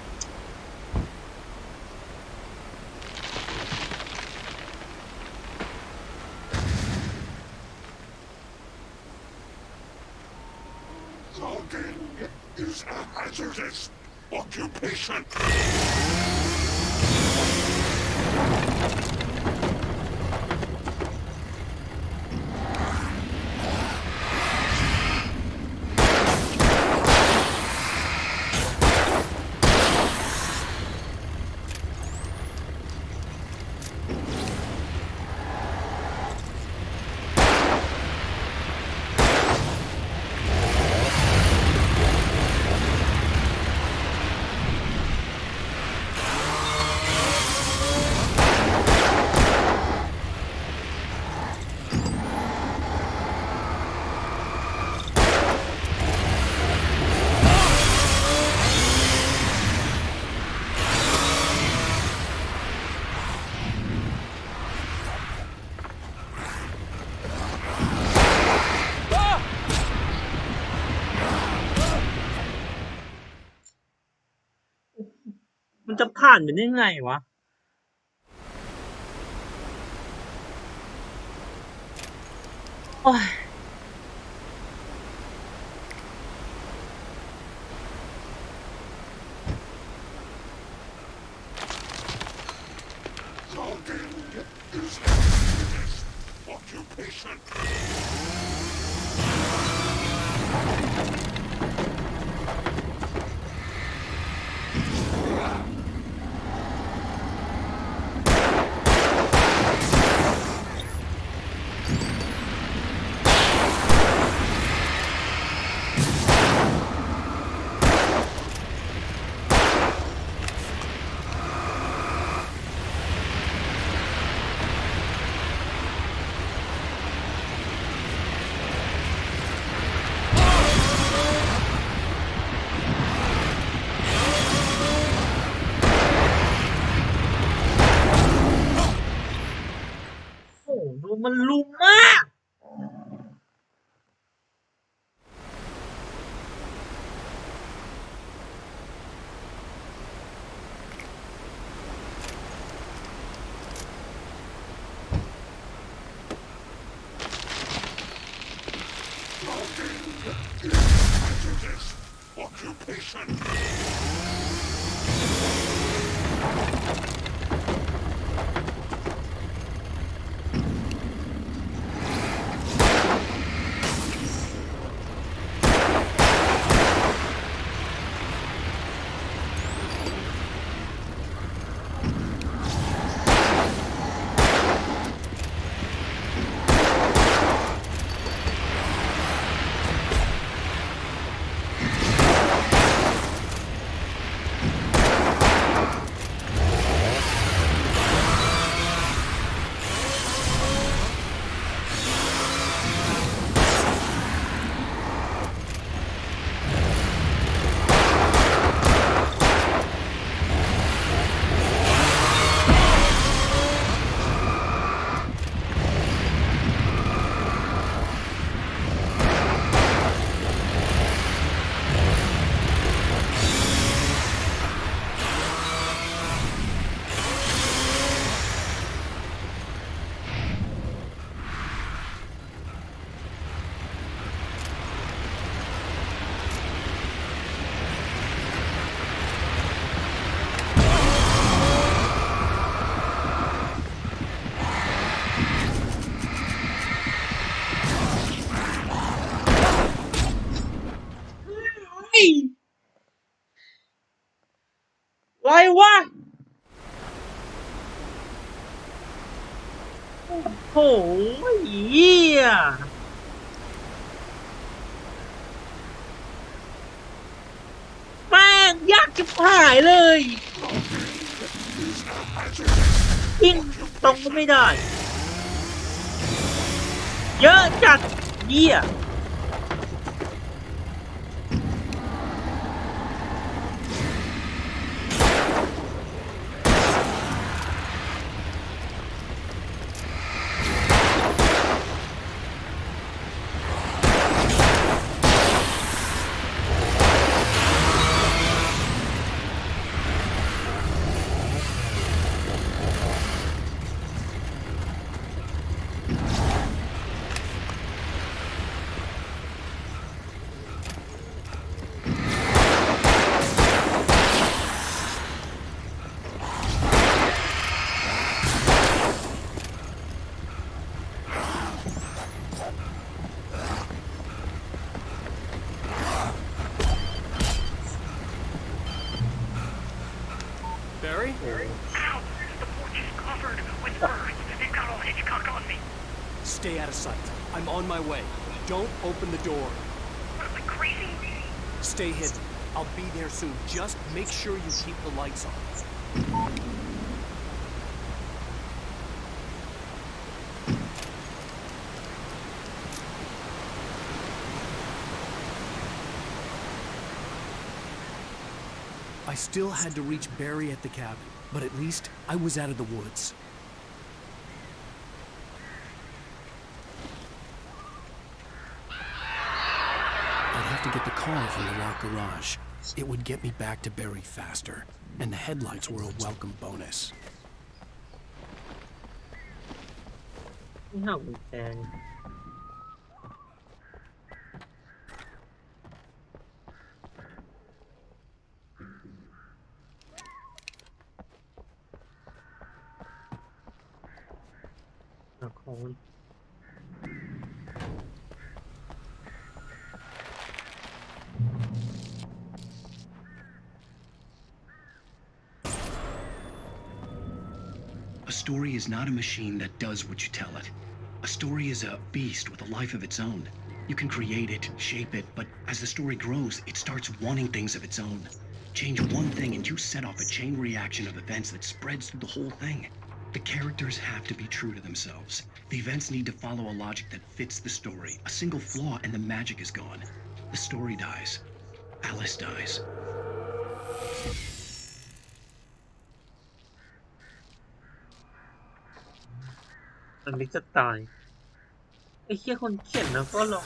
Logging is a hazardous occupation.มันจะผ่านไปได้ไงวะ โอ้ย Logging is a hazardous occupation.โอ้โหดูมันลุมมาก Hazardous occupation. อะไรวะโอ้โหเหี้ยแม่งยากชิบหายเลยวิ่งตรงก็ไม่ได้เยอะจัดเหี้ยBarry? Ow! The porch is covered with birds. They've got all Hitchcock on me. Stay out of sight. I'm on my way. Don't open the door. What am I, crazy? Stay hidden. I'll be there soon. Just make sure you keep the lights on. I still had to reach Barry at the cabin, but at least I was out of the woods. I'd have to get the car from the locked garage. It would get me back to Barry faster, and the headlights were a welcome bonus. นี่ห้ากุญแจของ A story is not a machine that does what you tell it. A story is a beast with a life of its own. You can create it, shape it, but as the story grows, it starts wanting things of its own. Change one thing and you set off a chain reaction of events that spreads through the whole thing. The characters have to be true to themselves. The events need to follow a logic that fits the story. A single flaw and the magic is gone. The story dies. Alice dies. อันนี้จะตายไอ้เหี้ยคนเขียนนะก็หรอก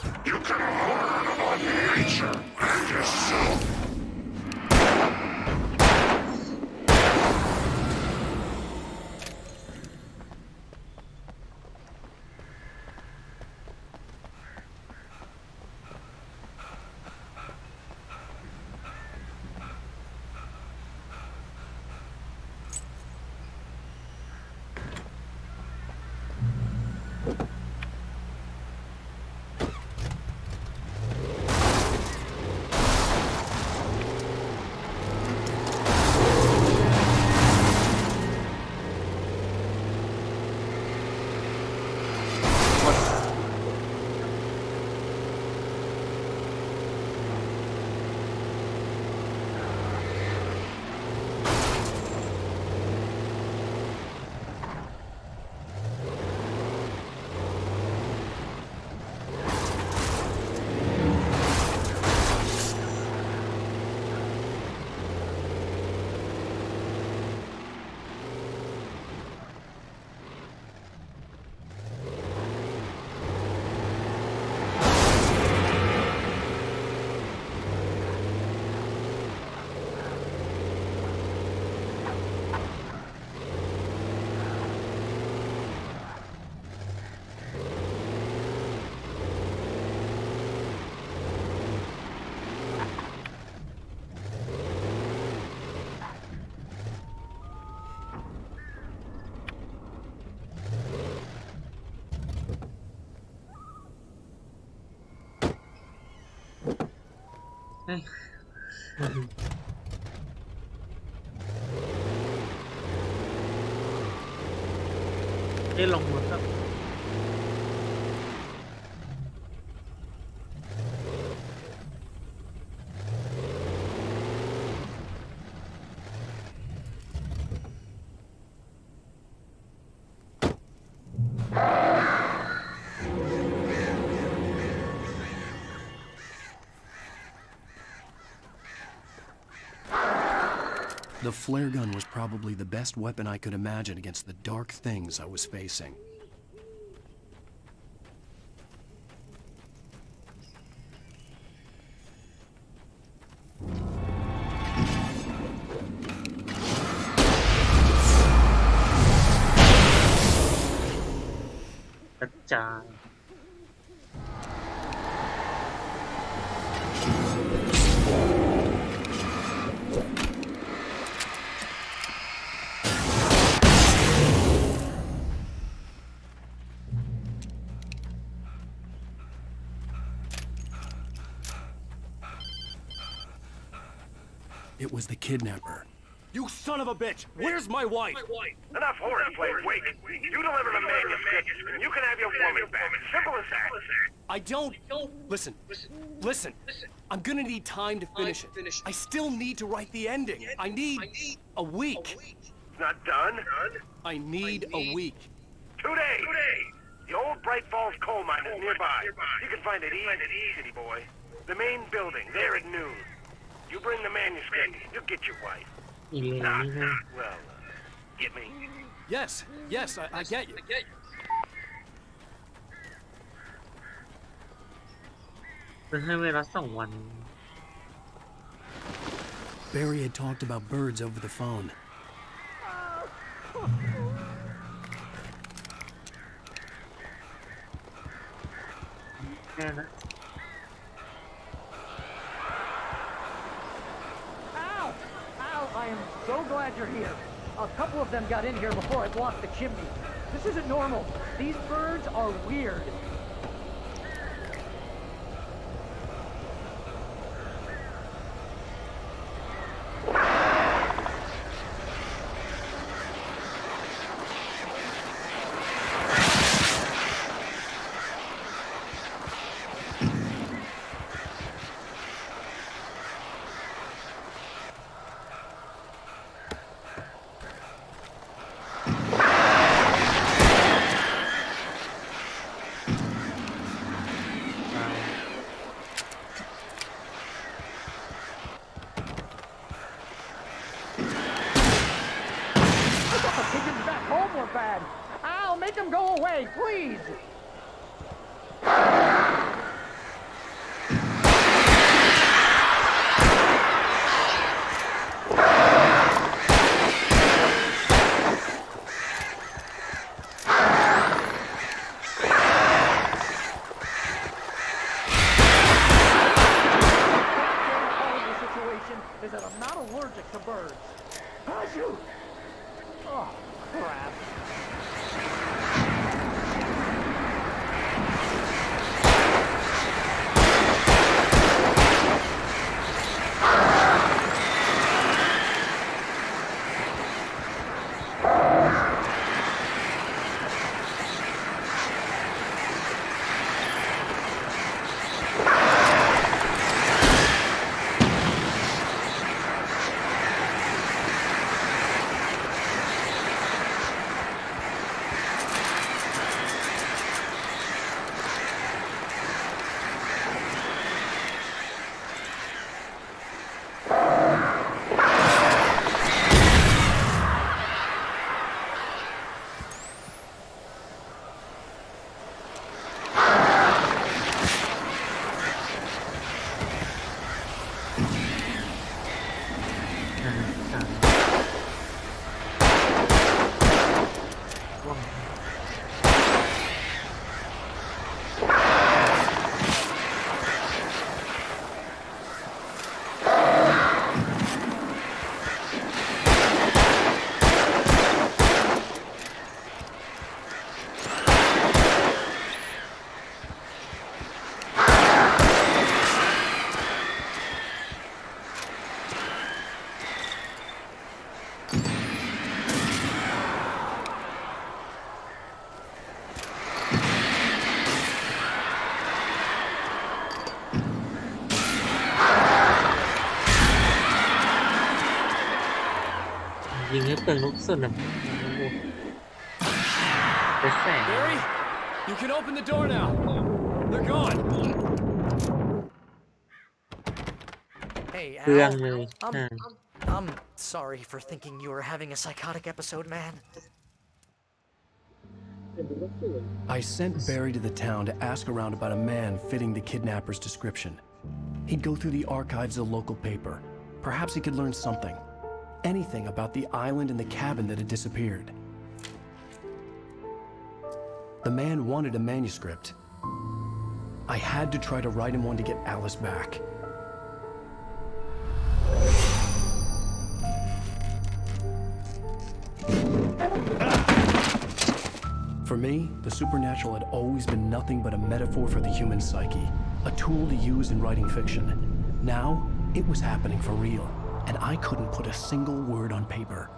เฮ้ย ได้ลงรถครับ The flare gun was probably the best weapon I could imagine against the dark things I was facing. It was the kidnapper. You son of a bitch! Where's my wife? Enough horseplay, Wake. You deliver the manuscript, and you can have your woman back. Simple as that. I don't... Listen. I'm gonna need time to finish it. I still need to write the ending. I need a week. It's not done. I need a week. 2 days. The old Bright Falls coal mine is nearby. You can find it easy, city boy. The main building, there at noon. You bring the manuscript, you'll get your wife. Well, get me? Yes, I get you. Barry had talked about birds over the phone. I am so glad you're here. A couple of them got in here before I blocked the chimney. This isn't normal. These birds are weird. Make them go away, please! The situation is that I'm not allergic to birds. Achoo! Oh, crap. ยิงให้เปลืองลูกสุดนะไปแสง Barry, you can open the door now. They're gone. Hey, เปลือง Al. เลย I'm sorry for thinking you were having a psychotic episode, man. I sent Barry to the town to ask around about a man fitting the kidnapper's description. He'd go through the archives of the local paper. Perhaps he could learn something. Anything about the island and the cabin that had disappeared. The man wanted a manuscript. I had to try to write him one to get Alice back. For me, the supernatural had always been nothing but a metaphor for the human psyche, a tool to use in writing fiction. Now, it was happening for real, and I couldn't put a single word on paper.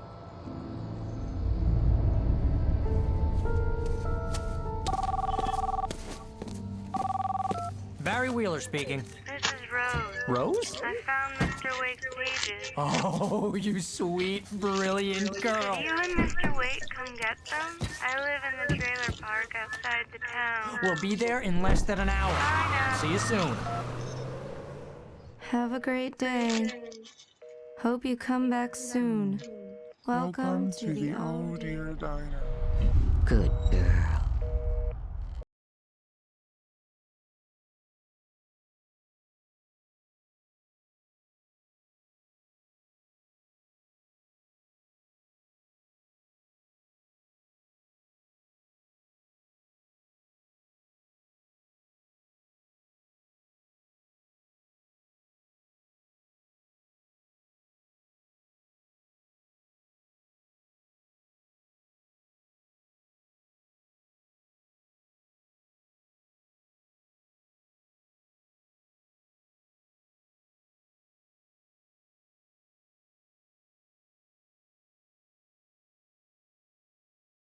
Barry Wheeler speaking. This is Rose. Rose? I found Mr. Wake's pages. Oh, you sweet, brilliant girl. You and Mr. Wake come get them? I live in the trailer park outside the town. We'll be there in less than an hour. I know. See you soon. Have a great day. Hope you come back soon. Welcome to the old dear diner. Good girl.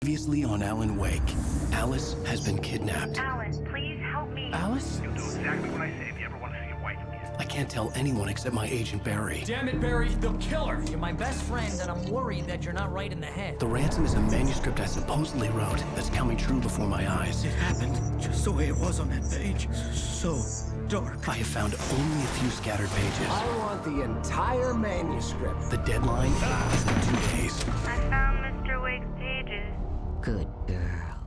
Previously on Alan Wake, Alice has been kidnapped. Alan, please help me. Alice? You'll do exactly what I say if you ever want to see your wife again. I can't tell anyone except my agent Barry. Damn it, Barry, they'll kill her. You're my best friend, and I'm worried that you're not right in the head. The ransom is a manuscript I supposedly wrote that's coming true before my eyes. It happened just the way it was on that page. So dark. I have found only a few scattered pages. I want the entire manuscript. The deadline is in 2 days. I found Mr. Wake's pages. Good girl.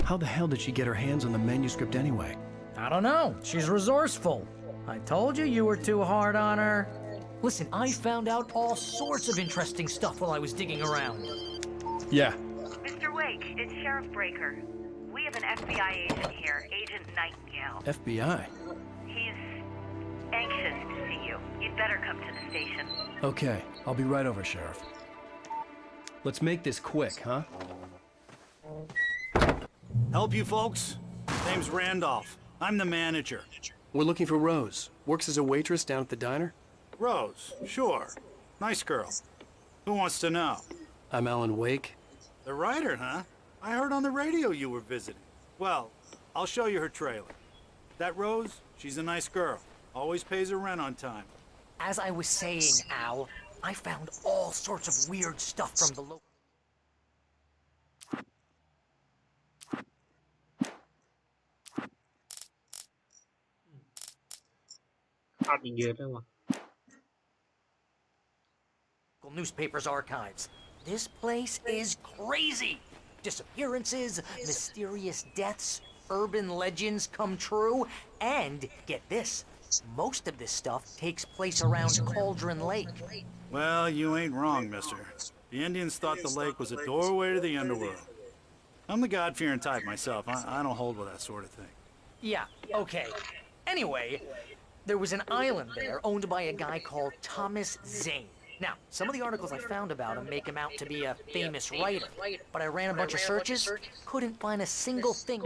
How the hell did she get her hands on the manuscript anyway? I don't know. She's resourceful. I told you you were too hard on her. Listen, I found out all sorts of interesting stuff while I was digging around. Yeah. Mr. Wake, it's Sheriff Breaker. We have an FBI agent here, Agent Nightingale. FBI? He's anxious to see you. You'd better come to the station. Okay, I'll be right over, Sheriff. Let's make this quick, huh? Help you folks? Name's Randolph. I'm the manager. We're looking for Rose. Works as a waitress down at the diner? Rose, sure. Nice girl. Who wants to know? I'm Alan Wake. The writer, huh? I heard on the radio you were visiting. Well, I'll show you her trailer. That Rose, she's a nice girl. Always pays her rent on time. As I was saying, Al, I found all sorts of weird stuff from the local... ภาพยิงเยอะด้วยว่ะ newspapers archives. This place is crazy. Disappearances, mysterious deaths, urban legends come true, and get this, most of this stuff takes place around Cauldron Lake. Well, you ain't wrong, mister. The Indians thought the lake was a doorway to the underworld. I'm the God-fearing type myself. I don't hold with that sort of thing. Yeah, okay. Anyway, there was an island there owned by a guy called Thomas Zane. Now, some of the articles I found about him make him out to be a famous writer, but I ran a bunch of searches, couldn't find a single thing.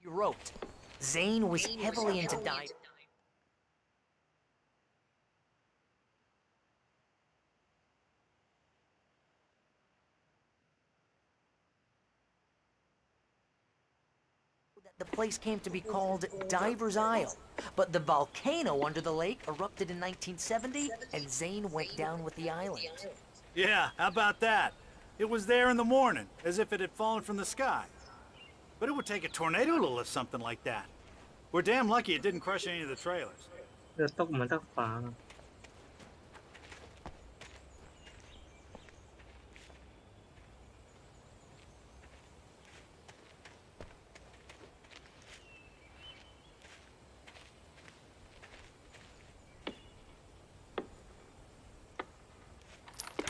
You wrote. Zane was heavily into diving. The place came to be called Diver's Isle, but the volcano under the lake erupted in 1970, and Zane went down with the island. Yeah, how about that? It was there in the morning, as if it had fallen from the sky. But it would take a tornado to lift something like that. We're damn lucky it didn't crush any of the trailers. เรือตกมาจากฟ้า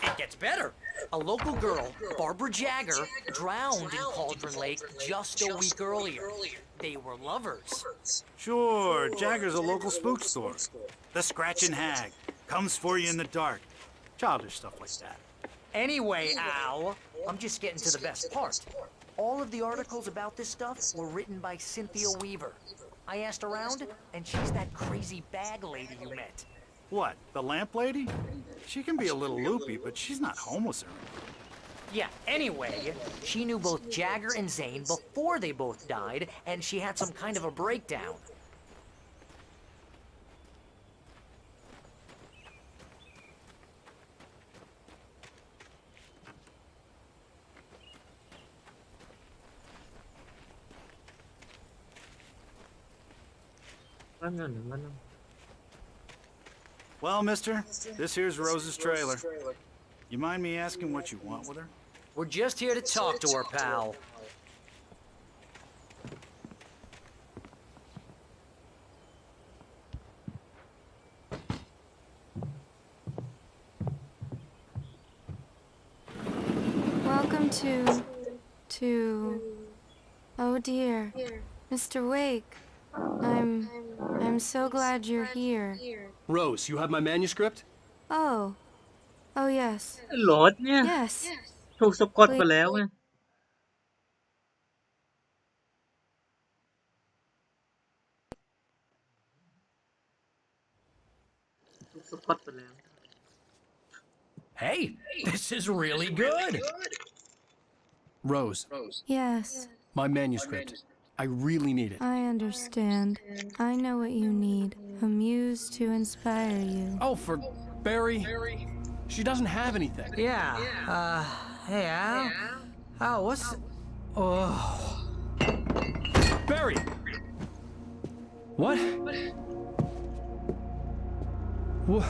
It gets better. A local girl, Barbara Jagger, drowned in Cauldron Lake just a week earlier. They were lovers. Sure, Jagger's a local spook store. The Scratchin' Hag. Comes for you in the dark. Childish stuff like that. Anyway, Al, I'm just getting to the best part. All of the articles about this stuff were written by Cynthia Weaver. I asked around, and she's that crazy bag lady you met. What, the lamp lady? She can be a little loopy, but she's not homeless or anything. Yeah, anyway, she knew both Jagger and Zane before they both died, and she had some kind of a breakdown. Well, mister, this here's Rose's trailer. You mind me asking what you want with her? We're just here to talk to her, pal. Welcome to... Oh dear. Mr. Wake. I'm so glad you're here. Rose, you have my manuscript? Oh. Oh, yes. รถเนี่ย Yes. ถูกสะกดไปแล้วไงถูกสะกดไปแล้ว Hey, this is really good. Rose. Yes. My manuscript. I really need it. I understand. I know what you need. A muse to inspire you. Oh, for Barry. She doesn't have anything. Yeah, hey, Al? Oh, what's... Oh... Barry! What? What?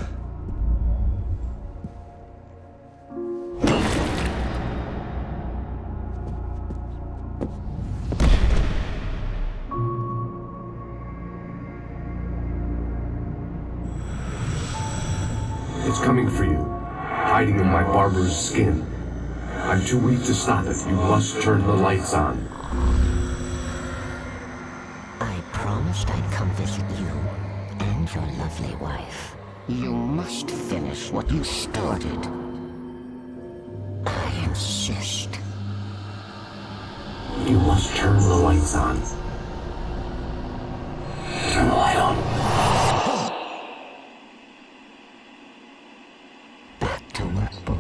It's coming for you, hiding in my barber's skin. I'm too weak to stop it. You must turn the lights on. I promised I'd come visit you and your lovely wife. You must finish what you started. I insist. You must turn the lights on. Turn the light on. Back to work, boy.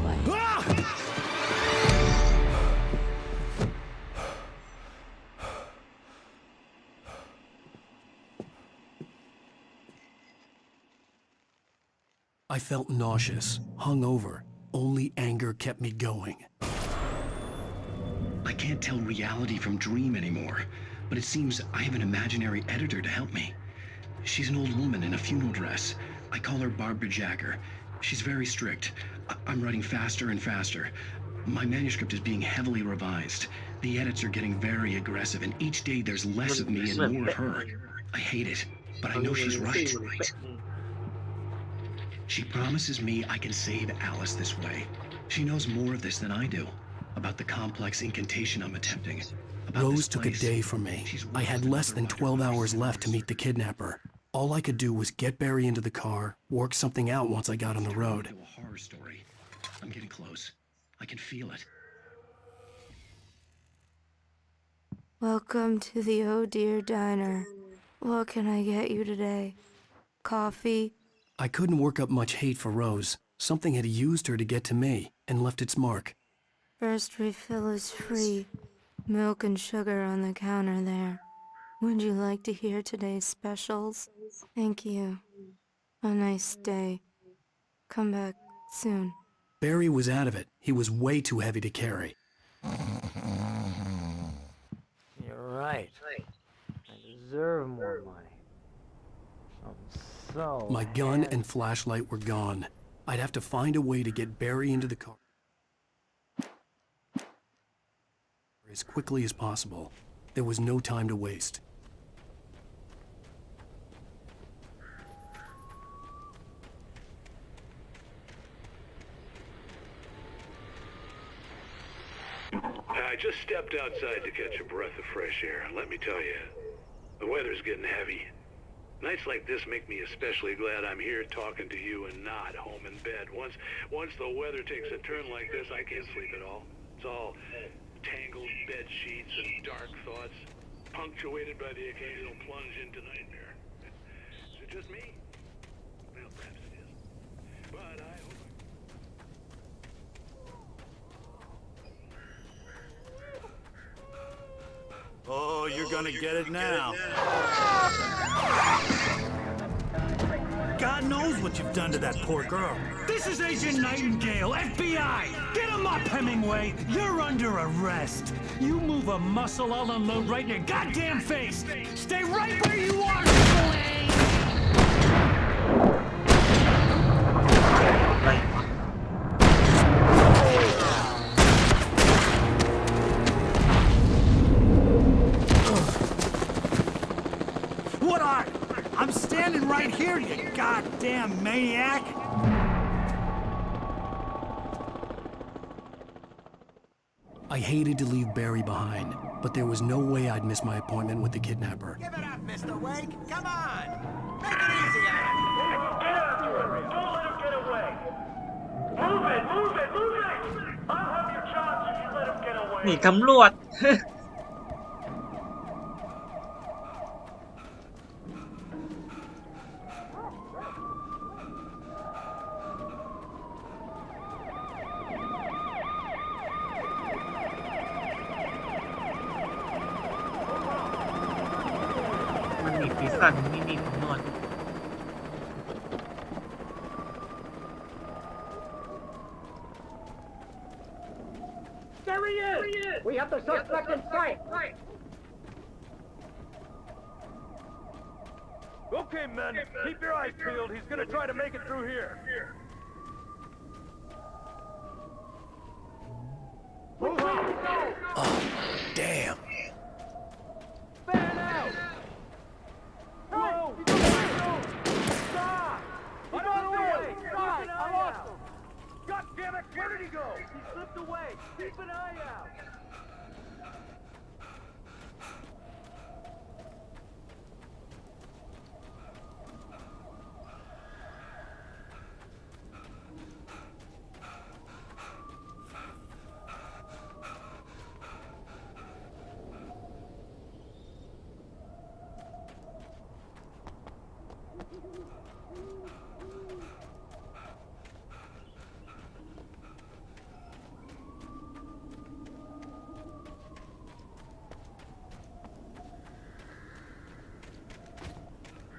I felt nauseous, hungover. Only anger kept me going. I can't tell reality from dream anymore, but it seems I have an imaginary editor to help me. She's an old woman in a funeral dress. I call her Barbara Jagger. She's very strict. I'm writing faster and faster. My manuscript is being heavily revised. The edits are getting very aggressive, and each day there's less of me and more of her. I hate it, but I know she's right. She promises me I can save Alice this way. She knows more of this than I do. About the complex incantation I'm attempting. Rose took a day from me. I had less than 12 hours left to meet the kidnapper. All I could do was get Barry into the car, work something out once I got on the road. A horror story. I'm getting close. I can feel it. Welcome to the Oh Dear Diner. What can I get you today? Coffee? I couldn't work up much hate for Rose. Something had used her to get to me and left its mark. First refill is free. Milk and sugar on the counter there. Would you like to hear today's specials? Thank you. A nice day. Come back soon. Barry was out of it. He was way too heavy to carry. You're right. I deserve more money. I'm so My gun and flashlight were gone. I'd have to find a way to get Barry into the car as quickly as possible. There was no time to waste. I just stepped outside to catch a breath of fresh air, and let me tell you, the weather's getting heavy. Nights like this make me especially glad I'm here talking to you and not home in bed. Once the weather takes a turn like this, I can't sleep at all. It's all tangled bed sheets and dark thoughts, punctuated by the occasional plunge into nightmare. Is it just me? Well, perhaps it is. But I hope... Oh, you're gonna get it now. God knows what you've done to that poor girl. This is Agent Nightingale, FBI! Get him up, Hemingway! You're under arrest! You move a muscle, I'll unload right in your goddamn face! Stay right where you are, Slade! What are you? I'm standing right here, you goddamn maniac! I hated to leave Barry behind, but there was no way I'd miss my appointment with the kidnapper. Give it up, Mr. Wake. Come on. Make it easy on him. Get after him. Don't let him get away. Move it, move it, move it! I'll have your chops if you let him get away. หนีตำรวจ มันหนีปีศาจมันไม่หนีตำรวจ There he is! We have the suspect in sight! Okay, men, keep your eyes peeled. He's gonna try to make it through here. Oh, damn. Fan out! Whoa! Stop! He got away! Stop! I lost him! God damn it! Where did he go? He slipped away. Keep an eye out.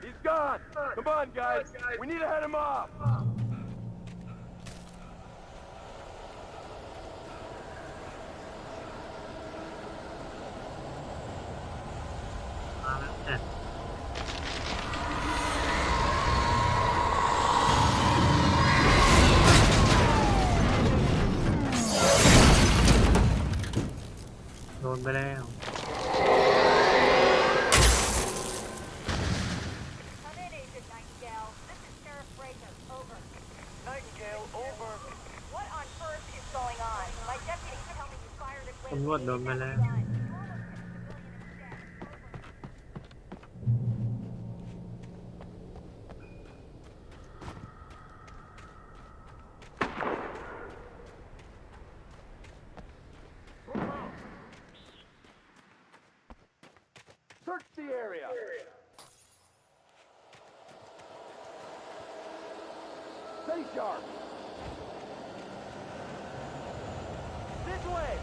He's gone! Come on, guys! We need to head him off!โดนไปแล้ว Nightingale, over. What on earth is going on? My deputies tell me you fired at ตำรวจโดนไปแล้ว Nightingale, Search the area. Stay sharp. This way.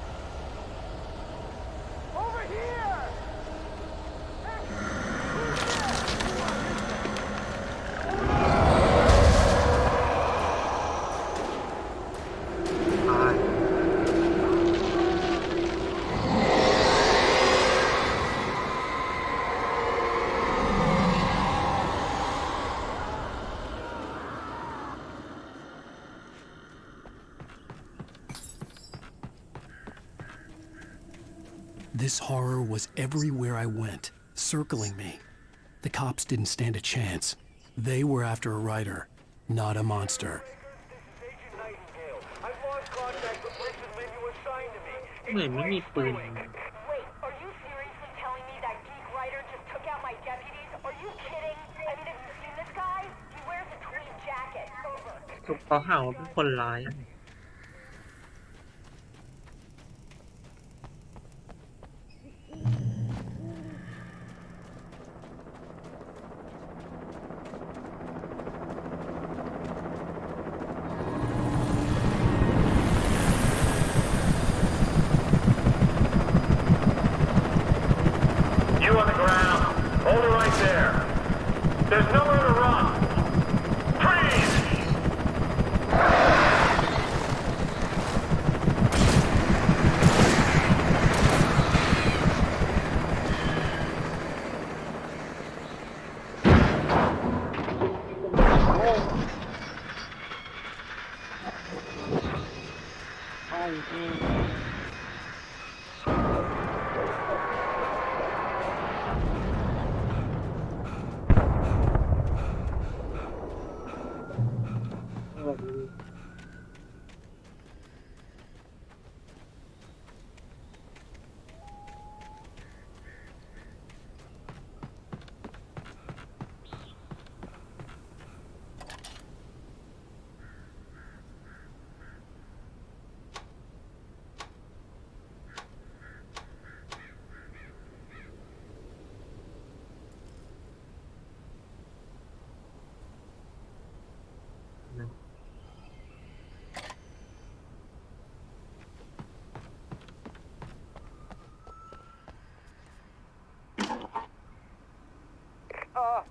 Over here. Hey, who's This horror was everywhere I went, circling me. The cops didn't stand a chance. They were after a writer, not a monster. I've lost contact with person when you assigned to me. เหมือนไม่มีปืน Wait, are you seriously telling me that geek writer just took out my deputies? Are you kidding? I mean, have you seen this guy? He wears a tweed jacket. Over. ถูกเขาหาว่าเป็นคนร้าย You on the ground. Hold it right there. There's nowhere to run. Freeze!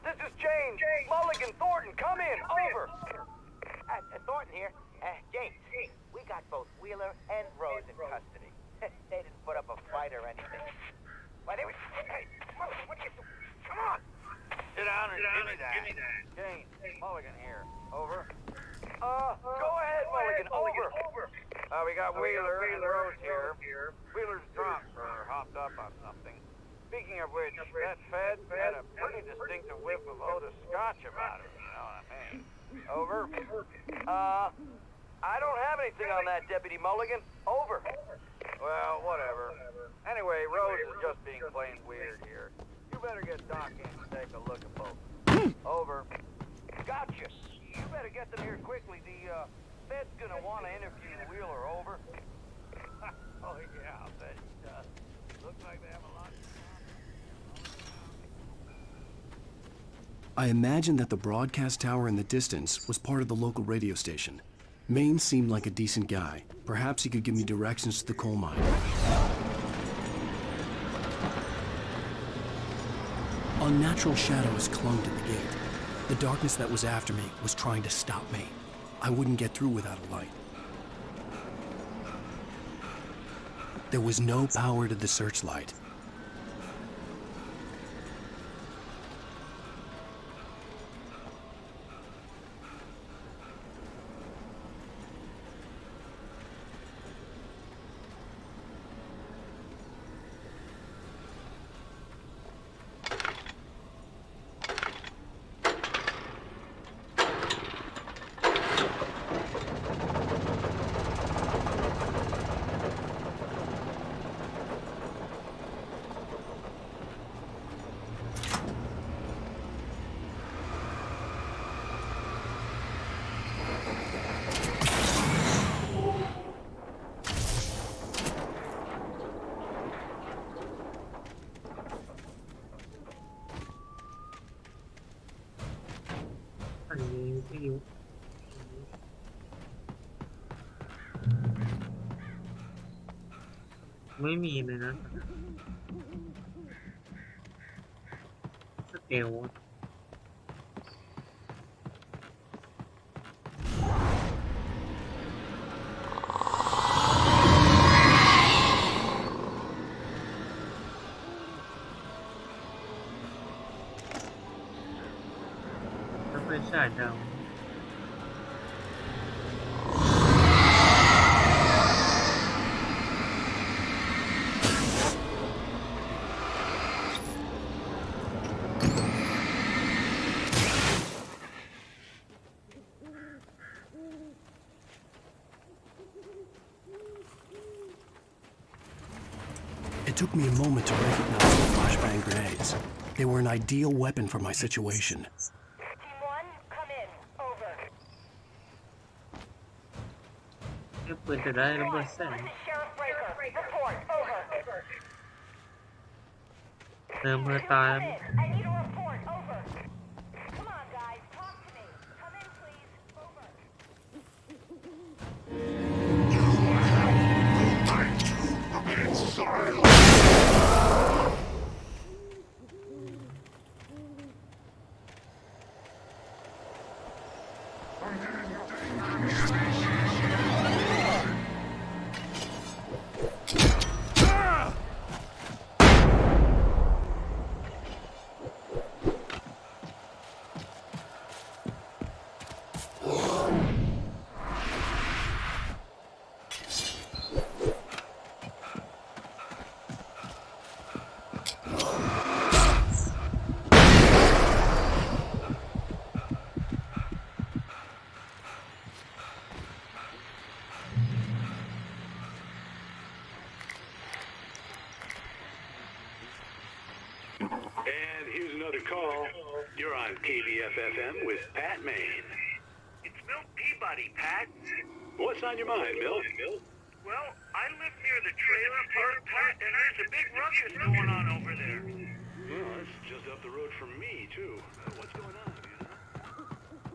This is James. Mulligan, Thornton, come in. Over. Thornton here. James, we got both Wheeler and Rose in custody. They didn't put up a fight or anything. Why, they were... Hey, what you... Come on! Sit down and give me that. James, Mulligan here. Over. Go ahead, Mulligan. Over. We got Wheeler and Rose here. Wheeler's drunk or hopped up on something. Speaking of which, that Fed had a pretty distinctive whiff of Otis Scotch about it, you know what I mean? Over. I don't have anything on that, Deputy Mulligan. Over. Well, whatever. Anyway, Rose is just being plain weird here. You better get Doc in to take a look at both. Over. Gotcha. You better get them here quickly. The Fed's gonna want to interview Wheeler. Over. Oh, yeah, I'll bet he does. Looks like they have a lot. I imagined that the broadcast tower in the distance was part of the local radio station. Maine seemed like a decent guy. Perhaps he could give me directions to the coal mine. Unnatural shadows clung to the gate. The darkness that was after me was trying to stop me. I wouldn't get through without a light. There was no power to the searchlight. ไม่รู้ไม่มีเลยนะสเกล ถ้าไฟฉายดาว It took me a moment to recognize the flashbang grenades. They were an ideal weapon for my situation. Team 1, come in. Over. เก็บปืนจะได้ระเบิดแสง This is Sheriff Breaker. Report. Over. เติมเพื่อตาย I need a report. Over. Come on, guys. Talk to me. Come in, please. Over. And here's another call. You're on KBF-FM with Pat Maine. It's Milt Peabody, Pat. What's on your mind, Bill? Well, I live near the trailer park, Pat, and there's a big ruckus going on over there. Well, that's just up the road from me, too. What's going on, do you know?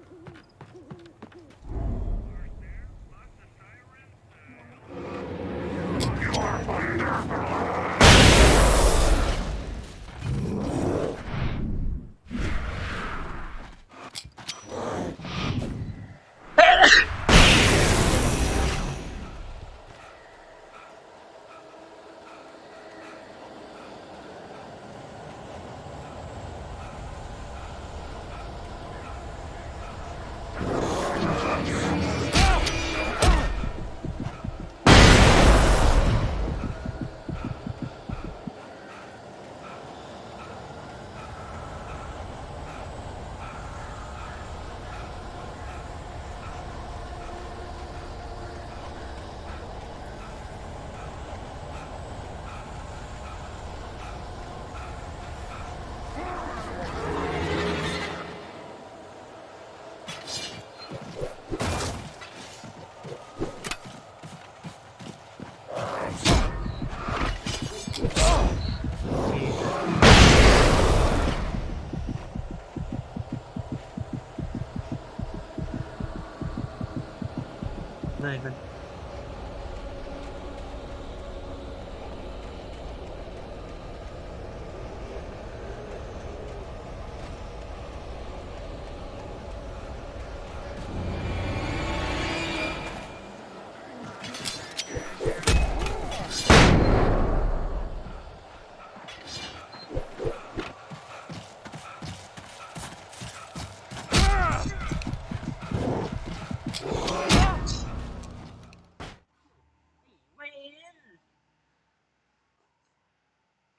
ได้กัน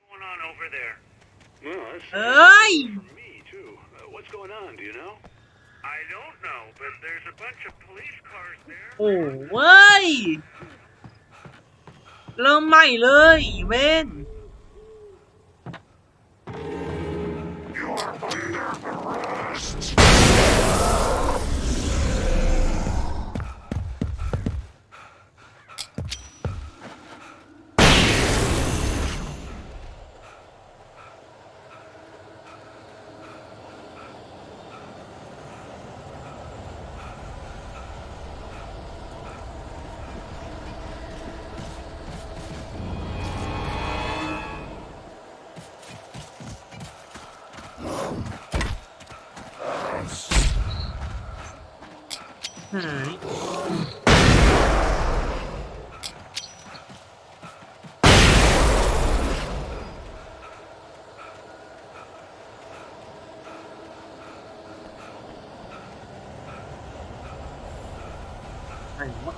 Going on over there? Well, that's Hey! from me, too. What's going on, do you know? I don't know, but there's a bunch of police cars there. โอ้เว้ย เริ่มใหม่เลยเว้น หายไหนวะ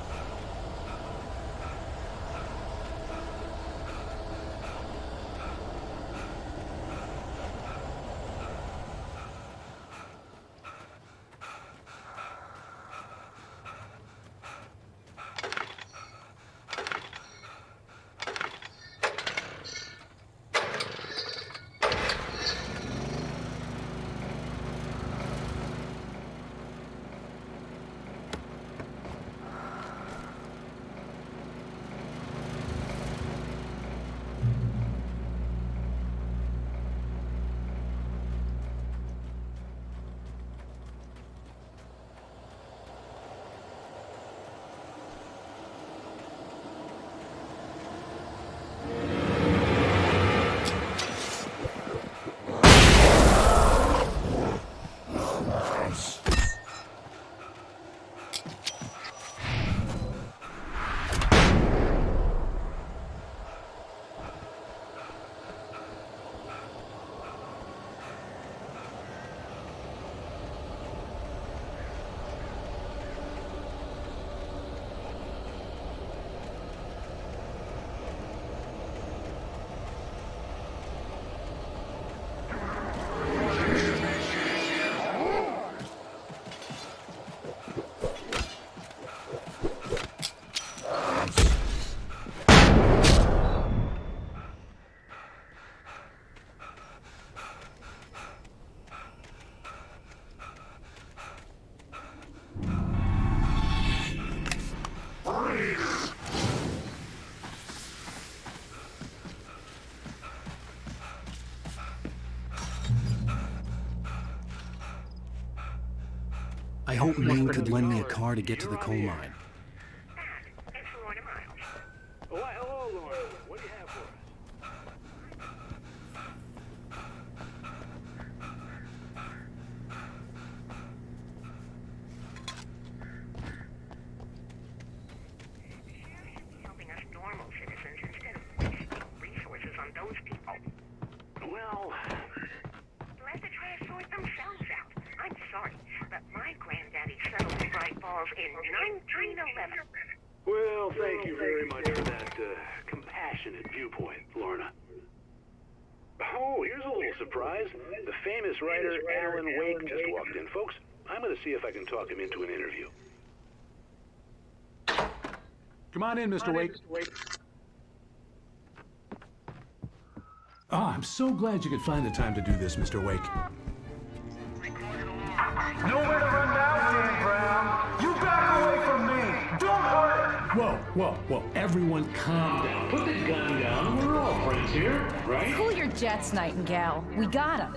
I hope Maine could lend me a car to get to the coal mine. Why, hello, Lauren. What do you have for us? Helping us normal citizens instead of wasting resources on those people. Well, Let the try to sort themselves out. I'm sorry, but my granddaddy settled in Bright Falls in 1911. well, thank you very much for that compassionate viewpoint, Lorna. Oh, here's a little surprise. The famous writer Alan Wake just walked in. Folks, I'm going to see if I can talk him into an interview. Come on in, Mr. Wake. Oh, I'm so glad you could find the time to do this, Mr. Wake. Nowhere to run now, Dan Brown. You back away from me. Don't hurt it. Whoa. Everyone calm down. Put the gun down. We're all friends here, right? Cool your jets, Nightingale. We got him.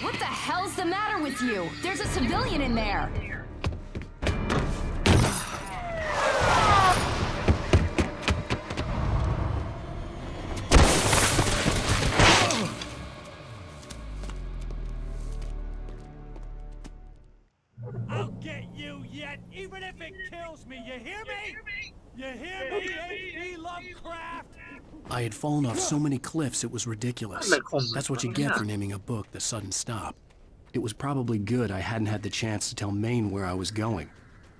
What the hell's the matter with you? There's a civilian in there. I'll get you yet, even if it kills me. You hear me? You hear me, H.P. Lovecraft? I had fallen off so many cliffs it was ridiculous. That's what you get for naming a book The Sudden Stop. It was probably good I hadn't had the chance to tell Maine where I was going.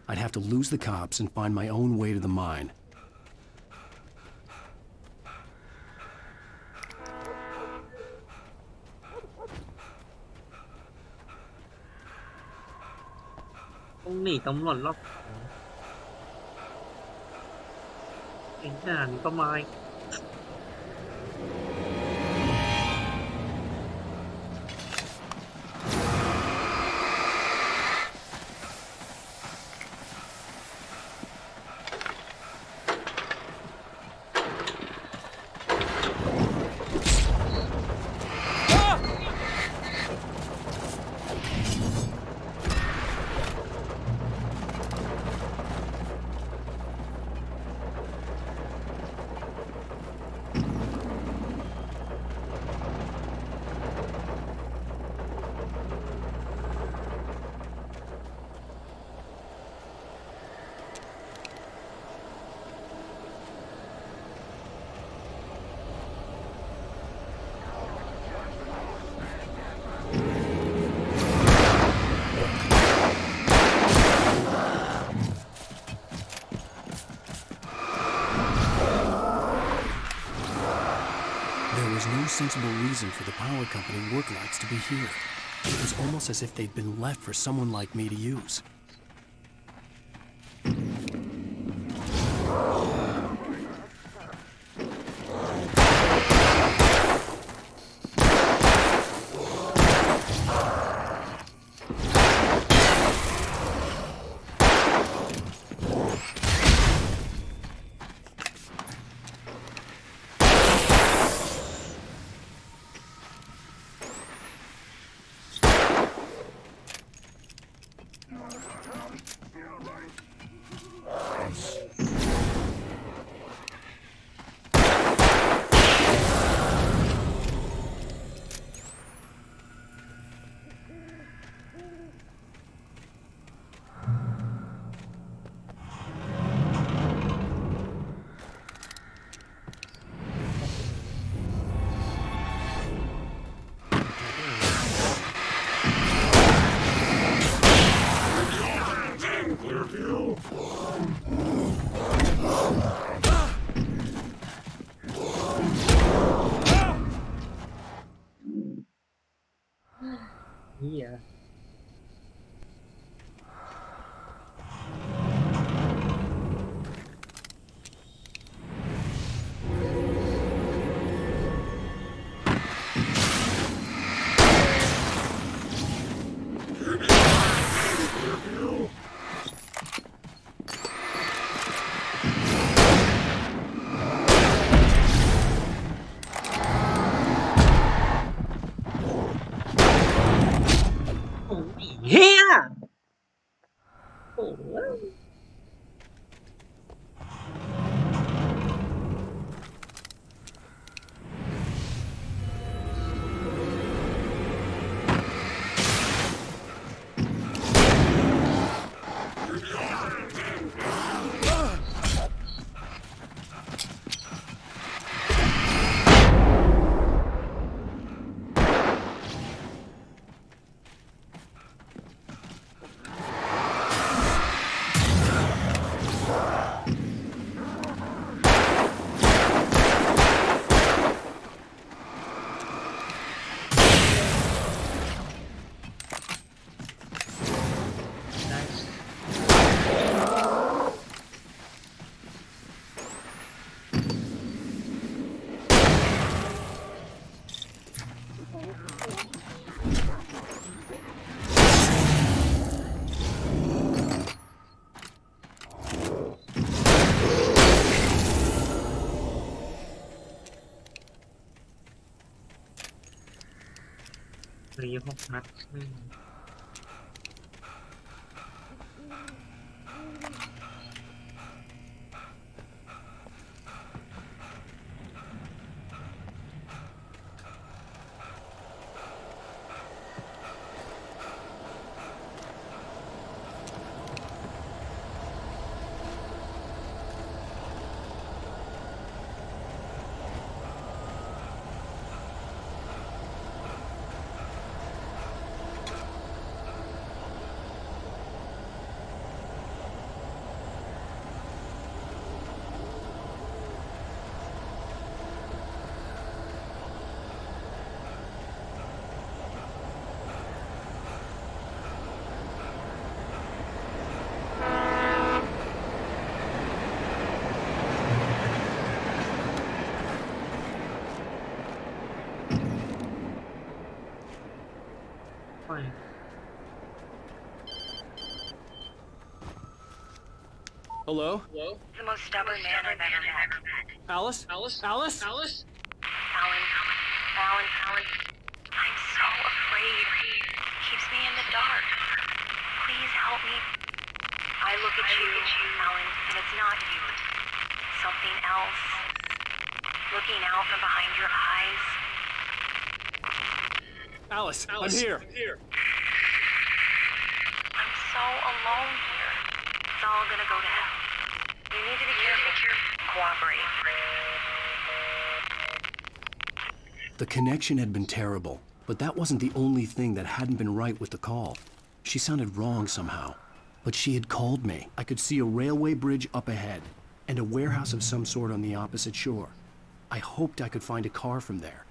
I'd have to lose the cops and find my own way to the mine.ต้องหนีตำรวจรอบไอ้ห่านี่ก็มา There was no sensible reason for the power company work lights to be here. It was almost as if they'd been left for someone like me to use. Yeah. Yeah. Oh. Lý hộp mắt. Fine. Hello? Hello? The most stubborn man I've ever met. Alice? Alice? Alice? Alice? Alan. I'm so afraid. It keeps me in the dark. Please help me. I look at you, Alan, and it's not you. Something else. Looking out from behind your eyes. Alice, I'm here. I'm so alone here. It's all gonna go to hell. You need to be careful. Cooperate. The connection had been terrible, but that wasn't the only thing that hadn't been right with the call. She sounded wrong somehow, but she had called me. I could see a railway bridge up ahead, and a warehouse of some sort on the opposite shore. I hoped I could find a car from there.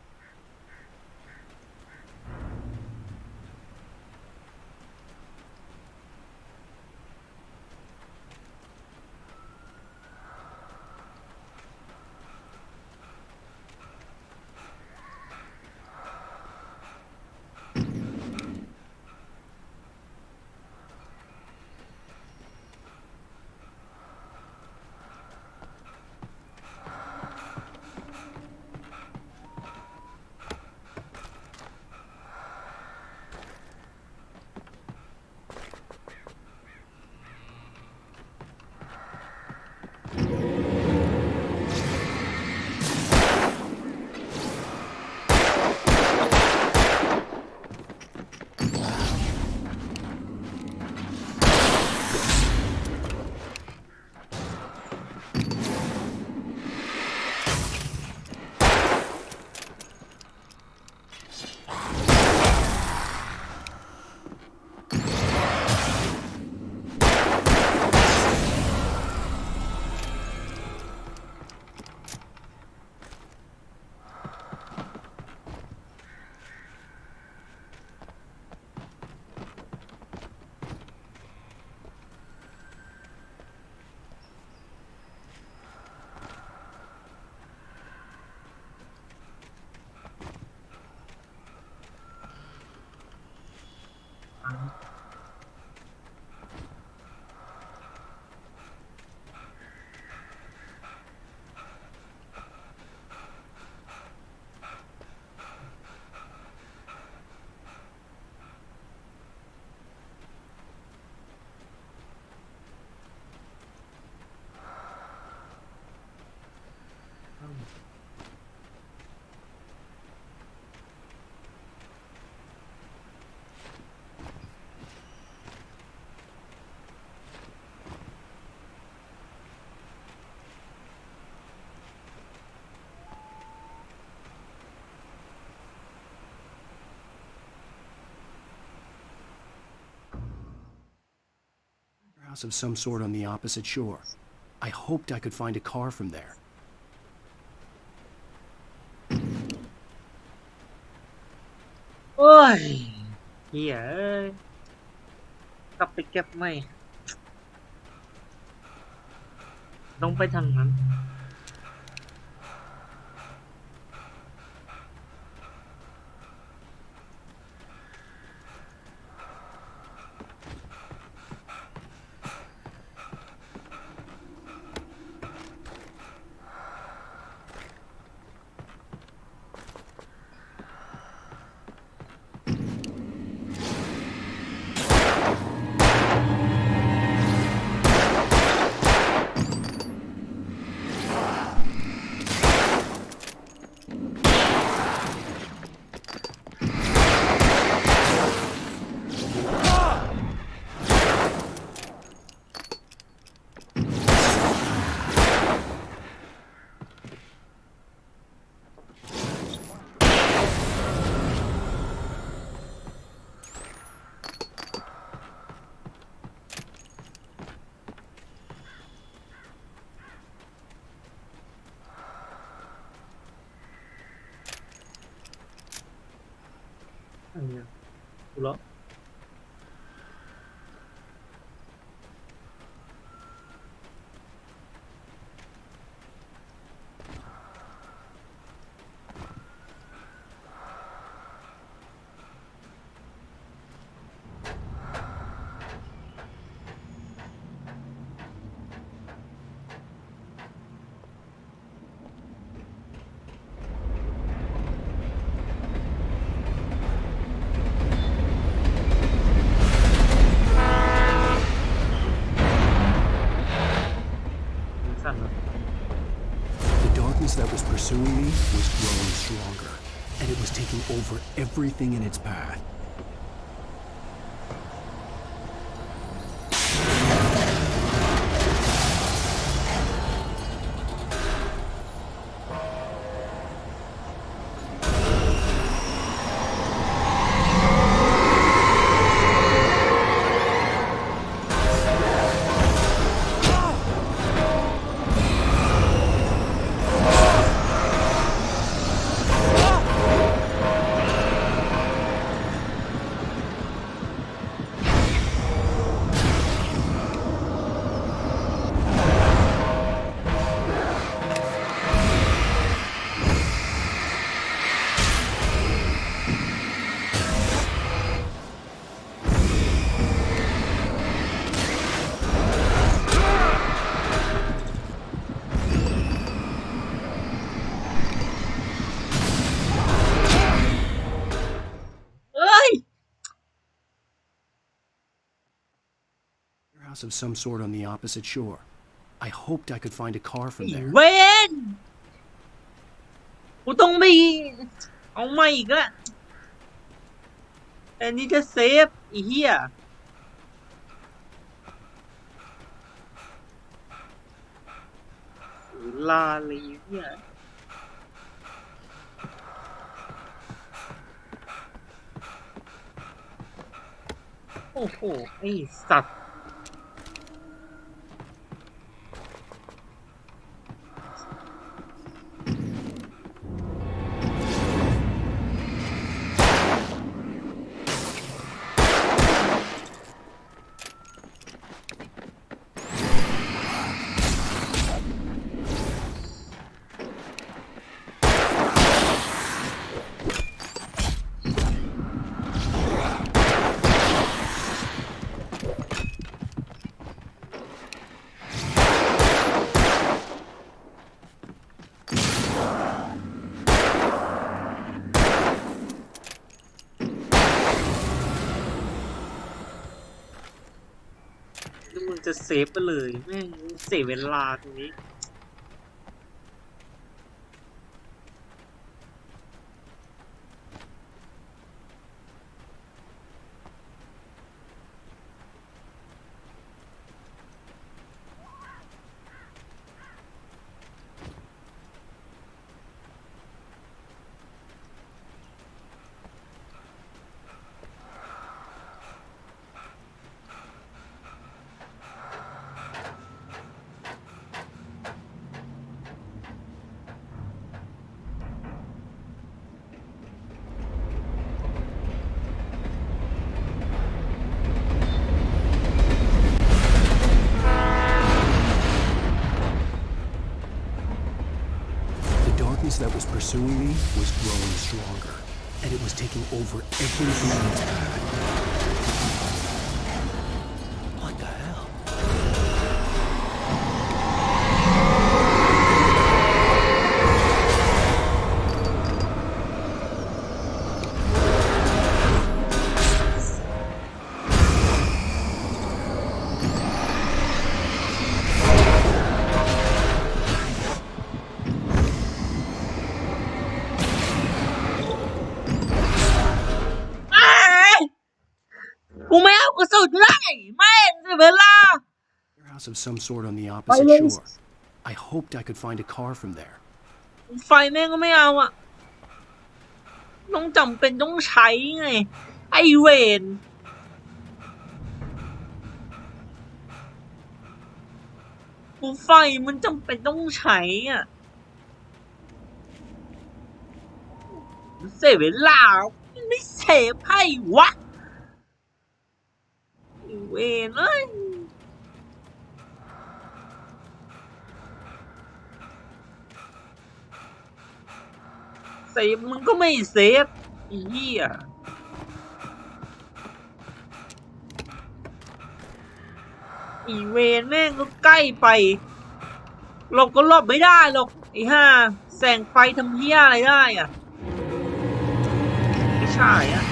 House of some sort on the opposite shore. I hoped I could find a car from there. โอ้ยเหี้ยเอ้ยกลับไปเก็บไม่ต้องไปทางนั้น 아니야. 몰라? The darkness that was pursuing me was growing stronger, and it was taking over everything in its path. House of some sort on the opposite shore. I hoped I could find a car from there. เวนกูต้องมีเอาใหม่อีกละอันนี้จะเซฟอีเหี้ยลาเลยเนี่ย โอ้โหไอ้สัตว์ มึงจะเซฟไปเลยแม่งเสียเวลาตรงนี้ That was pursuing me was growing stronger, and it was taking over everything in its path. What the hell? Of some sort on the opposite shore. I hoped I could find a car from there. ไฟแม่งก็ไม่เอาอ่ะต้องจำเป็นต้องใช้ไงไอเวนกูไฟมันจำเป็นต้องใช้อ่ะเสียเวลาไม่เซฟให้วะไอเวนเอ้ยเซฟมึงก็ไม่เซฟอีเหี้ยอีเวนแม่งก็ใกล้ไปหลบก็หลบไม่ได้หรอกไอ้ห่าแสงไฟทำเหี้ยอะไรได้อ่ะไม่ใช่อ่ะ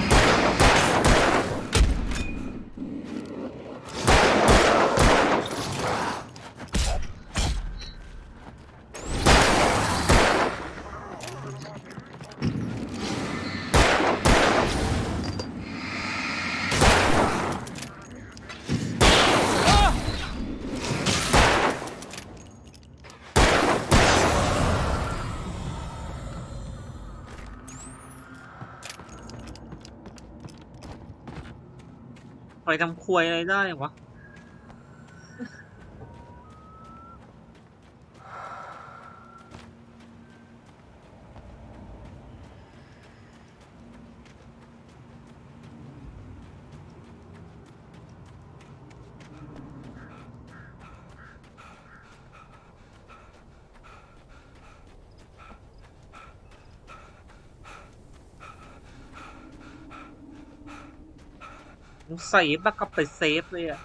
ไปทำครัวอะไรได้วะเซฟแล้วก็ไปเซฟเลยอ่ะ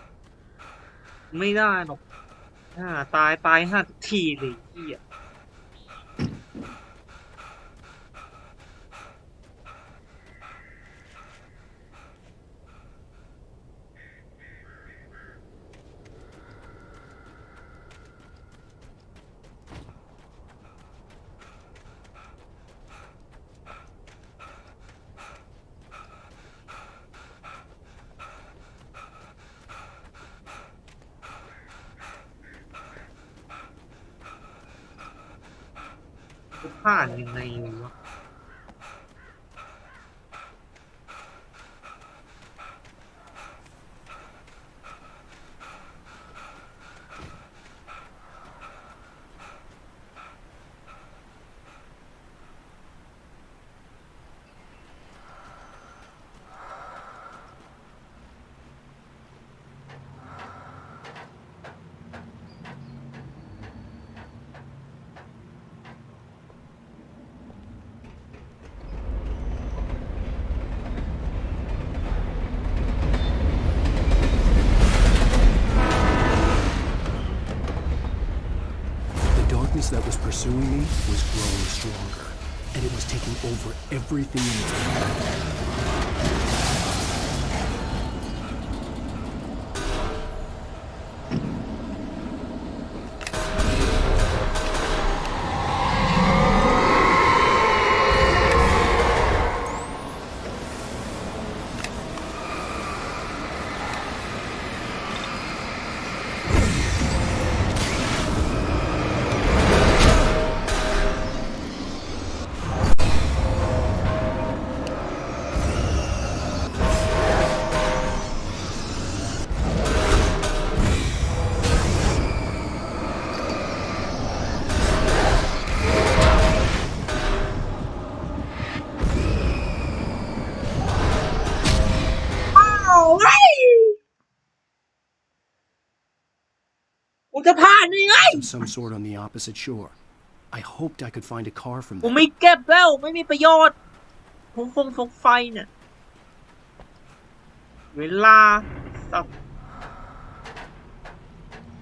ไม่ได้หรอกตาย5ทุกทีเลยพี่อ่ะ กูผ่านยังไงอยู่วะThat was pursuing me was growing stronger, and it was taking over everything in its path. Some sort on the opposite shore. I hoped I could find a car from กู there. ไม่เก็บแล้วไม่มีประโยชน์พงไฟเนี่ยเวลาสับ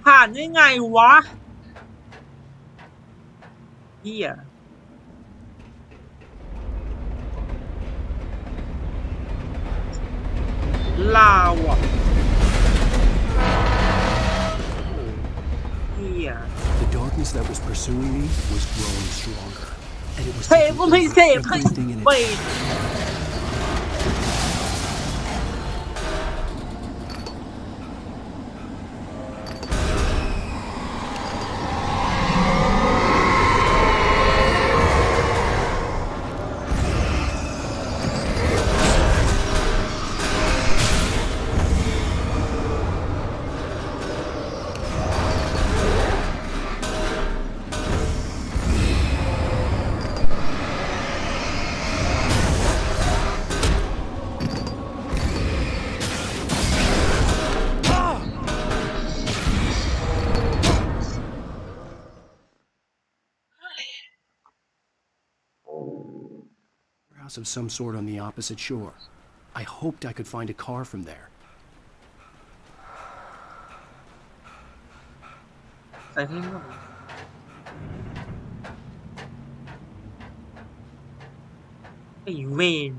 ผ่านได้ไงวะเฮียลาวอ่ะThe darkness that was pursuing me was growing stronger, and it was taking over everything in its path. Of some sort on the opposite shore. I hoped I could find a car from there. ใส่ให้หมดไอ้เวน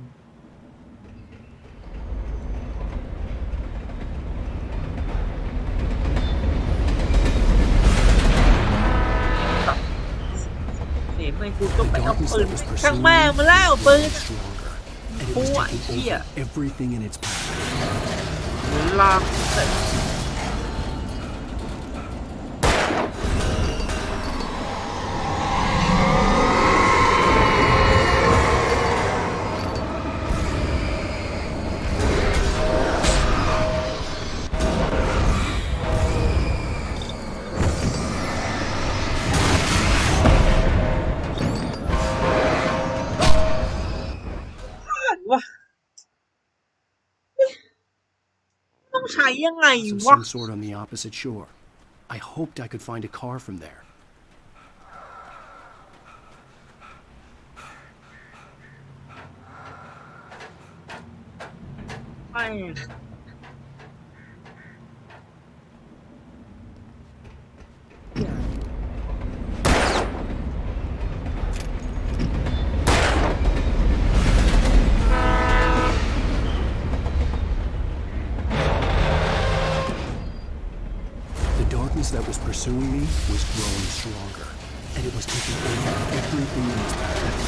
ไม่กูต้องไปเอาปืนช่างแม่งมาแล้วปืนกูไอ้เหี้ย Everything in its path. ลากเสร็จต้องใช้ยังไงวะ Some sort on the opposite shore. I hoped I could find a car from there. ไม่ That was pursuing me was growing stronger, and it was taking over everything in its path.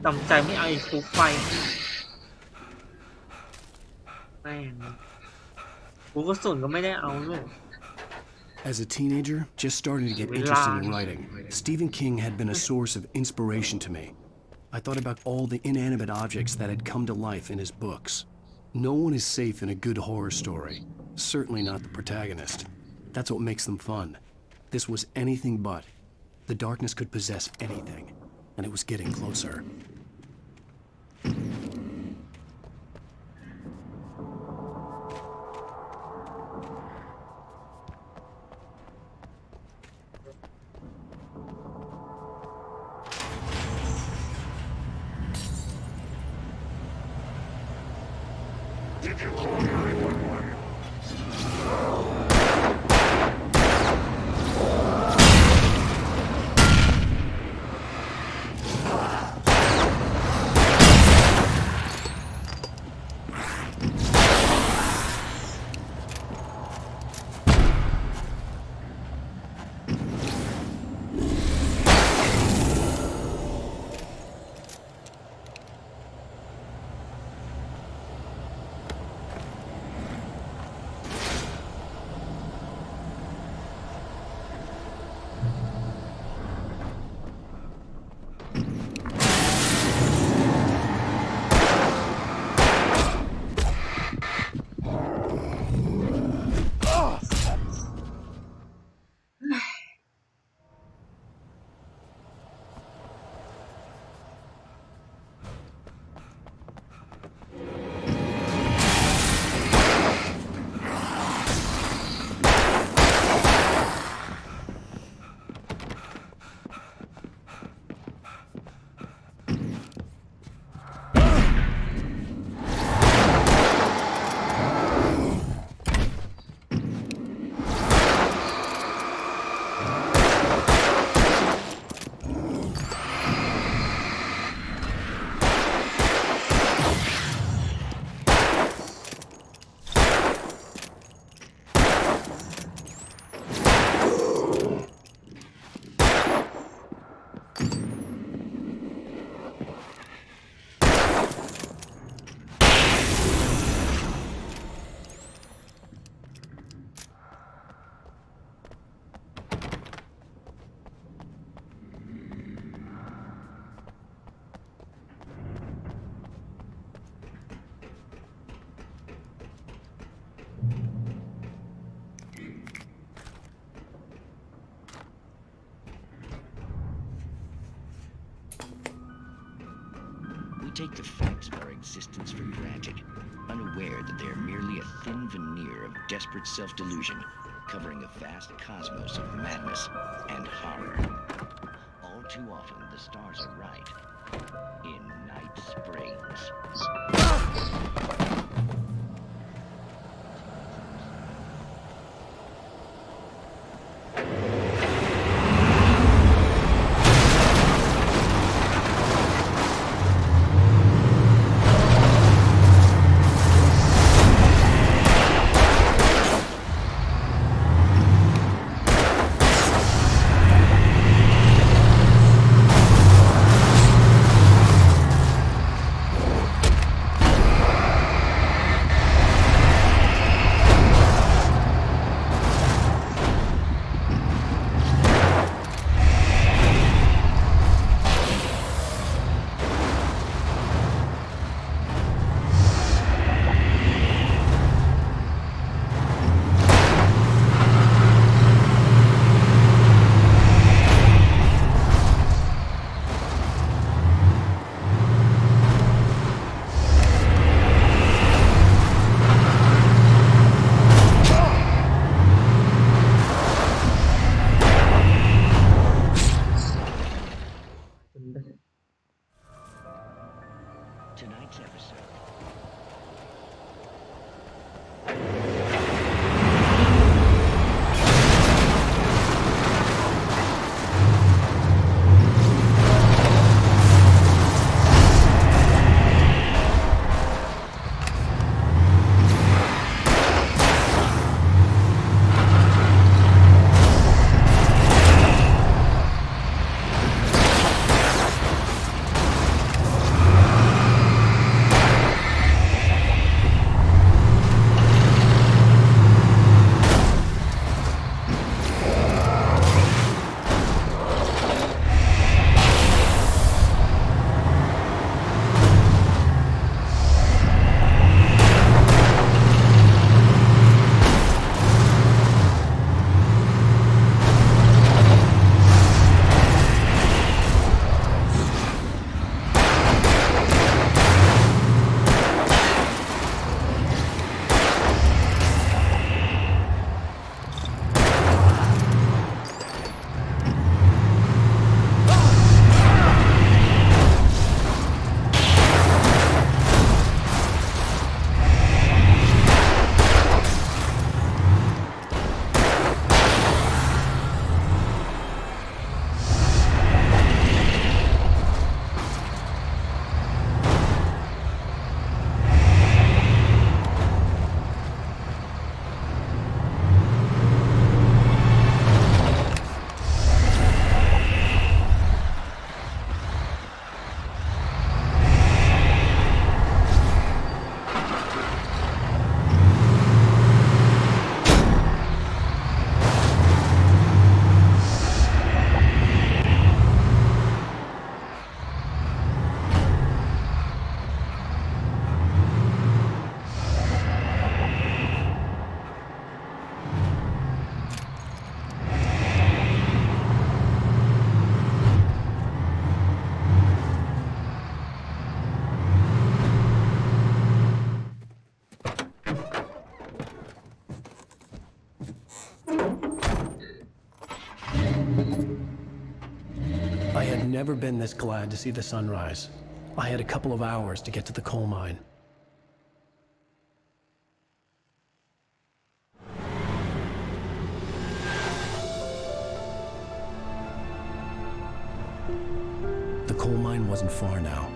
จำใจไม่เอาไอ้ฟุกไปแม่งกูกระสุนก็ไม่ได้เอาด้วย As a teenager, just starting to get interested in writing, Stephen King had been a source of inspiration to me. I thought about all the inanimate objects that had come to life in his books. No one is safe in a good horror story. Certainly not the protagonist. That's what makes them fun. This was anything but. The darkness could possess anything, and it was getting closer. Did you call 911? Take the facts of our existence for granted, unaware that they are merely a thin veneer of desperate self-delusion, covering a vast cosmos of madness and horror. All too often, the stars are right. In Night Springs. Tonight's episode. never been this glad to see the sunrise. I had a couple of hours to get to the coal mine. The coal mine wasn't far now.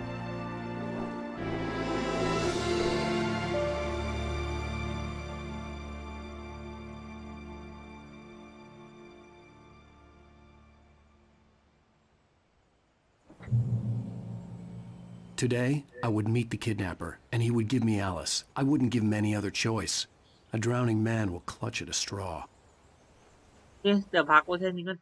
Today, I would meet the kidnapper, and he would give me Alice. I wouldn't give him any other choice. A drowning man will clutch at a straw. เดี๋ยวพักไว้แค่นี้ก่อน